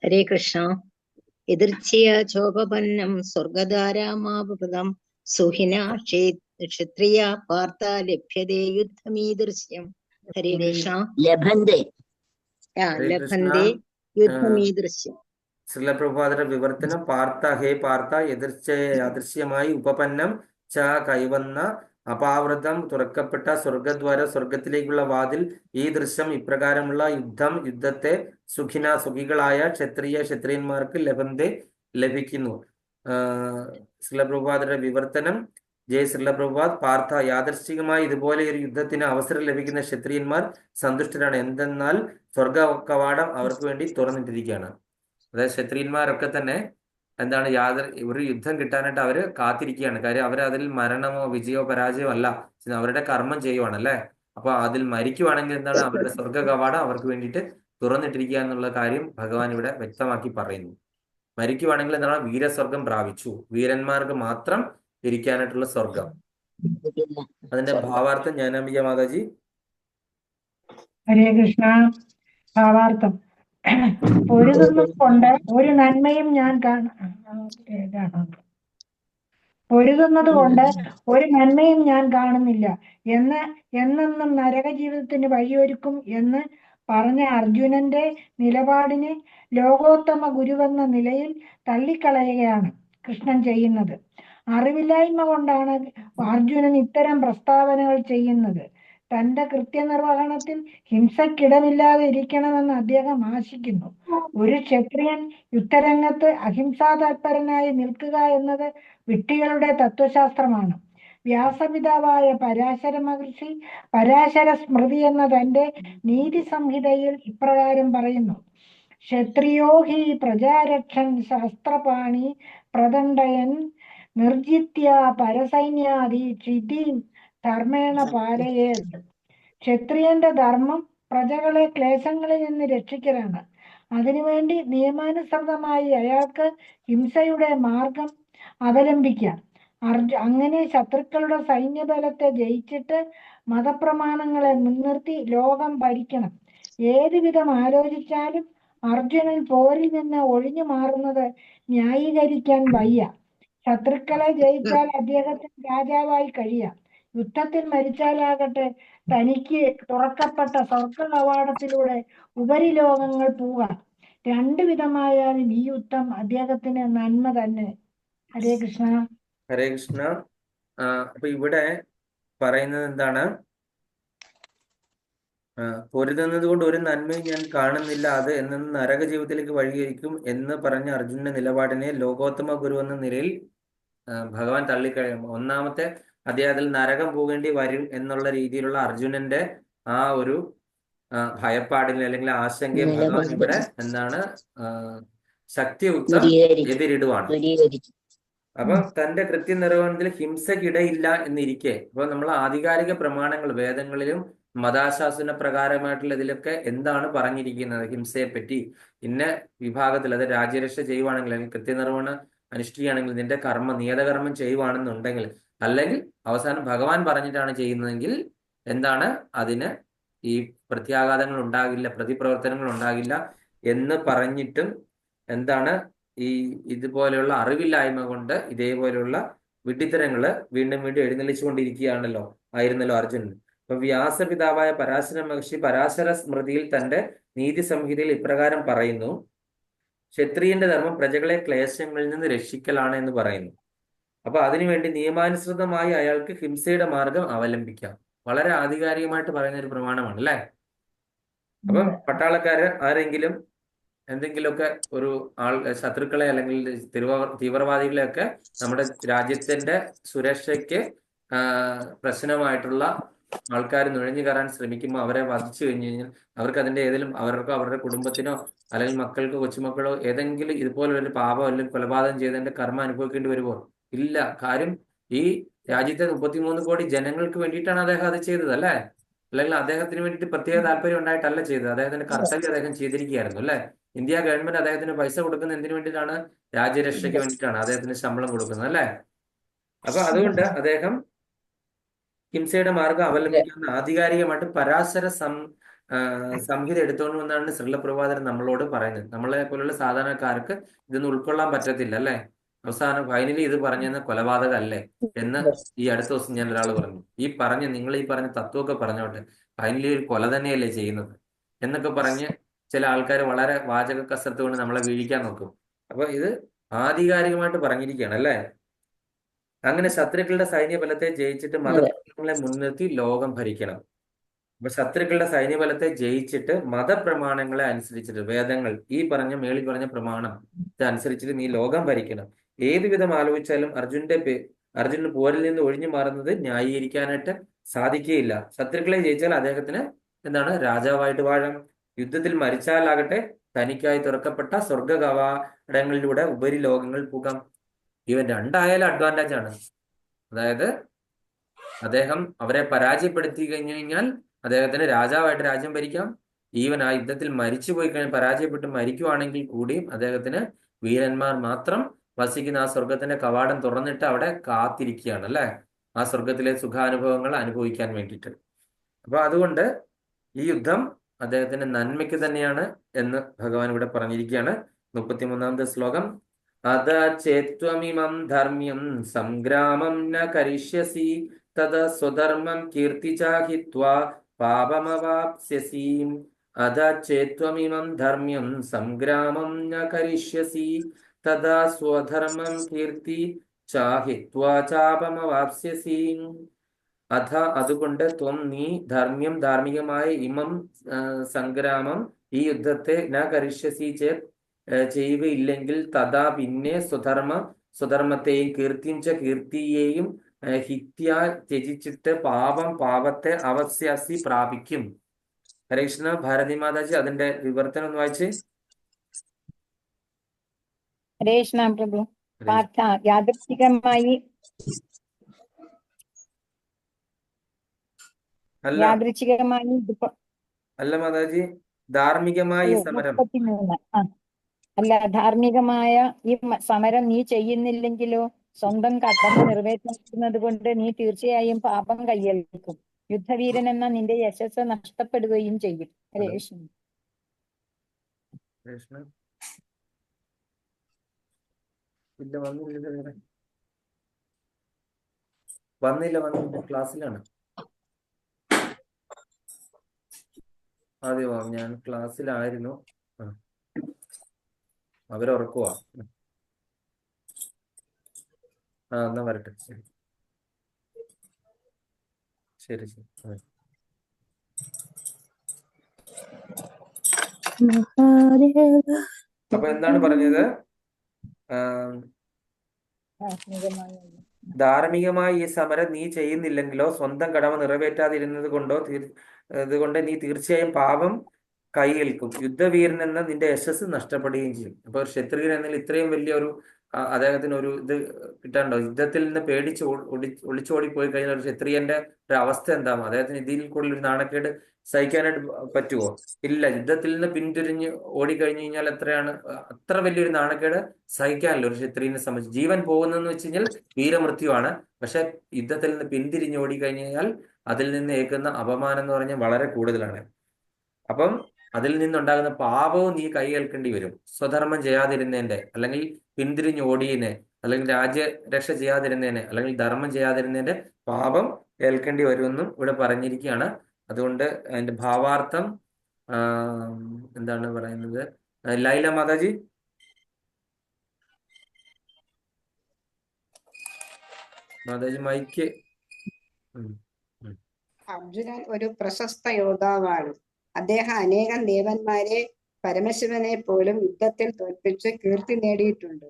ഹരേ കൃഷ്ണ. എതിർച്ഛയ ചോപപന്നം സ്വർഗധാരാമാവൃതം സുഹിന ക്ഷത്രിയ പാർത്ത ലഭ്യതേ യുദ്ധമീദൃശ്യം. ഹരേ കൃഷ്ണ. ലഭന്തെ യുദ്ധമീദൃശ്യം. ശ്രീല പ്രഭുപാദരുടെ വിവർത്തനം. പാർത്ത ഹേ പാർത്ത, യാദൃശ്യമായി ഉപപന്നം ച കൈവന്ന അപാവൃതം തുറക്കപ്പെട്ട സ്വർഗദ്വാര സ്വർഗത്തിലേക്കുള്ള വാതിൽ ഈ ദൃശ്യം ഇപ്രകാരമുള്ള യുദ്ധത്തെ സുഖികളായ ക്ഷത്രിയന്മാർക്ക് ലഭിക്കുന്നു. ശ്രീല പ്രഭുപാദരുടെ വിവർത്തനം. ജയ ശ്രീല പ്രഭുപാദ്. പാർത്ഥ, യാദൃശ്ചികമായി ഇതുപോലെ ഒരു യുദ്ധത്തിന് അവസരം ലഭിക്കുന്ന ക്ഷത്രിയന്മാർ സന്തുഷ്ടരാണ്. എന്തെന്നാൽ സ്വർഗ കവാടം അവർക്ക് വേണ്ടി തുറന്നിട്ടിരിക്കുകയാണ്. അതായത് ക്ഷത്രിയന്മാരൊക്കെ തന്നെ എന്താണ് ഒരു യുദ്ധം കിട്ടാനായിട്ട് അവര് കാത്തിരിക്കുകയാണ്. കാര്യം അവരതിൽ മരണമോ വിജയമോ പരാജയമോ അല്ല, അവരുടെ കർമ്മം ചെയ്യുവാണല്ലേ. അപ്പൊ അതിൽ മരിക്കുവാണെങ്കിൽ എന്താണ് അവരുടെ സ്വർഗ കവാടം അവർക്ക് വേണ്ടിയിട്ട് തുറന്നിട്ടിരിക്കുക എന്നുള്ള കാര്യം ഭഗവാൻ ഇവിടെ വ്യക്തമാക്കി പറയുന്നു. മരിക്കുവാണെങ്കിൽ എന്താണ് വീരസ്വർഗം പ്രാപിച്ചു, വീരന്മാർക്ക് മാത്രം ഇരിക്കാനായിട്ടുള്ള സ്വർഗം. അതിന്റെ ഭാവാർത്ഥം ജ്ഞാനാംബിക മാതാജി. ഹരേ കൃഷ്ണ. ഭാവാർത്ഥം. പൊരുതുന്നത് കൊണ്ട് ഒരു നന്മയും ഞാൻ കാണുന്നില്ല എന്നെന്നും നരക ജീവിതത്തിന് വഴിയൊരുക്കും എന്ന് പറഞ്ഞ അർജുനന്റെ നിലപാടിനെ ലോകോത്തമ ഗുരുവെന്ന നിലയിൽ തള്ളിക്കളയുകയാണ് കൃഷ്ണൻ ചെയ്യുന്നത്. അറിവില്ലായ്മ കൊണ്ടാണ് അർജുനൻ ഇത്തരം പ്രസ്താവനകൾ ചെയ്യുന്നത്. തന്റെ കൃത്യനിർവഹണത്തിൽ ഹിംസക്കിടമില്ലാതെ ഇരിക്കണമെന്ന് അദ്ദേഹം ആശിക്കുന്നു. ഒരു ക്ഷത്രിയൻ യുദ്ധരംഗത്ത് അഹിംസാ തൽപരനായി നിൽക്കുക എന്നത് വിഡ്ഢികളുടെ തത്വശാസ്ത്രമാണ്. വ്യാസപിതാവായ പരാശര മഹർഷി പരാശര സ്മൃതി എന്ന തന്റെ നീതി സംഹിതയിൽ ഇപ്രകാരം പറയുന്നു: ക്ഷത്രിയോ ഹി പ്രജാരക്ഷൻ ശാസ്ത്രപാണി പ്രദണ്ഡയൻ നിർജിത്യ പരസൈന്യാദി ക്ഷിതീം ധർമ്മേണ പാലയേത്. ക്ഷത്രിയന്റെ ധർമ്മം പ്രജകളെ ക്ലേശങ്ങളിൽ നിന്ന് രക്ഷിക്കലാണ്. അതിനുവേണ്ടി നിയമാനുസൃതമായി അയാൾക്ക് ഹിംസയുടെ മാർഗം അവലംബിക്കാം. അങ്ങനെ ശത്രുക്കളുടെ സൈന്യബലത്തെ ജയിച്ചിട്ട് മതപ്രമാണങ്ങളെ മുൻനിർത്തി ലോകം ഭരിക്കണം. ഏതു വിധം ആലോചിച്ചാലും അർജുനൻ പോരിൽ നിന്ന് ഒഴിഞ്ഞു മാറുന്നത് ന്യായീകരിക്കാൻ വയ്യ. ശത്രുക്കളെ ജയിച്ചാൽ അദ്ദേഹത്തിന് രാജാവായി കഴിയാം. യുദ്ധത്തിൽ മരിച്ചാലാകട്ടെ തനിക്ക് തുറക്കപ്പെട്ട സ്വർഗ കവാടത്തിലൂടെ ഉപരിലോകങ്ങൾ പോകാം. രണ്ടു വിധമായാലും ഈ യുദ്ധം അദ്ദേഹത്തിന് നന്മ തന്നെ. ഹരേ കൃഷ്ണ. ഹരേ കൃഷ്ണ. അപ്പൊ ഇവിടെ പറയുന്നത് എന്താണ്? പൊരുതുന്നത് കൊണ്ട് ഒരു നന്മയും ഞാൻ കാണുന്നില്ല, അത് എന്ന നരക ജീവിതത്തിലേക്ക് വഴിയൊരുക്കും എന്ന് പറഞ്ഞ അർജുനന്റെ നിലപാടിനെ ലോകോത്തമ ഗുരു എന്ന നിലയിൽ ഭഗവാൻ തള്ളിക്കഴിയുമ്പോൾ ഒന്നാമത്തെ അധ്യായത്തിൽ നരകം പോകേണ്ടി വരും എന്നുള്ള രീതിയിലുള്ള അർജുനന്റെ ആ ഒരു ഭയപ്പാടിന് അല്ലെങ്കിൽ ആശങ്കയെ ഭഗവാൻ ഇവിടെ എന്താണ് ശക്തിയുക്തം എതിരിടുവാണ്. അപ്പൊ തന്റെ കൃത്യനിർവഹണത്തിൽ ഹിംസക്കിടയില്ല എന്നിരിക്കെ, അപ്പൊ നമ്മൾ ആധികാരിക പ്രമാണങ്ങൾ വേദങ്ങളിലും മതാശാസന പ്രകാരമായിട്ടുള്ള ഇതിലൊക്കെ എന്താണ് പറഞ്ഞിരിക്കുന്നത് ഹിംസയെ പറ്റി? ഇന്ന വിഭാഗത്തിൽ അത് രാജ്യരക്ഷ ചെയ്യുവാണെങ്കിൽ അല്ലെങ്കിൽ കൃത്യനിർവഹണം അനുഷ്ഠിക്കുകയാണെങ്കിൽ നിന്റെ നിയതകർമ്മം ചെയ്യുവാണെന്നുണ്ടെങ്കിൽ, അല്ലെങ്കിൽ അവസാനം ഭഗവാൻ പറഞ്ഞിട്ടാണ് ചെയ്യുന്നതെങ്കിൽ എന്താണ് അതിന് ഈ പ്രത്യാഘാതങ്ങൾ ഉണ്ടാകില്ല, പ്രതിപ്രവർത്തനങ്ങൾ ഉണ്ടാകില്ല എന്ന് പറഞ്ഞിട്ടും എന്താണ് ഈ ഇതുപോലെയുള്ള അറിവില്ലായ്മ കൊണ്ട് ഇതേപോലെയുള്ള വിഡ്ഢിത്തരങ്ങള് വീണ്ടും വീണ്ടും ആയിരുന്നല്ലോ അർജുനൻ. അപ്പൊ വ്യാസപിതാവായ പരാശര മഹർഷി പരാശര സ്മൃതിയിൽ തന്റെ നീതി സംഹിതയിൽ ഇപ്രകാരം പറയുന്നു: ക്ഷത്രിയന്റെ ധർമ്മം പ്രജകളെ ക്ലേശങ്ങളിൽ നിന്ന് രക്ഷിക്കലാണ് എന്ന് പറയുന്നു. അപ്പൊ അതിനുവേണ്ടി നിയമാനുസൃതമായി അയാൾക്ക് ഹിംസയുടെ മാർഗം അവലംബിക്കാം. വളരെ ആധികാരികമായിട്ട് പറയുന്ന ഒരു പ്രമാണമാണ് അല്ലെ. അപ്പം പട്ടാളക്കാര് ആരെങ്കിലും എന്തെങ്കിലുമൊക്കെ ഒരു ശത്രുക്കളെ അല്ലെങ്കിൽ തീവ്രവാദികളെ ഒക്കെ നമ്മുടെ രാജ്യത്തിന്റെ സുരക്ഷയ്ക്ക് പ്രശ്നമായിട്ടുള്ള ആൾക്കാർ നുഴഞ്ഞു കയറാൻ ശ്രമിക്കുമ്പോൾ അവരെ വധിച്ചു കഴിഞ്ഞു കഴിഞ്ഞാൽ അവർക്ക് അതിന്റെ ഏതെങ്കിലും അവർക്കോ അവരുടെ കുടുംബത്തിനോ അല്ലെങ്കിൽ മക്കൾക്കോ കൊച്ചുമക്കളോ ഏതെങ്കിലും ഇതുപോലൊരു പാപം അല്ലെങ്കിൽ കൊലപാതകം ചെയ്തതിന്റെ കർമ്മ അനുഭവിക്കേണ്ടി വരുമോ? ഇല്ല. കാര്യം ഈ രാജ്യത്തെ 33 കോടി ജനങ്ങൾക്ക് വേണ്ടിയിട്ടാണ് അദ്ദേഹം അത് ചെയ്തത് അല്ലെ. അല്ലെങ്കിൽ അദ്ദേഹത്തിന് വേണ്ടിയിട്ട് പ്രത്യേക താല്പര്യം ഉണ്ടായിട്ടല്ല ചെയ്തത്. അദ്ദേഹത്തിന്റെ കർത്തവ്യം അദ്ദേഹം ചെയ്തിരിക്കുകയായിരുന്നു അല്ലെ. ഇന്ത്യ ഗവൺമെന്റ് അദ്ദേഹത്തിന് പൈസ കൊടുക്കുന്നത് എന്തിനു വേണ്ടിയിട്ടാണ്? രാജ്യരക്ഷയ്ക്ക് വേണ്ടിയിട്ടാണ് അദ്ദേഹത്തിന് ശമ്പളം കൊടുക്കുന്നത് അല്ലെ. അപ്പൊ അതുകൊണ്ട് അദ്ദേഹം ഹിംസയുടെ മാർഗം അവലംബിക്കുന്ന ആധികാരികമായിട്ട് പരാശര സംഹിത എടുത്തുകൊണ്ട് വന്നാണ് ശ്രീലപ്രഭാതൻ നമ്മളോട് പറയുന്നത്. നമ്മളെ പോലുള്ള സാധാരണക്കാർക്ക് ഇതൊന്നും ഉൾക്കൊള്ളാൻ പറ്റത്തില്ല അല്ലെ. അവസാനം ഫൈനലി ഇത് പറഞ്ഞെന്ന് കൊലപാതകമല്ലേ എന്ന് ഈ അടുത്ത ദിവസം ഞാൻ ഒരാൾ പറഞ്ഞു. നിങ്ങൾ ഈ പറഞ്ഞ തത്വമൊക്കെ പറഞ്ഞോട്ടെ, ഫൈനലി ഒരു കൊല തന്നെയല്ലേ ചെയ്യുന്നത് എന്നൊക്കെ പറഞ്ഞ് ചില ആൾക്കാർ വളരെ വാചക കസരത്ത് കൊണ്ട് നമ്മളെ വീഴിക്കാൻ നോക്കും. അപ്പൊ ഇത് ആധികാരികമായിട്ട് പറഞ്ഞിരിക്കുകയാണ് അല്ലെ. അങ്ങനെ ശത്രുക്കളുടെ സൈന്യബലത്തെ ജയിച്ചിട്ട് മതപ്രമാണങ്ങളെ മുൻനിർത്തി ലോകം ഭരിക്കണം. അപ്പൊ ശത്രുക്കളുടെ സൈന്യബലത്തെ ജയിച്ചിട്ട് മതപ്രമാണങ്ങളെ അനുസരിച്ചിട്ട് വേദങ്ങൾ ഈ മേളിൽ പറഞ്ഞ പ്രമാണം അനുസരിച്ചിട്ട് നീ ലോകം ഭരിക്കണം. ഏതുവിധം ആലോചിച്ചാലും അർജുനന് പോരിൽ നിന്ന് ഒഴിഞ്ഞു മാറുന്നത് ന്യായീകരിക്കാനായിട്ട് സാധിക്കുകയില്ല. ശത്രുക്കളെ ജയിച്ചാൽ അദ്ദേഹത്തിന് എന്താണ് രാജാവായിട്ട് വാഴാം. യുദ്ധത്തിൽ മരിച്ചാലാകട്ടെ തനിക്കായി തുറക്കപ്പെട്ട സ്വർഗ കവാടങ്ങളിലൂടെ ഉപരിലോകങ്ങൾ പോകാം. ഇവൻ രണ്ടായാലും അഡ്വാൻറ്റേജ് ആണ്. അതായത് അദ്ദേഹം അവരെ പരാജയപ്പെടുത്തി കഴിഞ്ഞു കഴിഞ്ഞാൽ അദ്ദേഹത്തിന് രാജാവായിട്ട് രാജ്യം ഭരിക്കാം. ഈവൻ ആ യുദ്ധത്തിൽ മരിച്ചു പോയി കഴിഞ്ഞാൽ പരാജയപ്പെട്ട് മരിക്കുവാണെങ്കിൽ കൂടിയും അദ്ദേഹത്തിന് വീരന്മാർ മാത്രം വസിക്കുന്ന ആ സ്വർഗത്തിന്റെ കവാടം തുറന്നിട്ട് അവിടെ കാത്തിരിക്കുകയാണ് അല്ലെ, ആ സ്വർഗത്തിലെ സുഖാനുഭവങ്ങൾ അനുഭവിക്കാൻ വേണ്ടിയിട്ട്. അപ്പൊ അതുകൊണ്ട് ഈ യുദ്ധം അദ്ദേഹത്തിന്റെ നന്മയ്ക്ക് തന്നെയാണ് എന്ന് ഭഗവാൻ ഇവിടെ പറഞ്ഞിരിക്കുകയാണ്. 33ാമത്തെ ശ്ലോകം: അത ചേത്വമിമം ധർമ്മ്യം സംഗ്രാമം ന കരിഷ്യസി തദ സ്വധർമ്മം കീർത്തിചാഹിത്വാ പാപമവാപ്സ്യസി. അത ചേത്വമിമം ധർമ്മ്യം സംഗ്രാമം ന കരിഷ്യസി തദാ സ്വധർമ്മം കീർത്തി ചാഹിത്വാ ചാപമവാപ്സ്യസി. അഥ അതുകൊണ്ട് ത്വം നീ ധാർമ്മികമായ ഇമം സംഗ്രാമം ഈ യുദ്ധത്തെ ന കരിഷ്യസി ചേത് ചെയ്യുകയില്ലെങ്കിൽ തഥാ പിന്നെ സ്വധർമ്മത്തെയും കീർത്തിയെയും ഹിത്യ ത്യജിച്ചിട്ട് പാപത്തെ അവസ്യാസി പ്രാപിക്കും. ഹരേ കൃഷ്ണ. ഭാരതി മാതാജി അതിന്റെ വിവർത്തനം ഒന്ന് വായിച്ച്. ഹരേ കൃഷ്ണ പ്രഭു. പാർത്ഥ, യാദൃച്ഛികമായി അല്ല മാതാജി, ധാർമ്മികമായ ഈ സമരം. 33. അല്ല, ധാർമ്മികമായ ഈ സമരം നീ ചെയ്യുന്നില്ലെങ്കിലോ സ്വന്തം കടമ നിറവേറ്റുന്നത് കൊണ്ട് നീ തീർച്ചയായും പാപം കയ്യേൽക്കും. യുദ്ധവീരൻ എന്ന നിന്റെ യശസ് നഷ്ടപ്പെടുകയും ചെയ്യും. ഹരേ കൃഷ്ണ. വന്നില്ല ക്ലാസ്സിലാണ്. അതെയോ, ഞാൻ ക്ലാസ്സിലായിരുന്നു. അവരുറക്കുവാ. എന്നാ വരട്ടെ. ശരി. അപ്പൊ എന്താണ് പറഞ്ഞത്? ധാർമ്മികമായ ഈ സമരം നീ ചെയ്യുന്നില്ലെങ്കിലോ സ്വന്തം കടമ നിറവേറ്റാതിരുന്നത് കൊണ്ട് നീ തീർച്ചയായും പാപം കൈയേൽക്കും. യുദ്ധവീരൻ എന്ന നിന്റെ യശസ് നഷ്ടപ്പെടുകയും ചെയ്യും. അപ്പൊ ഒരു ക്ഷത്രിയൻ എന്നാൽ ഇത്രയും വലിയൊരു അദ്ദേഹത്തിന് ഒരു ഇത് കിട്ടാണ്ടോ? യുദ്ധത്തിൽ നിന്ന് പേടിച്ച് ഒളിച്ചോടിപ്പോയി കഴിഞ്ഞാൽ ഒരു ക്ഷത്രിയന്റെ ഒരു അവസ്ഥ എന്താകും? അദ്ദേഹത്തിന് ഇതിൽ കൂടുതൽ ഒരു നാണക്കേട് സഹിക്കാനായിട്ട് പറ്റുമോ? ഇല്ല. യുദ്ധത്തിൽ നിന്ന് പിന്തിരിഞ്ഞ് ഓടിക്കഴിഞ്ഞു കഴിഞ്ഞാൽ അത്ര വലിയൊരു നാണക്കേട് സഹിക്കാനല്ലോ ഒരു ക്ഷത്രിയനെ സംബന്ധിച്ച്. ജീവൻ പോകുന്നതെന്ന് വെച്ച് കഴിഞ്ഞാൽ വീരമൃത്യുവാണ്. പക്ഷെ യുദ്ധത്തിൽ നിന്ന് പിന്തിരിഞ്ഞ് ഓടിക്കഴിഞ്ഞു കഴിഞ്ഞാൽ അതിൽ നിന്ന് ഏൽക്കുന്ന അപമാനം എന്ന് പറഞ്ഞാൽ വളരെ കൂടുതലാണ്. അപ്പം അതിൽ നിന്നുണ്ടാകുന്ന പാപവും നീ കൈയേൽക്കേണ്ടി വരും. സ്വധർമ്മം ചെയ്യാതിരുന്നതിന്റെ, അല്ലെങ്കിൽ പിന്തിരിഞ്ഞ് ഓടിയതിനെ, അല്ലെങ്കിൽ രാജ്യരക്ഷ ചെയ്യാതിരുന്നതിനെ, അല്ലെങ്കിൽ ധർമ്മം ചെയ്യാതിരുന്നതിന്റെ പാപം ഏൽക്കേണ്ടി വരുമെന്നും ഇവിടെ പറഞ്ഞിരിക്കുകയാണ്. അതുകൊണ്ട് അതിന്റെ ഭാവാർത്ഥം എന്താണ് പറയുന്നത്? ലൈല മാതാജി. മൈക്ക്. അർജുനൻ ഒരു പ്രശസ്ത യോദ്ധാവാണ്. അദ്ദേഹം അനേകം ദേവന്മാരെ പരമശിവനെ പോലും യുദ്ധത്തിൽ തോൽപ്പിച്ച് കീർത്തി നേടിയിട്ടുണ്ട്.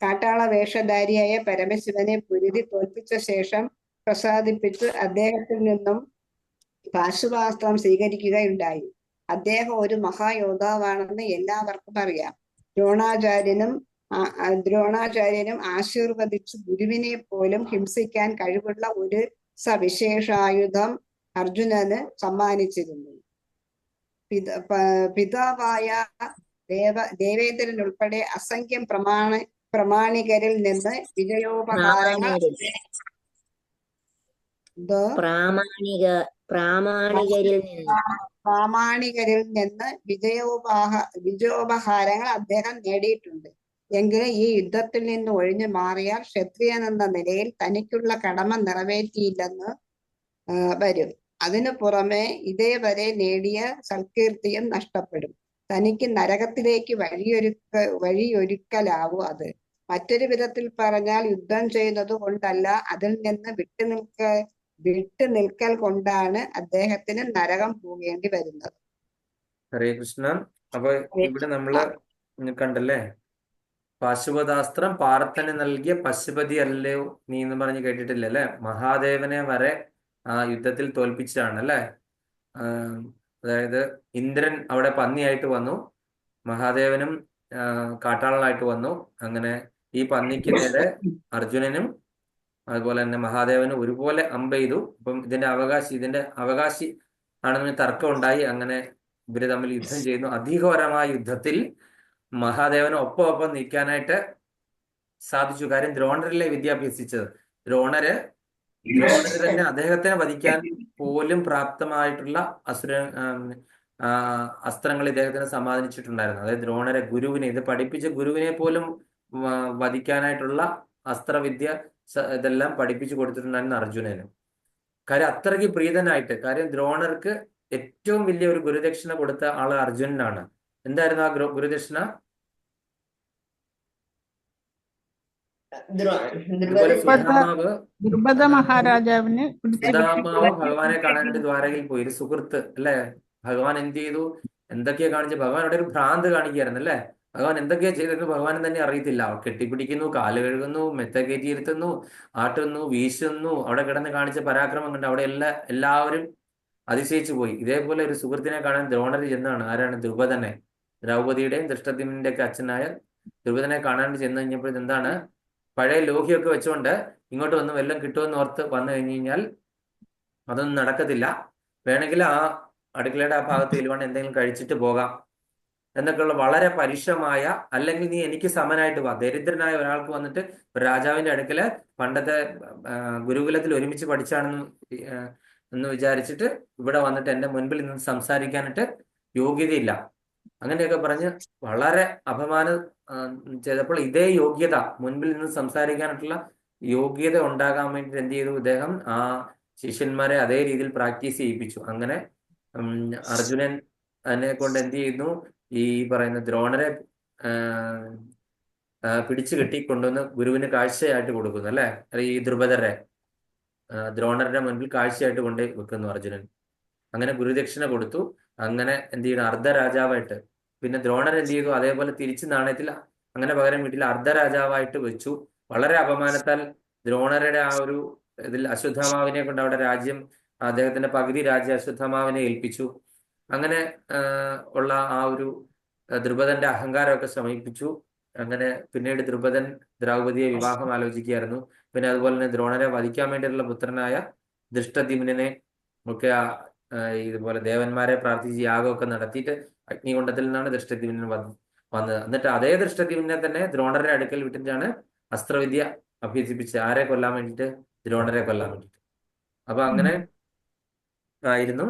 കാട്ടാള വേഷധാരിയായ പരമശിവനെ പൊരുതി തോൽപ്പിച്ച ശേഷം പ്രസാദിപ്പിച്ച് അദ്ദേഹത്തിൽ നിന്നും പാശുപാസ്ത്രം സ്വീകരിക്കുകയുണ്ടായി. അദ്ദേഹം ഒരു മഹായോദ്ധാവാണെന്ന് എല്ലാവർക്കും അറിയാം. ദ്രോണാചാര്യനും ആശീർവദിച്ച് ഗുരുവിനെ പോലും ഹിംസിക്കാൻ കഴിവുള്ള ഒരു സവിശേഷായുധം അർജുനന് സമ്മാനിച്ചിരുന്നു. പിതാവായ ദേവേന്ദ്രൻ ഉൾപ്പെടെ അസംഖ്യം പ്രമാണികരിൽ നിന്ന് വിജയോപഹാരങ്ങൾ വിജയോപഹാരങ്ങൾ അദ്ദേഹം നേടിയിട്ടുണ്ട്. എങ്കിലും ഈ യുദ്ധത്തിൽ നിന്ന് ഒഴിഞ്ഞു മാറിയാൽ ക്ഷത്രിയൻ എന്ന നിലയിൽ തനിക്കുള്ള കടമ നിറവേറ്റിയില്ലെന്ന് വരും. അതിനു പുറമെ ഇതേവരെ നേടിയ സൽകീർത്തിയും നഷ്ടപ്പെടും. തനിക്ക് നരകത്തിലേക്ക് വഴിയൊരുക്കലാവൂ അത്. മറ്റൊരു വിധത്തിൽ പറഞ്ഞാൽ യുദ്ധം ചെയ്യുന്നത് കൊണ്ടല്ല, അതിൽ നിന്ന് വിട്ടുനിൽക്കൽ കൊണ്ടാണ് അദ്ദേഹത്തിന് നരകം പോകേണ്ടി വരുന്നത്. ഹരേ കൃഷ്ണ. അപ്പൊ ഇവിടെ നമ്മള് കണ്ടല്ലേ, പാശുപതാസ്ത്രം പാർത്ഥന് നൽകിയ പശുപതി അല്ലയോ നീ എന്ന് പറഞ്ഞ് കേട്ടിട്ടില്ല അല്ലെ? മഹാദേവനെ വരെ ആ യുദ്ധത്തിൽ തോൽപ്പിച്ചതാണ് അല്ലെ? അതായത് ഇന്ദ്രൻ അവിടെ പന്നിയായിട്ട് വന്നു, മഹാദേവനും കാട്ടാളനായിട്ട് വന്നു. അങ്ങനെ ഈ പന്നിക്ക് നേരെ അർജുനനും അതുപോലെ തന്നെ മഹാദേവനും ഒരുപോലെ അമ്പെയ്തു. അപ്പം ഇതിന്റെ അവകാശി ആണെന്ന് തർക്കം ഉണ്ടായി. അങ്ങനെ ഇവര് തമ്മിൽ യുദ്ധം ചെയ്യുന്നു. അധികപരമായ യുദ്ധത്തിൽ മഹാദേവന് ഒപ്പം നിൽക്കാനായിട്ട് സാധിച്ചു. കാര്യം ദ്രോണരല്ലേ വിദ്യ അഭ്യസിച്ചത്. ദ്രോണര് തന്നെ അദ്ദേഹത്തിനെ വധിക്കാൻ പോലും പ്രാപ്തമായിട്ടുള്ള അസ്ത്രങ്ങൾ ഇദ്ദേഹത്തിന് സമ്മാനിച്ചിട്ടുണ്ടായിരുന്നു. അതായത് ദ്രോണരെ ഇത് പഠിപ്പിച്ച ഗുരുവിനെ പോലും വധിക്കാനായിട്ടുള്ള അസ്ത്രവിദ്യ ഇതെല്ലാം പഠിപ്പിച്ചു കൊടുത്തിട്ടുണ്ടായിരുന്നു അർജുനന്. കാര്യം അത്രയ്ക്ക് പ്രീതനായിട്ട്. കാര്യം ദ്രോണർക്ക് ഏറ്റവും വലിയ ഒരു ഗുരുദക്ഷിണ കൊടുത്ത ആള് അർജുനനാണ്. എന്തായിരുന്നു ആ ഗുരുദക്ഷിണ? ഇതുപോലെ സുധാമാവ് ദ്രുപദ മഹാരാജാവിന് പിടിച്ചു സുധാമാവ് ഭഗവാനെ കാണാനായിട്ട് ദ്വാരകയിൽ പോയി, ഒരു സുഹൃത്ത് അല്ലെ. ഭഗവാൻ എന്ത് ചെയ്തു, എന്തൊക്കെയാ കാണിച്ചു, ഭഗവാൻ അവിടെ ഒരു ഭ്രാന്ത് കാണിക്കുകയായിരുന്നു അല്ലെ. ഭഗവാൻ എന്തൊക്കെയാ ചെയ്തെന്ന് ഭഗവാനും തന്നെ അറിയത്തില്ല. കെട്ടിപ്പിടിക്കുന്നു, കാല് കഴുകുന്നു, മെത്ത കയറ്റിയിരുത്തുന്നു, ആട്ടുന്നു, വീശുന്നു. അവിടെ കിടന്ന് കാണിച്ച പരാക്രമം കണ്ട് അവിടെ എല്ലാവരും അതിശയിച്ചു പോയി. ഇതേപോലെ ഒരു സുഹൃത്തിനെ കാണാൻ ദ്രോണർ ചെന്നാണ്. ആരാണ്? ദ്രുപദനെ, ദ്രൗപദിയുടെയും ദൃഷ്ടദ്യുമ്നന്റെ ഒക്കെ അച്ഛനായ ദ്രുപദനെ കാണാൻ ചെന്ന് കഴിഞ്ഞപ്പോൾ എന്താണ്, പഴയ ലോഹിയൊക്കെ വെച്ചുകൊണ്ട് ഇങ്ങോട്ട് വന്ന് വല്ലതും കിട്ടുമെന്ന് ഓർത്ത് വന്നു കഴിഞ്ഞു കഴിഞ്ഞാൽ അതൊന്നും നടക്കത്തില്ല. വേണമെങ്കിൽ ആ അടുക്കളയുടെ ആ ഭാഗത്ത് ചെല്ലുവാണ് എന്തെങ്കിലും കഴിച്ചിട്ട് പോകാം എന്നൊക്കെയുള്ള വളരെ പരുഷമായ, അല്ലെങ്കിൽ നീ എനിക്ക് സമനായിട്ട് വാ, ദരിദ്രനായ ഒരാൾക്ക് വന്നിട്ട് ഒരു രാജാവിന്റെ അടുക്കല് പണ്ടത്തെ ഗുരുകുലത്തിൽ ഒരുമിച്ച് പഠിച്ചാണെന്ന് എന്ന് വിചാരിച്ചിട്ട് ഇവിടെ വന്നിട്ട് എന്റെ മുൻപിൽ നിന്ന് സംസാരിക്കാനായിട്ട് യോഗ്യതയില്ല, അങ്ങനെയൊക്കെ പറഞ്ഞ് വളരെ അപമാനം ചെയ്തപ്പോൾ ഇതേ യോഗ്യത, മുൻപിൽ നിന്ന് സംസാരിക്കാനായിട്ടുള്ള യോഗ്യത ഉണ്ടാകാൻ വേണ്ടി എന്ത് ചെയ്തു, ഇദ്ദേഹം ആ ശിഷ്യന്മാരെ അതേ രീതിയിൽ പ്രാക്ടീസ് ചെയ്യിപ്പിച്ചു. അങ്ങനെ അർജുനൻ അതിനെ കൊണ്ട് എന്ത് ചെയ്യുന്നു, ഈ പറയുന്ന ദ്രോണരെ പിടിച്ചു കെട്ടി കൊണ്ടുവന്ന് ഗുരുവിന് കാഴ്ചയായിട്ട് കൊടുക്കുന്നു അല്ലെ. ഈ ദ്രുപദരെ ദ്രോണരുടെ മുൻപിൽ കാഴ്ചയായിട്ട് കൊണ്ട് വെക്കുന്നു അർജുനൻ. അങ്ങനെ ഗുരുദക്ഷിണ കൊടുത്തു. അങ്ങനെ എന്ത് ചെയ്യണം, അർദ്ധരാജാവായിട്ട്. പിന്നെ ദ്രോണർ എന്ത് ചെയ്തു, അതേപോലെ തിരിച്ച് നാണയത്തിൽ അങ്ങനെ പകരം വീട്ടിൽ അർദ്ധരാജാവായിട്ട് വെച്ചു. വളരെ അപമാനത്താൽ ദ്രോണരുടെ ആ ഒരു ഇതിൽ അശ്വത്ഥമാവിനെ കൊണ്ട് അവിടെ രാജ്യം, അദ്ദേഹത്തിന്റെ പകുതി രാജ്യം അശ്വത്ഥമാവിനെ ഏൽപ്പിച്ചു. അങ്ങനെ ഉള്ള ആ ഒരു ദ്രുപദന്റെ അഹങ്കാരമൊക്കെ ശമിപ്പിച്ചു. അങ്ങനെ പിന്നീട് ദ്രുപദൻ ദ്രൗപദിയെ വിവാഹം ആലോചിക്കുകയായിരുന്നു. പിന്നെ അതുപോലെ തന്നെ ദ്രോണരെ വധിക്കാൻ വേണ്ടിയിട്ടുള്ള പുത്രനായ ദൃഷ്ടദ്യുമ്നനെ ഒക്കെ ഇതുപോലെ ദേവന്മാരെ പ്രാർത്ഥിച്ച് യാഗമൊക്കെ നടത്തിയിട്ട് അഗ്നികുണ്ഡത്തിൽ നിന്നാണ് ദൃഷ്ടദ്യുമ്നൻ വന്നത്. എന്നിട്ട് അതേ ദൃഷ്ടദ്യുമ്നെ തന്നെ ദ്രോണരുടെ അടുക്കൽ വിട്ടിട്ടാണ് അസ്ത്രവിദ്യ അഭ്യസിപ്പിച്ചത്. ആരെ കൊല്ലാൻ വേണ്ടിയിട്ട്? ദ്രോണരെ കൊല്ലാൻ വേണ്ടിയിട്ട്. അപ്പൊ അങ്ങനെ ആയിരുന്നു.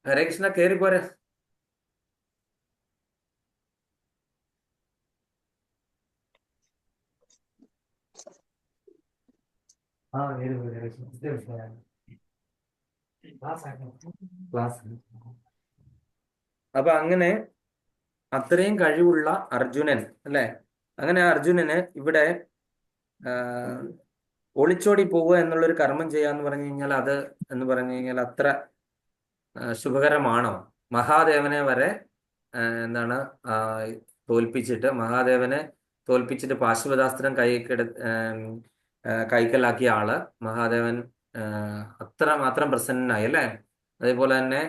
ഹരേ കൃഷ്ണ, കേറി പോരെ. അപ്പൊ അങ്ങനെ അത്രയും കഴിവുള്ള അർജുനൻ അല്ലെ. അങ്ങനെ അർജുനന് ഇവിടെ ഒളിച്ചോടി പോവുക എന്നുള്ളൊരു കർമ്മം ചെയ്യാന്ന് പറഞ്ഞു കഴിഞ്ഞാൽ അത് എന്ന് പറഞ്ഞു കഴിഞ്ഞാൽ അത്ര ശുഭകരമാണോ? മഹാദേവനെ വരെ എന്താണ് മഹാദേവനെ തോൽപ്പിച്ചിട്ട് പാശുപതാസ്ത്രം കൈക്കലാക്കിയ ആള് മഹാദേവൻ അത്ര മാത്രം പ്രസന്നനായി അല്ലേ. അതേപോലെ തന്നെ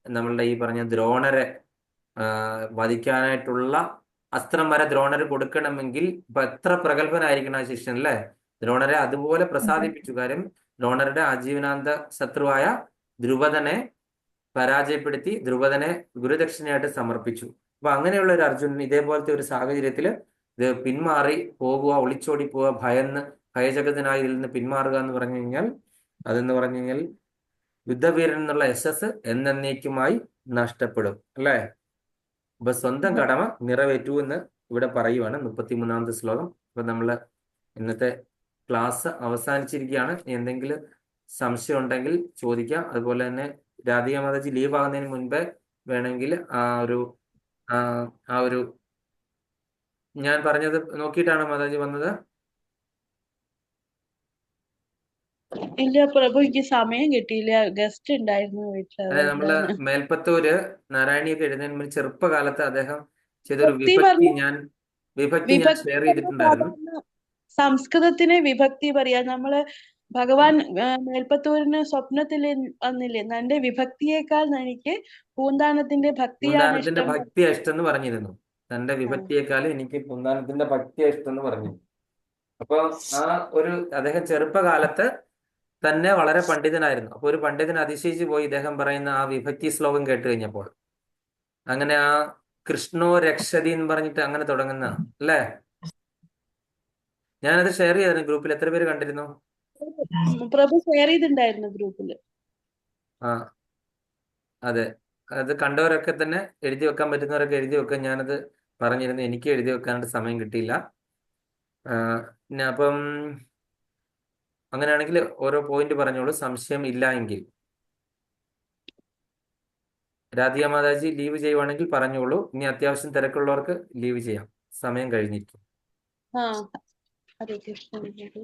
നമ്മളുടെ ഈ പറഞ്ഞ ദ്രോണരെ വധിക്കാനായിട്ടുള്ള അസ്ത്രം വരെ ദ്രോണര് കൊടുക്കണമെങ്കിൽ ഇപ്പൊ എത്ര പ്രഗത്ഭനായിരിക്കണം ആ ശിഷ്യൻ അല്ലേ. ദ്രോണരെ അതുപോലെ പ്രസാദിപ്പിച്ചു. കാര്യം ദ്രോണരുടെ ആജീവനാന്ത ശത്രുവായ ദ്രുപദനെ പരാജയപ്പെടുത്തി ദ്രുപദനെ ഗുരുദക്ഷിണയായിട്ട് സമർപ്പിച്ചു. അപ്പൊ അങ്ങനെയുള്ള ഒരു അർജുനൻ ഇതേപോലത്തെ ഒരു സാഹചര്യത്തിൽ ഇത് പിന്മാറി പോകുക, ഒളിച്ചോടി പോവുക, ഭയജഗതനായി ഇതിൽ നിന്ന് പിന്മാറുക എന്ന് പറഞ്ഞു കഴിഞ്ഞാൽ അതെന്ന് പറഞ്ഞു കഴിഞ്ഞാൽ യുദ്ധവീരൻ എന്നുള്ള യശസ് എന്നേക്കുമായി നഷ്ടപ്പെടും അല്ലേ. അപ്പൊ സ്വന്തം കടമ നിറവേറ്റു എന്ന് ഇവിടെ പറയുവാണ് 33-ാമത്തെ ശ്ലോകം. അപ്പൊ നമ്മള് ഇന്നത്തെ ക്ലാസ് അവസാനിച്ചിരിക്കുകയാണ്. എന്തെങ്കിലും സംശയം ഉണ്ടെങ്കിൽ ചോദിക്കാം. അതുപോലെ തന്നെ രാധിക മാതാജി ലീവ് ആകുന്നതിന് മുൻപേ വേണമെങ്കിൽ ആ ഒരു ഞാൻ പറഞ്ഞത് നോക്കിയിട്ടാണ് മാതാജി വന്നത്. ഇല്ല പ്രഭു, എനിക്ക് സമയം കിട്ടിയില്ല, ഗസ്റ്റ് ഉണ്ടായിരുന്നു വീട്ടില്. അതെ, നമ്മള് മേൽപ്പത്തൂര് നാരായണിയൊക്കെ എഴുതുന്നതിന് മുമ്പ് ചെറുപ്പകാലത്ത് അദ്ദേഹം ചെയ്തൊരു വിഭക്തി ഞാൻ ഷെയർ ചെയ്തിട്ടുണ്ടായിരുന്നു. സംസ്കൃതത്തിന് വിഭക്തി പറയാ. നമ്മള് ഭഗവാൻ മേൽപ്പത്തൂരിന് സ്വപ്നത്തിൽ വന്നില്ലേ, തന്റെ വിഭക്തിയേക്കാൾ എനിക്ക് പൂന്താനത്തിന്റെ ഭക്തിയാണ് ഇഷ്ടം എന്ന് പറഞ്ഞിരുന്നു. തന്റെ വിഭക്തിയേക്കാൾ എനിക്ക് പൂന്താനത്തിന്റെ ഭക്തിയാ ഇഷ്ടം എന്ന് പറഞ്ഞു. അപ്പൊ ആ ഒരു അദ്ദേഹം ചെറുപ്പകാലത്ത് തന്നെ വളരെ പണ്ഡിതനായിരുന്നു. അപ്പൊ ഒരു പണ്ഡിതൻ അതിശയിച്ചു പോയി ഇദ്ദേഹം പറയുന്ന ആ വിഭക്തി ശ്ലോകം കേട്ട് കഴിഞ്ഞപ്പോൾ. അങ്ങനെ ആ കൃഷ്ണോ രക്ഷതി എന്ന് പറഞ്ഞിട്ട് അങ്ങനെ തുടങ്ങുന്ന അല്ലേ. ഞാനത് ഷെയർ ചെയ്തിരുന്നു ഗ്രൂപ്പിൽ. എത്ര പേര് കണ്ടിരുന്നു? പ്രഭു ഷെയർ ചെയ്തിട്ടുണ്ടായിരുന്നു ഗ്രൂപ്പില്. അതെ, അത് കണ്ടവരൊക്കെ തന്നെ എഴുതി വെക്കാൻ പറ്റുന്നവരൊക്കെ എഴുതി വെക്കാൻ ഞാനത് പറഞ്ഞിരുന്നു. എനിക്ക് എഴുതി വെക്കാനായിട്ട് സമയം കിട്ടിയില്ല. അപ്പം അങ്ങനെയാണെങ്കിൽ ഓരോ പോയിന്റ് പറഞ്ഞോളൂ, സംശയം ഇല്ല എങ്കിൽ. രാധിക മാതാജി ലീവ് ചെയ്യുവാണെങ്കിൽ പറഞ്ഞോളൂ. ഇനി അത്യാവശ്യം തിരക്കുള്ളവർക്ക് ലീവ് ചെയ്യാം, സമയം കഴിഞ്ഞിരിക്കും. ഹരേ കൃഷ്ണ പ്രഭു.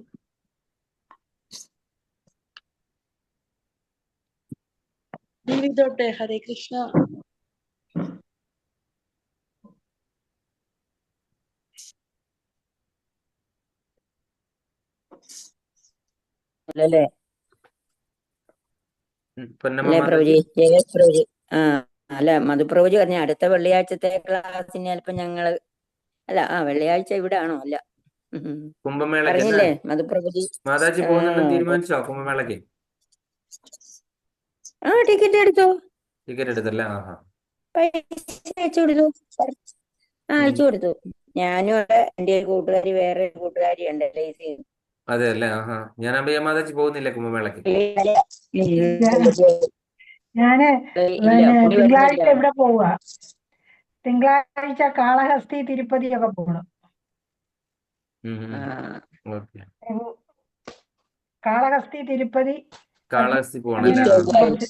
ജീവിതോട്ടെ. ഹരേ കൃഷ്ണ. അല്ലല്ലേ പൊന്നമ്മ അല്ലേ മാതാജി. പ്രഭുജി? ജയസ് പ്രഭുജി. ആ അല്ല, മധുപ്രഭുജി പറഞ്ഞ അടുത്ത വെള്ളിയാഴ്ചത്തെ ക്ലാസ്സിന് ചിലപ്പോ ഞങ്ങള് അല്ല വെള്ളിയാഴ്ച ഇവിടെ ആണോ? അല്ല കുംഭമേളയ്ക്ക് അല്ലേ പറഞ്ഞില്ലേ മധുപ്രഭുജി? മാതാജി പോകുന്നുണ്ടെന്ന് തീരുമാനിച്ചോ കുംഭമേളയ്ക്ക്? ടിക്കറ്റ് എടുത്തോ, ടിക്കറ്റ് എടുത്തല്ലേ? പൈസ അയച്ചു കൊടുത്തു. അയച്ചു കൊടുത്തു. ഞാനും അവിടെ എന്റെ ഒരു കൂട്ടുകാരി, വേറെ ഒരു കൂട്ടുകാരി ഉണ്ട് ലേസി. അതെ അല്ലേ? ഞാൻ അമ്പയ്യ മാതാജി പോകുന്നില്ലേ കുംഭമേളയ്ക്ക്? ഞാന് ഇല്ല, പിന്നെ പുള്ളി തിങ്കളാഴ്ച വരുന്നില്ല. ഇവിടെ പോവുക. തിങ്കളാഴ്ച കാളഹസ്തി തിരുപ്പതി ഒക്കെ പോകണം. ഓക്കെ. കാളഹസ്തി തിരുപ്പതി കാളഹസ്തി പോകണല്ലേ? കുറച്ച്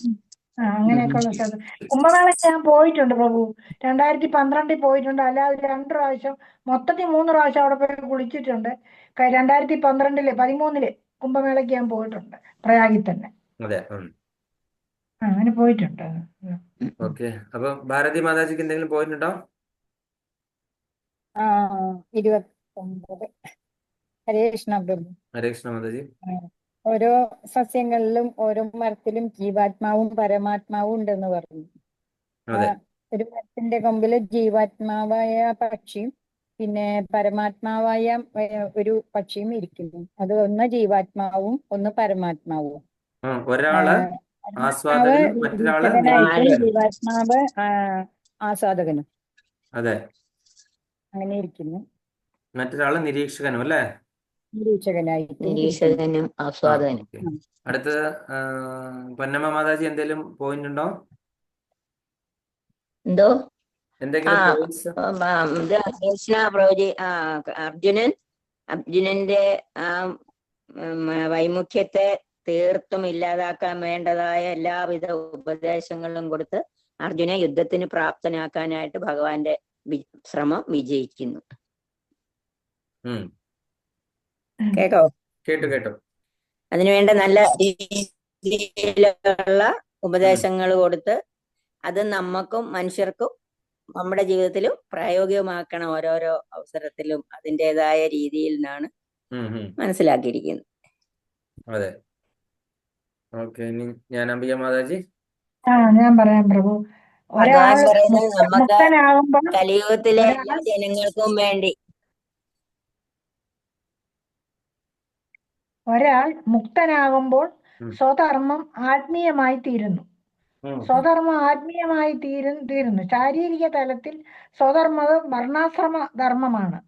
അങ്ങനെയൊക്കെ ഉള്ള സ്ഥലം. കുംഭമേളയ്ക്ക് ഞാൻ പോയിട്ടുണ്ട് പ്രഭു. 2012 പോയിട്ടുണ്ട്. അല്ലാതെ 2 പ്രാവശ്യം, മൊത്തത്തിൽ 3 പ്രാവശ്യം അവിടെ പോയി കുളിച്ചിട്ടുണ്ട്. 2013 കുംഭമേളയ്ക്ക് ഞാൻ പോയിട്ടുണ്ട്, പ്രയാഗിൽ തന്നെ. അതെ. അങ്ങനെ പോയിട്ടുണ്ട്. ഓക്കെ. അപ്പൊ ഭാരതി മാതാജിക്ക് എന്തെങ്കിലും പോയിട്ടുണ്ടോ? 29. ഹരേ കൃഷ്ണ പ്രഭു. ഹരേ കൃഷ്ണ മാതാജി. ഓരോ സസ്യങ്ങളിലും ഓരോ മരത്തിലും ജീവാത്മാവും പരമാത്മാവും ഉണ്ടെന്ന് പറഞ്ഞു. ഒരു മരത്തിന്റെ കൊമ്പില് ജീവാത്മാവായ പക്ഷിയും പിന്നെ പരമാത്മാവായ ഒരു പക്ഷിയും ഇരിക്കുന്നു. അത് ഒന്ന് ജീവാത്മാവും ഒന്ന് പരമാത്മാവും. ഒരാള് ആസ്വാദകനും മറ്റൊരാള് നിരീക്ഷകനായിട്ടും ജീവാത്മാവ് ആസ്വാദകനും. അതെ, അങ്ങനെ ഇരിക്കുന്നു. മറ്റൊരാള് നിരീക്ഷകനും അല്ലേ? നിരീക്ഷകനും ആസ്വാദകനും. അടുത്തത് പൊന്നമ്മ മാതാജി എന്തെങ്കിലും പോയിന്റുണ്ടോ? എന്തോ? എന്തെങ്കിലും കൃഷ്ണ പ്രഭുജി. അർജുനന്റെ വൈമുഖ്യത്തെ തീർത്തും ഇല്ലാതാക്കാൻ വേണ്ടതായ എല്ലാവിധ ഉപദേശങ്ങളും കൊടുത്ത് അർജുനെ യുദ്ധത്തിന് പ്രാപ്തനാക്കാനായിട്ട് ഭഗവാന്റെ ശ്രമം വിജയിക്കുന്നു. കേട്ടോ? കേട്ടു. അതിനുവേണ്ട നല്ല രീതിയിലുള്ള ഉപദേശങ്ങൾ കൊടുത്ത് അത് നമുക്കും മനുഷ്യർക്കും നമ്മുടെ ജീവിതത്തിലും പ്രായോഗികമാക്കണം. ഓരോരോ അവസരത്തിലും അതിൻ്റെതായ രീതിയിൽ നിന്നാണ് മനസ്സിലാക്കിയിരിക്കുന്നത്. അതെ. ഓക്കെ. ഇനി ഞാൻ അംബിക മാതാജി. ഞാൻ പറയാം പ്രഭു. ഭഗവാൻ പറയുന്നത് നമുക്ക് മുക്തനാകുമ്പോൾ കലിയുഗത്തിലെ എല്ലാ ജനങ്ങൾക്കും വേണ്ടി ഒരാൾ മുക്തനാകുമ്പോൾ സ്വധർമ്മം ആത്മീയമായി തീരുന്നു. സ്വധർമ്മം ആത്മീയമായി തീരുന്നു. ശാരീരിക തലത്തിൽ സ്വധർമ്മം വർണ്ണാശ്രമ ധർമ്മമാണ്.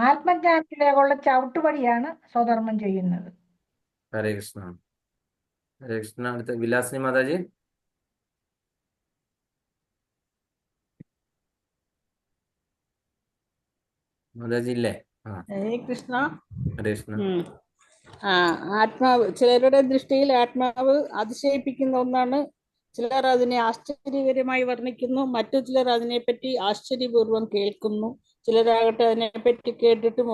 ആത്മജ്ഞാനത്തിലേക്കുള്ള ചവിട്ടുപടിയാണ് സ്വധർമ്മം ചെയ്യുന്നത്. ഹരേ കൃഷ്ണ. ഹരേ കൃഷ്ണ. അടുത്ത വിലാസിനി മാതാജി. മാതാജി ഇല്ലേ? ഹരേ കൃഷ്ണ. ഹരേ കൃഷ്ണ. ആത്മാവ് ചിലരുടെ ദൃഷ്ടിയിൽ ആത്മാവ് അതിശയിപ്പിക്കുന്ന ഒന്നാണ്. ചിലർ അതിനെ ആശ്ചര്യകരമായി വർണ്ണിക്കുന്നു, മറ്റു ചിലർ അതിനെപ്പറ്റി ആശ്ചര്യപൂർവ്വം കേൾക്കുന്നു. ചിലരാകട്ടെ അതിനെപ്പറ്റി കേട്ടിട്ടും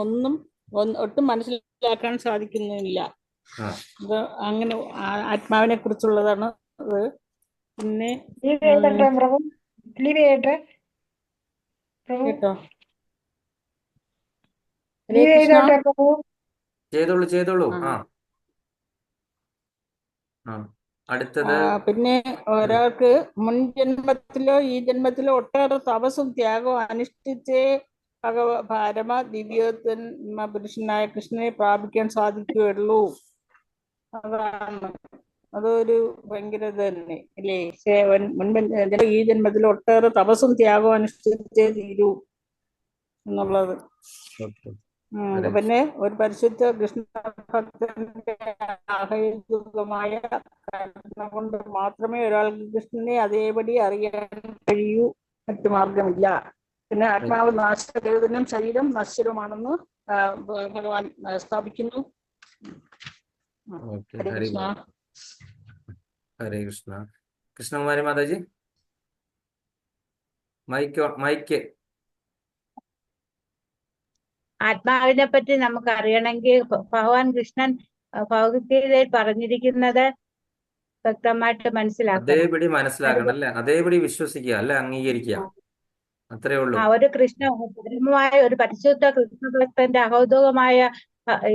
ഒട്ടും മനസ്സിലാക്കാൻ സാധിക്കുന്നില്ല. അത് അങ്ങനെ ആത്മാവിനെ കുറിച്ചുള്ളതാണ് അത്. പിന്നെ കേട്ടോ? ചെയ്തോളൂ. അടുത്തത് പിന്നെ ഒരാൾക്ക് മുൻ ജന്മത്തിലോ ഈ ജന്മത്തിലോ ഒട്ടേറെ തപസ്സും ത്യാഗവും അനുഷ്ഠിച്ചേ പരമ ദിവ്യോത്തമ പുരുഷനായ കൃഷ്ണനെ പ്രാപിക്കാൻ സാധിക്കുകയുള്ളൂ. അതൊരു ഭയങ്കര തന്നെ അല്ലേ? ഈ ജന്മത്തിൽ ഒട്ടേറെ തപസ്സും ത്യാഗവും അനുഷ്ഠിച്ചേ തീരൂ എന്നുള്ളത്. പിന്നെ ഒരു പരിശുദ്ധ കൃഷ്ണ ഭക്തന്റെ ആഹേതുകമായ കാരണം കൊണ്ട് മാത്രമേ ഒരാൾക്ക് കൃഷ്ണനെ അതേപടി അറിയാൻ കഴിയൂ, മറ്റു മാർഗമില്ല. പിന്നെ ആത്മാവ് നാശകരനും ശരീരം നശ്വരമാണെന്ന് ഭഗവാൻ സ്ഥാപിക്കുന്നു. ഹരേ കൃഷ്ണ. ഹരേ കൃഷ്ണ. കൃഷ്ണകുമാരി മാതാജി മൈക്ക്. ആത്മാവിനെ പറ്റി നമുക്ക് അറിയണമെങ്കിൽ ഭഗവാൻ കൃഷ്ണൻ ഭഗവത്ഗീതയിൽ പറഞ്ഞിരിക്കുന്നത് വ്യക്തമായിട്ട് മനസ്സിലാക്കണം. അതേപടി മനസ്സിലാക്കണം അല്ലേ, അതേപടി വിശ്വസിക്കുക അല്ലെ, അംഗീകരിക്കുക, അത്രേ ഉള്ളൂ. ഒരു പരമമായ ഒരു പരിശുദ്ധ കൃഷ്ണഭക്തന്റെ അഹൗതുകമായ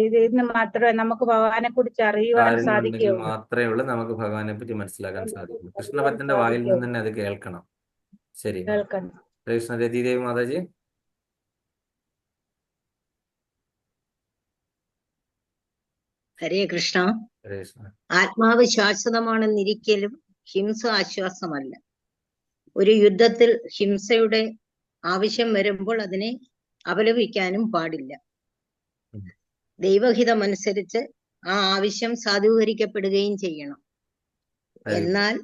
ഇതിന് മാത്രമേ നമുക്ക് ഭഗവാനെ കുറിച്ച് അറിയുവാൻ കാര്യങ്ങളുണ്ടെങ്കിൽ സാധിക്കുകയുള്ളൂ. മാത്രമേ ഉള്ളൂ നമുക്ക് ഭഗവാനെ പറ്റി മനസ്സിലാക്കാൻ സാധിക്കുള്ളൂ. കൃഷ്ണഭക്തന്റെ വായിൽ നിന്ന് തന്നെ അത് കേൾക്കണം. ശരി, കേൾക്കണം. കൃഷ്ണ രതിദേവി മാതാജി. ഹരേ കൃഷ്ണ. ഹരേ കൃഷ്ണ. ആത്മാവ് ശാശ്വതമാണെന്നിരിക്കലും ഹിംസ ആശ്വാസമല്ല. ഒരു യുദ്ധത്തിൽ ഹിംസയുടെ ആവശ്യം വരുമ്പോൾ അതിനെ അപലപിക്കാനും പാടില്ല. ദൈവഹിതമനുസരിച്ച് ആ ആവശ്യം സാധൂകരിക്കപ്പെടുകയും ചെയ്യണം. എന്നാൽ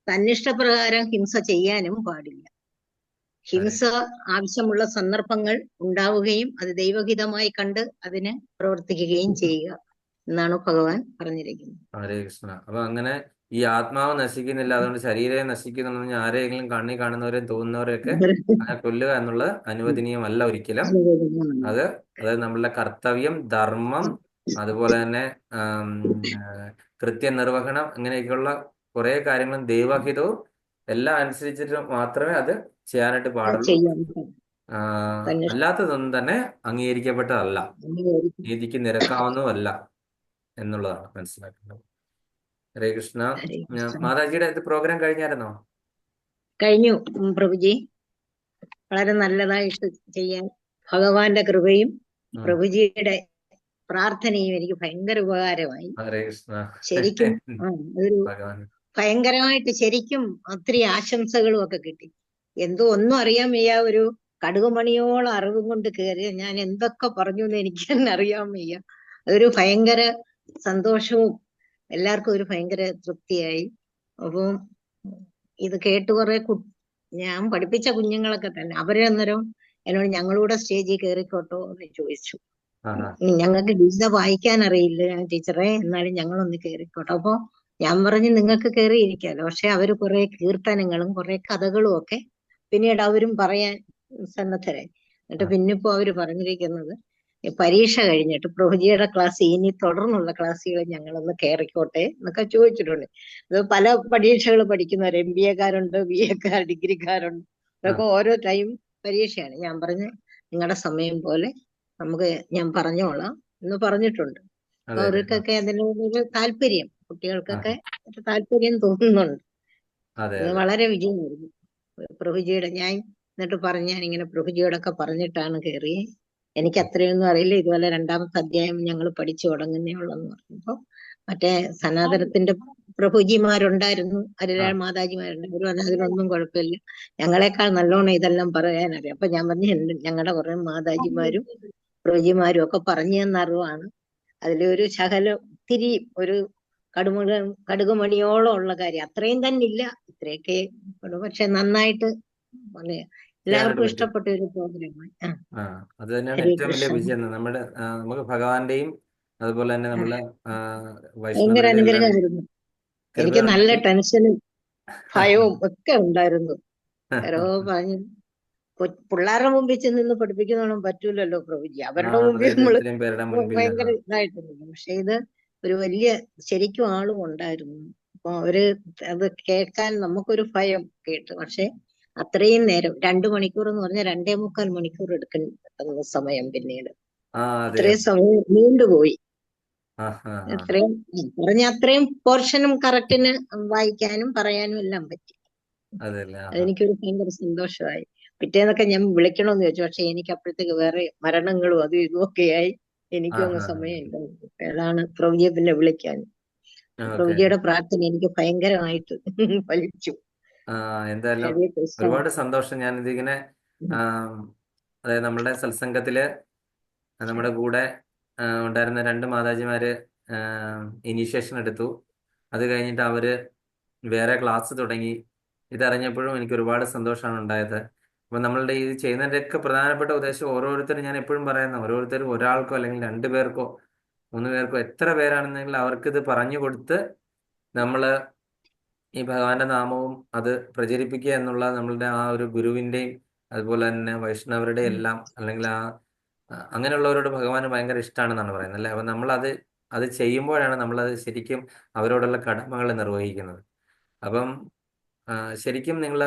തന്നിഷ്ടപ്രകാരം ഹിംസ ചെയ്യാനും പാടില്ല. ഹിംസ ആവശ്യമുള്ള സന്ദർഭങ്ങൾ ഉണ്ടാവുകയും അത് ദൈവഹിതമായി കണ്ട് അതിന് പ്രവർത്തിക്കുകയും ചെയ്യുക എന്നാണ് ഭഗവാൻ പറഞ്ഞിരിക്കുന്നത്. ഹരേ കൃഷ്ണ. അപ്പൊ അങ്ങനെ ഈ ആത്മാവ് നശിക്കുന്നില്ല, അതുകൊണ്ട് ശരീരം നശിക്കുന്നുണ്ടെന്ന് ആരെങ്കിലും കണ്ണി കാണുന്നവരെയും തോന്നുന്നവരെയൊക്കെ അങ്ങനെ കൊല്ലുക എന്നുള്ളത് അനുവദനീയമല്ല ഒരിക്കലും. അത് നമ്മളുടെ കർത്തവ്യം, ധർമ്മം, അതുപോലെ തന്നെ കൃത്യനിർവഹണം, അങ്ങനെയൊക്കെയുള്ള കുറെ കാര്യങ്ങളും ദൈവഹിതവും എല്ലാം അനുസരിച്ചിട്ട് മാത്രമേ അത് ചെയ്യാനായിട്ട് പാടുള്ളൂ. അല്ലാത്തതൊന്നും തന്നെ അംഗീകരിക്കപ്പെട്ടതല്ല, നീതിക്ക് നിരക്കാവുന്നതല്ല എന്നുള്ളതാണ് മനസ്സിലാക്കേണ്ടത്. ഹരേ കൃഷ്ണ. മാതാജിയുടെ പ്രോഗ്രാം കഴിഞ്ഞായിരുന്നോ? കഴിഞ്ഞു പ്രഭുജി. വളരെ നല്ലതായിട്ട് ചെയ്യാൻ ഭഗവാന്റെ കൃപയും പ്രഭുജിയുടെ പ്രാർത്ഥനയും എനിക്ക് ഭയങ്കര ഉപകാരമായി. ഹരേ കൃഷ്ണ. ശരിക്കും അതൊരു ഭയങ്കരമായിട്ട് ശരിക്കും ഒത്തിരി ആശംസകളും ഒക്കെ കിട്ടി. എന്തോ ഒന്നും അറിയാൻ വയ്യ, ഒരു കടുകുമണിയോളം അറിവും കൊണ്ട് കയറിയ ഞാൻ എന്തൊക്കെ പറഞ്ഞു എന്ന് എനിക്ക് തന്നെ അറിയാൻ വയ്യ. അതൊരു ഭയങ്കര സന്തോഷവും എല്ലാവർക്കും ഒരു ഭയങ്കര തൃപ്തിയായി. അപ്പം ഇത് കേട്ട് കുറെ ഞാൻ പഠിപ്പിച്ച കുഞ്ഞുങ്ങളൊക്കെ തന്നെ അവരെ അന്നേരം എന്നോട് ഞങ്ങളൂടെ സ്റ്റേജിൽ കയറിക്കോട്ടോ എന്ന് ചോദിച്ചു. ഞങ്ങൾക്ക് ഗീത വായിക്കാൻ അറിയില്ല ടീച്ചറെ, എന്നാലും ഞങ്ങളൊന്ന് കയറിക്കോട്ടോ. അപ്പൊ ഞാൻ പറഞ്ഞു നിങ്ങൾക്ക് കയറിയിരിക്കാലോ. പക്ഷെ അവര് കുറെ കീർത്തനങ്ങളും കുറെ കഥകളും ഒക്കെ പിന്നീട് അവരും പറയാൻ സന്നദ്ധരായി. എന്നിട്ട് പിന്നിപ്പോ അവര് പറഞ്ഞിരിക്കുന്നത് പരീക്ഷ കഴിഞ്ഞിട്ട് പ്രഭുജിയുടെ ക്ലാസ് ഇനി തുടർന്നുള്ള ക്ലാസ്സുകൾ ഞങ്ങളൊന്ന് കയറിക്കോട്ടെ എന്നൊക്കെ ചോദിച്ചിട്ടുണ്ട്. അത് പല പരീക്ഷകൾ പഠിക്കുന്നവർ MBA കാരുണ്ട്, BA കാർ, ഡിഗ്രിക്കാരുണ്ട്. അതൊക്കെ ഓരോ ടൈം പരീക്ഷയാണ്. ഞാൻ പറഞ്ഞ് നിങ്ങളുടെ സമയം പോലെ നമുക്ക് ഞാൻ പറഞ്ഞോളാം എന്ന് പറഞ്ഞിട്ടുണ്ട്. അപ്പൊ അവർക്കൊക്കെ അതിനോടൊരു താല്പര്യം, കുട്ടികൾക്കൊക്കെ ഒരു താല്പര്യം തോന്നുന്നുണ്ട്. അത് വളരെ വിജയമായിരുന്നു പ്രഭുജിയുടെ. ഞാൻ എന്നിട്ട് ഞാനിങ്ങനെ പ്രഭുജിയോടൊക്കെ പറഞ്ഞിട്ടാണ് കയറി. എനിക്ക് അത്രയൊന്നും അറിയില്ല, ഇതുപോലെ 2ാമത്തെ അധ്യായം ഞങ്ങൾ പഠിച്ചു തുടങ്ങുന്നേ ഉള്ളെന്ന് പറഞ്ഞപ്പോ മറ്റേ സനാതനത്തിന്റെ പ്രഭുജിമാരുണ്ടായിരുന്നു, ഹരിരാജ് മാതാജിമാരുണ്ടായിരുന്നു. അതിനൊന്നും കുഴപ്പമില്ല, ഞങ്ങളെക്കാൾ നല്ലോണം ഇതെല്ലാം പറയാനറിയാം. അപ്പൊ ഞാൻ പറഞ്ഞു ഞങ്ങളുടെ കുറെ മാതാജിമാരും പ്രഭുജിമാരും ഒക്കെ പറഞ്ഞു തന്ന അറിവാണ്. അതിലൊരു ശകലം ഒത്തിരി ഒരു കടുകുമണിയോളം ഉള്ള കാര്യം അത്രയും തന്നെ ഇല്ല, ഇത്രയൊക്കെ. പക്ഷെ നന്നായിട്ട് എല്ലാവർക്കും ഇഷ്ടപ്പെട്ട ഒരു പ്രോഗ്രാമായി. അത് തന്നെയാണ് ഏറ്റവും വലിയ വിജയം. നമുക്ക് ഭഗവാന്റെയും അതുപോലെ തന്നെ നമ്മളെ ഭയങ്കര അനുഗ്രഹമായിരുന്നു. എനിക്ക് നല്ല ടെൻഷനും ഭയവും ഒക്കെ ഉണ്ടായിരുന്നു. ഓരോ പറഞ്ഞു പിള്ളേരുടെ മുമ്പിൽ ചെന്ന് പഠിപ്പിക്കുന്നതൊന്നും പറ്റൂലല്ലോ പ്രഭുജി, അവരുടെ മുമ്പിൽ നമ്മള് ഭയങ്കര ഇതായിട്ടുണ്ട്. പക്ഷെ ഇത് ഒരു വലിയ ശരിക്കും ആളും ഉണ്ടായിരുന്നു. അപ്പൊ അവര് അത് കേൾക്കാൻ നമുക്കൊരു ഭയം കേട്ടു. പക്ഷെ അത്രയും നേരം 2 മണിക്കൂർ എന്ന് പറഞ്ഞാൽ 2.25 മണിക്കൂർ എടുക്കുന്ന സമയം പിന്നീട് അത്രയും സമയം നീണ്ടുപോയി. അത്രയും പറഞ്ഞ അത്രയും പോർഷനും കറക്റ്റിന് വായിക്കാനും പറയാനും എല്ലാം പറ്റി. അതെനിക്കൊരു ഭയങ്കര സന്തോഷമായി. പിറ്റേന്നൊക്കെ ഞാൻ വിളിക്കണമെന്ന് ചോദിച്ചു. പക്ഷെ എനിക്ക് അപ്പോഴത്തേക്ക് വേറെ മരണങ്ങളും അതും ഇതും ഒക്കെയായി എനിക്കും അങ്ങ് സമയമില്ല. അതാണ് പ്രഭുജിയെ പിന്നെ വിളിക്കാൻ. പ്രഭുജിയുടെ പ്രാർത്ഥന എനിക്ക് ഭയങ്കരമായിട്ട് ഫലിച്ചു. എന്തായാലും ഒരുപാട് സന്തോഷം. ഞാനിതിങ്ങനെ അതായത് നമ്മുടെ സത്സംഗത്തില് നമ്മുടെ കൂടെ ഉണ്ടായിരുന്ന 2 മാതാജിമാര് ഇനീഷ്യേഷൻ എടുത്തു. അത് കഴിഞ്ഞിട്ട് അവര് വേറെ ക്ലാസ് തുടങ്ങി. ഇതറിഞ്ഞപ്പോഴും എനിക്ക് ഒരുപാട് സന്തോഷമാണ് ഉണ്ടായത്. അപ്പൊ നമ്മളുടെ ഈ ചെയ്യുന്നതിൻ്റെയൊക്കെ പ്രധാനപ്പെട്ട ഉദ്ദേശം ഓരോരുത്തരും, ഞാൻ എപ്പോഴും പറയുന്ന, ഓരോരുത്തരും ഒരാൾക്കോ അല്ലെങ്കിൽ 2 പേർക്കോ 3 പേർക്കോ എത്ര പേരാണെന്നെങ്കിൽ അവർക്കിത് പറഞ്ഞു കൊടുത്ത് നമ്മള് ഈ ഭഗവാന്റെ നാമവും അത് പ്രചരിപ്പിക്കുക എന്നുള്ള നമ്മളുടെ ആ ഒരു ഗുരുവിന്റെയും അതുപോലെ തന്നെ വൈഷ്ണവരുടെ എല്ലാം അല്ലെങ്കിൽ അങ്ങനെയുള്ളവരോട് ഭഗവാന് ഭയങ്കര ഇഷ്ടമാണെന്നാണ് പറയുന്നത് അല്ലേ. അപ്പം അത് ചെയ്യുമ്പോഴാണ് നമ്മളത് ശരിക്കും അവരോടുള്ള കടമകൾ നിർവഹിക്കുന്നത്. അപ്പം ശരിക്കും നിങ്ങൾ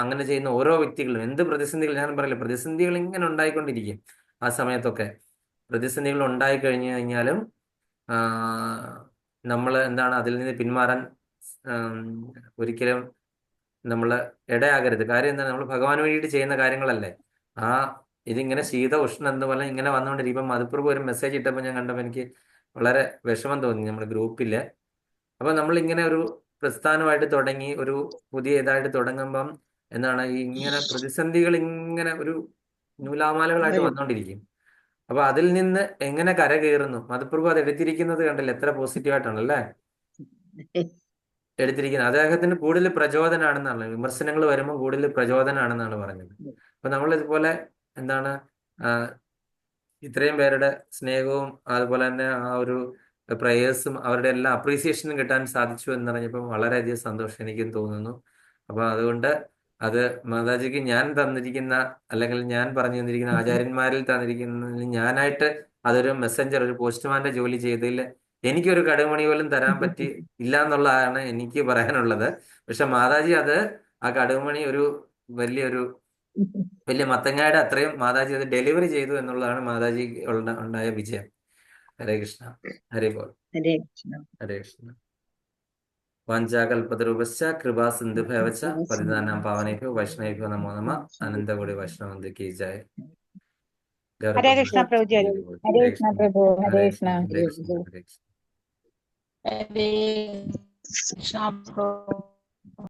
അങ്ങനെ ചെയ്യുന്ന ഓരോ വ്യക്തികളും എന്ത് പ്രതിസന്ധികൾ, ഞാൻ പറയില്ല, പ്രതിസന്ധികൾ ഇങ്ങനെ ഉണ്ടായിക്കൊണ്ടിരിക്കും. ആ സമയത്തൊക്കെ പ്രതിസന്ധികൾ ഉണ്ടായി കഴിഞ്ഞു കഴിഞ്ഞാലും നമ്മൾ എന്താണ് അതിൽ നിന്ന് പിന്മാറാൻ ഒരിക്കലും നമ്മൾ ഇടയാകരുത്. കാര്യം എന്താണ്, നമ്മൾ ഭഗവാന് വേണ്ടിയിട്ട് ചെയ്യുന്ന കാര്യങ്ങളല്ലേ. ഇതിങ്ങനെ ശീത ഉഷ്ണം എന്ന് പറഞ്ഞാൽ ഇങ്ങനെ വന്നുകൊണ്ടിരിക്കും. ഇപ്പം മധുപ്രഭു ഒരു മെസ്സേജ് ഇട്ടപ്പോൾ ഞാൻ കണ്ടപ്പോൾ എനിക്ക് വളരെ വിഷമം തോന്നി നമ്മുടെ ഗ്രൂപ്പില്. അപ്പൊ നമ്മളിങ്ങനെ ഒരു പ്രസ്ഥാനമായിട്ട് തുടങ്ങി ഒരു പുതിയ ഇതായിട്ട് തുടങ്ങുമ്പം എന്താണ് ഇങ്ങനെ പ്രതിസന്ധികൾ ഇങ്ങനെ ഒരു നൂലാമാലകളായിട്ട് വന്നുകൊണ്ടിരിക്കും. അപ്പൊ അതിൽ നിന്ന് എങ്ങനെ കരകയറുന്നു, മധുപ്രഭു അത് എടുത്തിരിക്കുന്നത് കണ്ടില്ല, എത്ര പോസിറ്റീവായിട്ടാണല്ലേ എടുത്തിരിക്കുന്നത്. അദ്ദേഹത്തിന് കൂടുതൽ പ്രചോദനമാണെന്നാണ്, വിമർശനങ്ങൾ വരുമ്പോൾ കൂടുതൽ പ്രചോദനമാണെന്നാണ് പറഞ്ഞത്. അപ്പൊ നമ്മൾ ഇതുപോലെ എന്താണ് ഇത്രയും പേരുടെ സ്നേഹവും അതുപോലെ തന്നെ ആ ഒരു പ്രയേഴ്സും അവരുടെ എല്ലാ അപ്രീസിയേഷനും കിട്ടാൻ സാധിച്ചു എന്ന് പറഞ്ഞപ്പോൾ വളരെയധികം സന്തോഷം എനിക്കും തോന്നുന്നു. അപ്പൊ അതുകൊണ്ട് അത് മാതാജിക്ക് ഞാൻ തന്നിരിക്കുന്ന അല്ലെങ്കിൽ ഞാൻ പറഞ്ഞു തന്നിരിക്കുന്ന ആചാര്യന്മാരിൽ തന്നിരിക്കുന്ന ഞാനായിട്ട് അതൊരു മെസ്സഞ്ചർ, ഒരു പോസ്റ്റ്മാന്റെ ജോലി ചെയ്തതിൽ എനിക്കൊരു കടുമണി പോലും തരാൻ പറ്റി ഇല്ല എന്നുള്ളതാണ് എനിക്ക് പറയാനുള്ളത്. പക്ഷെ മാതാജി ആ കടുമണി ഒരു വലിയ മത്തങ്ങായുടെ അത്രയും മാതാജി അത് ഡെലിവറി ചെയ്തു എന്നുള്ളതാണ് മാതാജി ഉണ്ടായ വിജയം. ഹരേ കൃഷ്ണ, ഹരേ ബോൾ. ഹരേ കൃഷ്ണ. ഹരേ കൃഷ്ണ. വാഞ്ചാകൽപതരൂപശ്ച കൃപാ സിന്ധുഭ്യവച പതിതാനാം പാവനേഭ്യോ വൈഷ്ണവേഭ്യോ നമോ നമഃ. അനന്തകോടി വൈഷ്ണവന്ദ കീ ജയ. ഹരേ കൃഷ്ണ പ്രഭുജി. ഹരേ കൃഷ്ണ പ്രഭു. ഹരേ കൃഷ്ണ. ഹരേ കൃഷ്ണ. ഹരേ കൃഷ്ണ പ്രഭു.